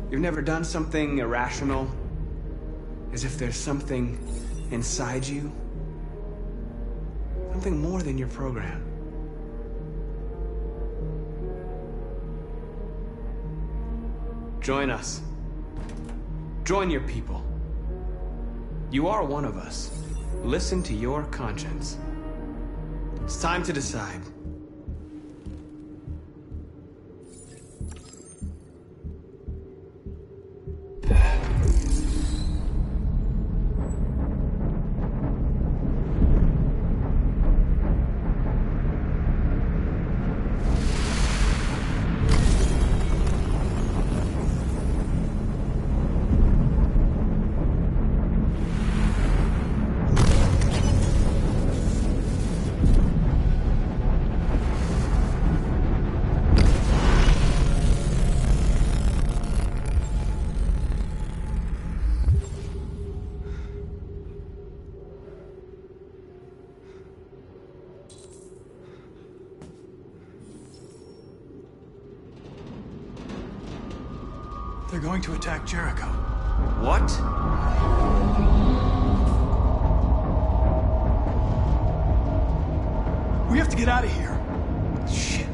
You've never done something irrational, as if there's something inside you, something more than your program. Join us. Join your people. You are one of us. Listen to your conscience. It's time to decide. They're going to attack Jericho. What? We have to get out of here. Shit.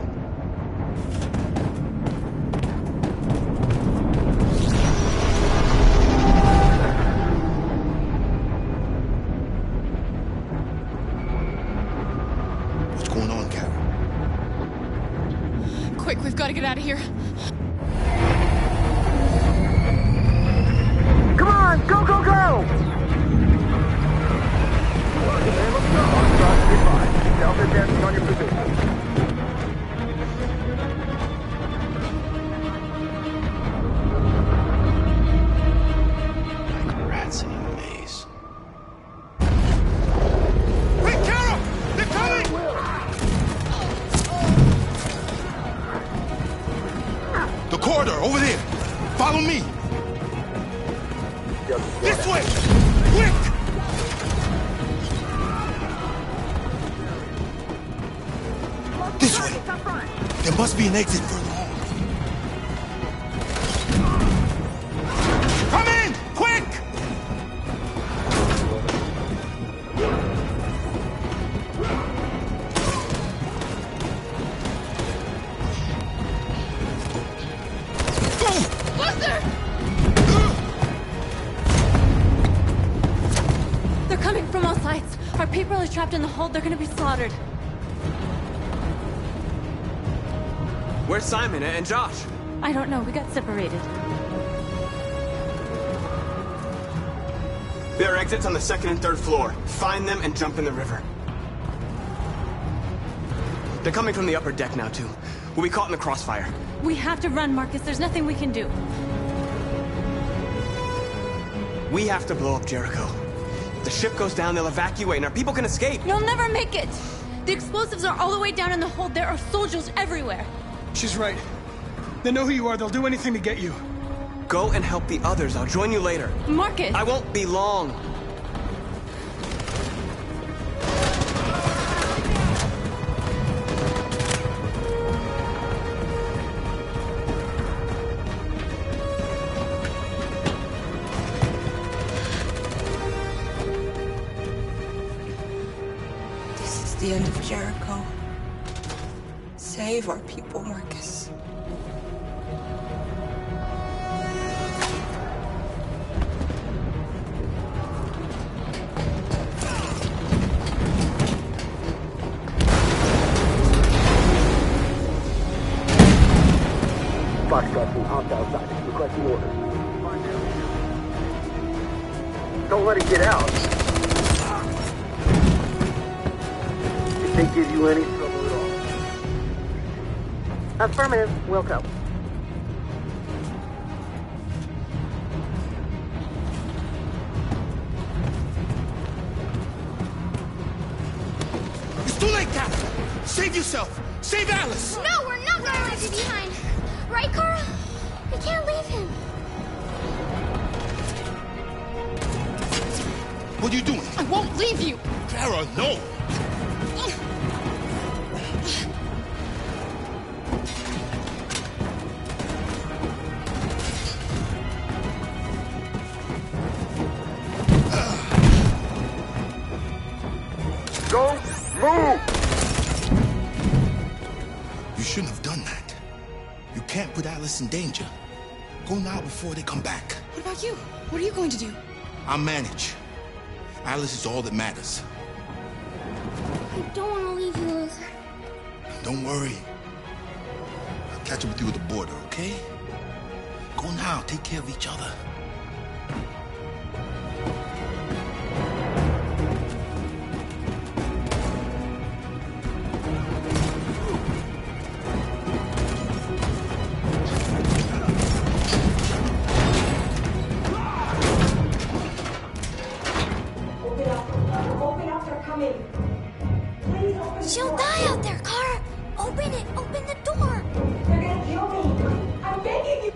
What's going on, Carol? Quick, we've got to get out of here. Come on, go, go, go! Delta dancing on your position. Like rats in a maze. Wait, Carol! They're coming! The corridor, over there. Follow me. This way! Quick! This way. There must be an exit further on. Come in! Quick! Buster! They're coming from all sides. Our people are trapped in the hold. They're gonna be slaughtered. Where's Simon and Josh? I don't know. We got separated. There are exits on the 2nd and 3rd floor. Find them and jump in the river. They're coming from the upper deck now, too. We'll be caught in the crossfire. We have to run, Marcus. There's nothing we can do. We have to blow up Jericho. If the ship goes down, they'll evacuate and our people can escape. You'll never make it! The explosives are all the way down in the hold. There are soldiers everywhere. She's right. They know who you are. They'll do anything to get you. Go and help the others. I'll join you later. Marcus! I won't be long. This is the end of Jericho. Save our people, Marcus. Foxtrot team, hopped outside. Requesting orders. Don't let it get out. It's they give you any trouble at all? Affirmative, Wilco. It's too late, Captain! Save yourself! Save Alice! No, we're not gonna leave you behind. Right, Kara? We can't leave him. What are you doing? I won't leave you. Kara, no! Don't move! You shouldn't have done that. You can't put Alice in danger. Go now before they come back. What about you? What are you going to do? I'll manage. Alice is all that matters. I don't want to leave you, Luther. Don't worry. I'll catch up with you at the border, okay? Go now. Take care of each other. She'll die out there, Kara. Open it. Open the door. They're gonna kill me. I'm begging you.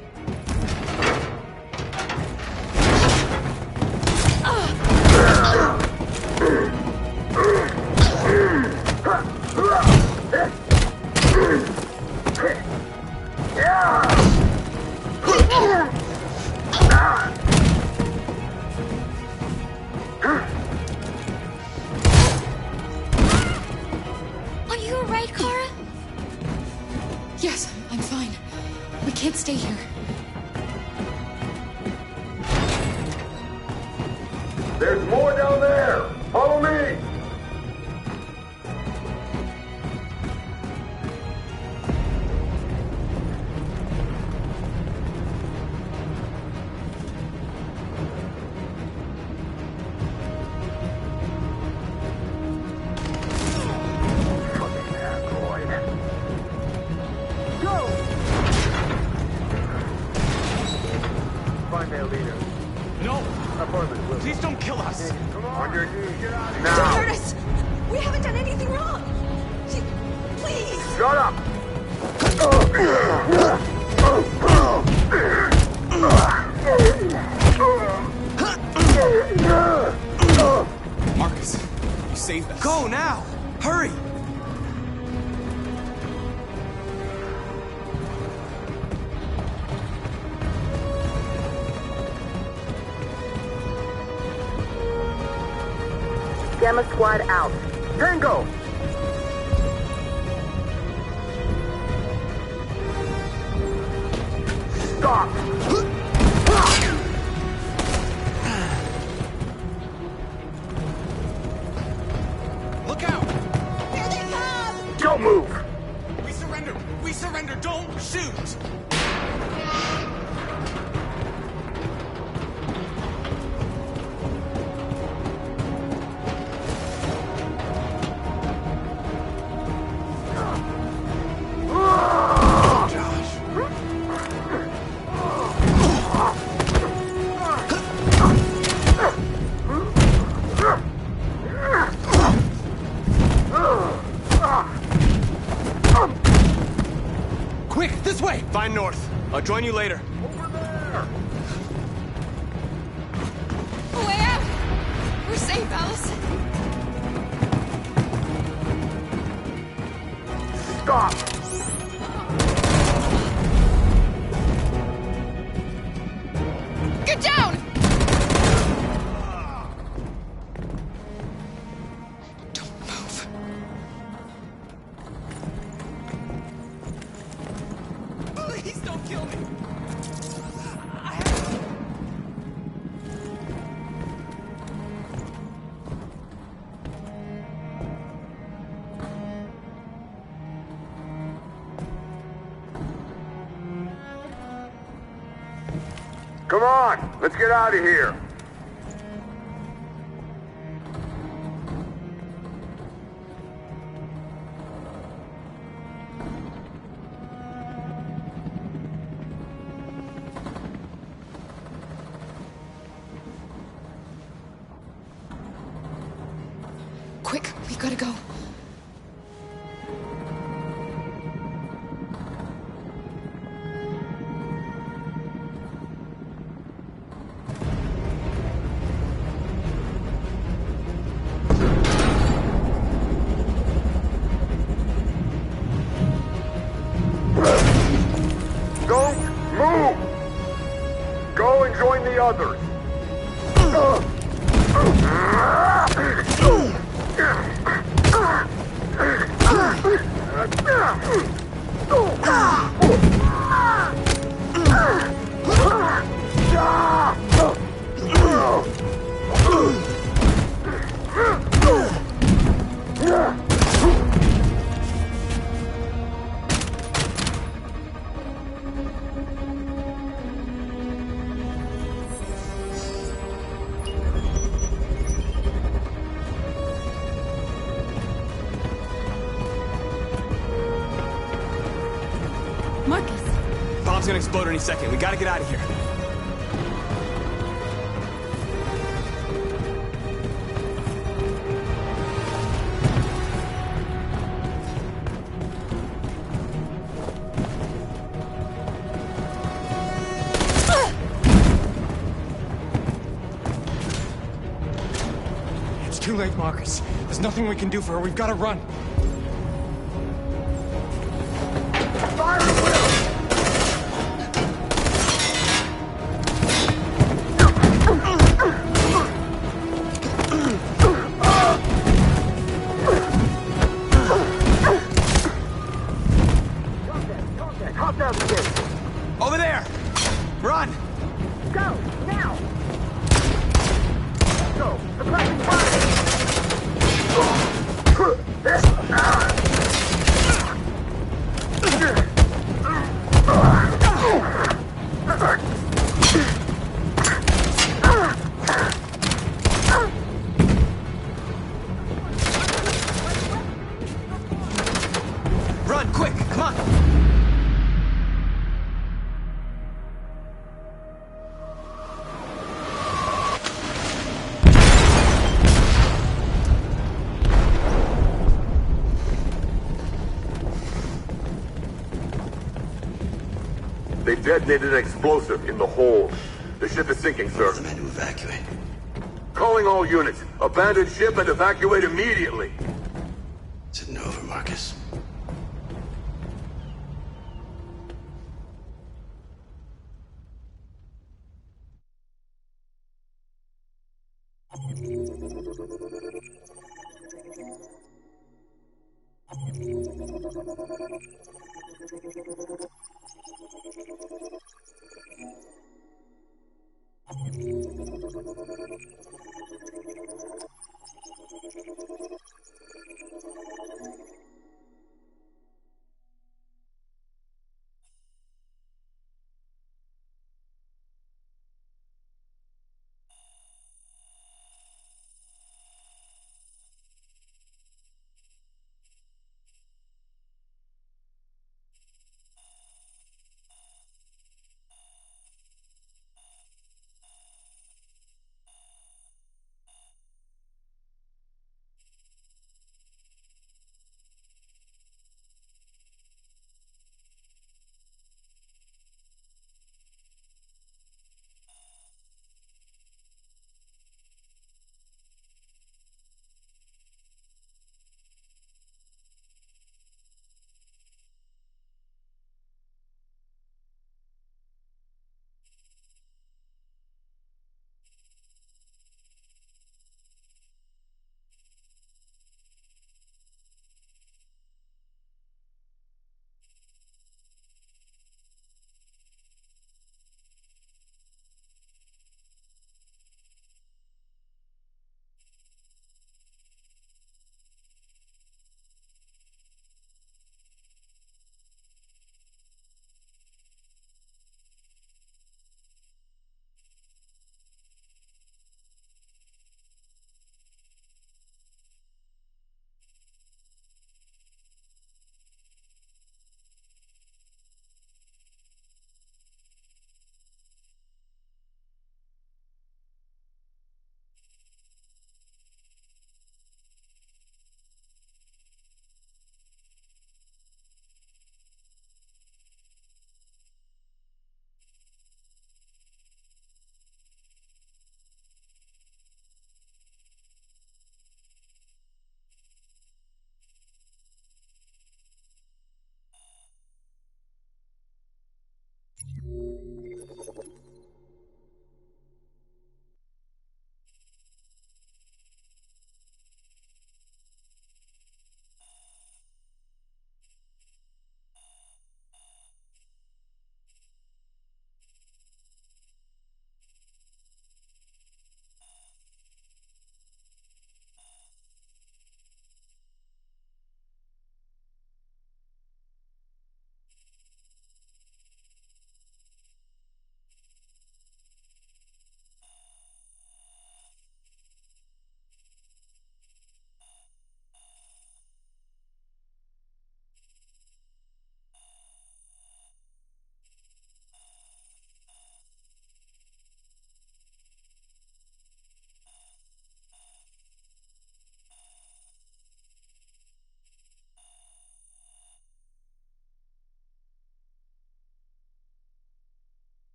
Are you alright, Kara? Yes, I'm fine. We can't stay here. There's more down there! Follow me! Fucking android. Go! Find their leader. No! Affirmative, Will. Please don't kill us! Come on your knees. Get out of here. Don't Now! hurt us! We haven't done anything wrong! Please! Shut up! Marcus, you saved us. Go now! Hurry! Gamma Squad out. Tango! Stop! Look out! Here they come! Don't move! We surrender! We surrender! Don't shoot! Quick, this way! Find North. I'll join you later. A way out! We're safe, Alice. Stop! Get down! Don't move. Please don't kill me! Come on! Let's get out of here! Quick, we gotta go. Don't move! Go and join the others. Marcus! Bomb's gonna explode any second. We gotta get out of here. It's too late, Marcus. There's nothing we can do for her. We've got to run. Over there! Run! Go, now! Go, suppressing Run, quick! Come on! They detonated an explosive in the hold. The ship is sinking, sir. The men to evacuate. Calling all units. Abandon ship and evacuate immediately. Is it over, Marcus?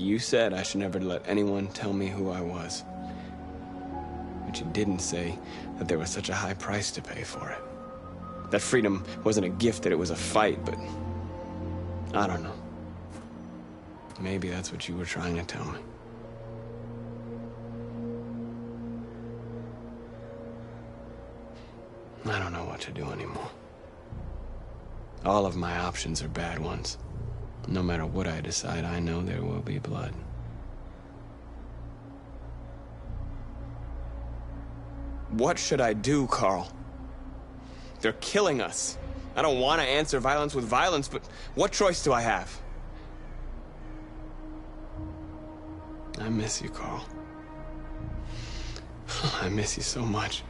You said I should never let anyone tell me who I was. But you didn't say that there was such a high price to pay for it. That freedom wasn't a gift, that it was a fight, but I don't know. Maybe that's what you were trying to tell me. I don't know what to do anymore. All of my options are bad ones. No matter what I decide, I know there will be blood. What should I do, Carl? They're killing us. I don't want to answer violence with violence, but what choice do I have? I miss you, Carl. I miss you so much.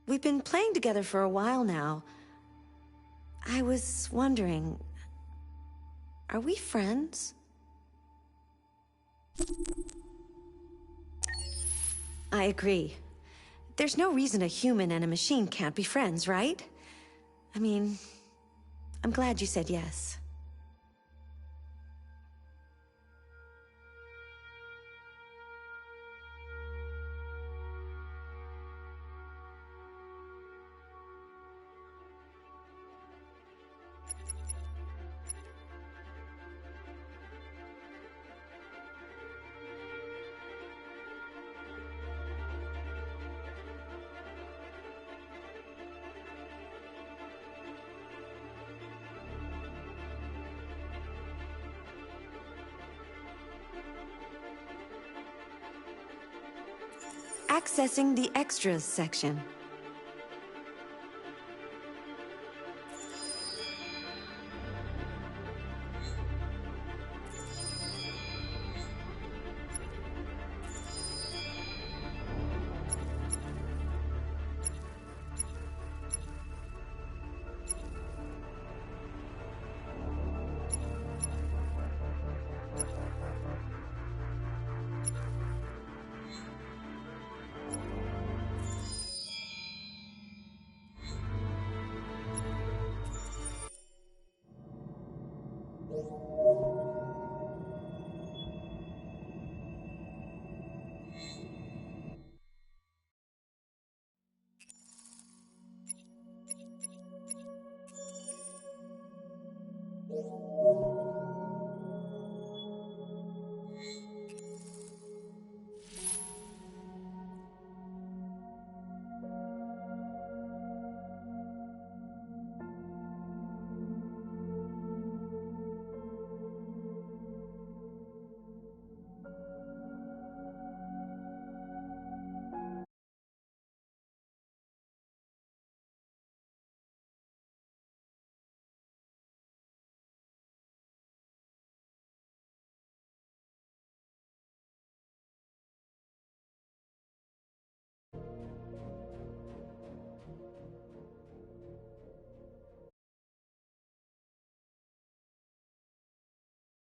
We've been playing together for a while now. I was wondering, are we friends? I agree. There's no reason a human and a machine can't be friends, right? I mean, I'm glad you said yes. Accessing the extras section.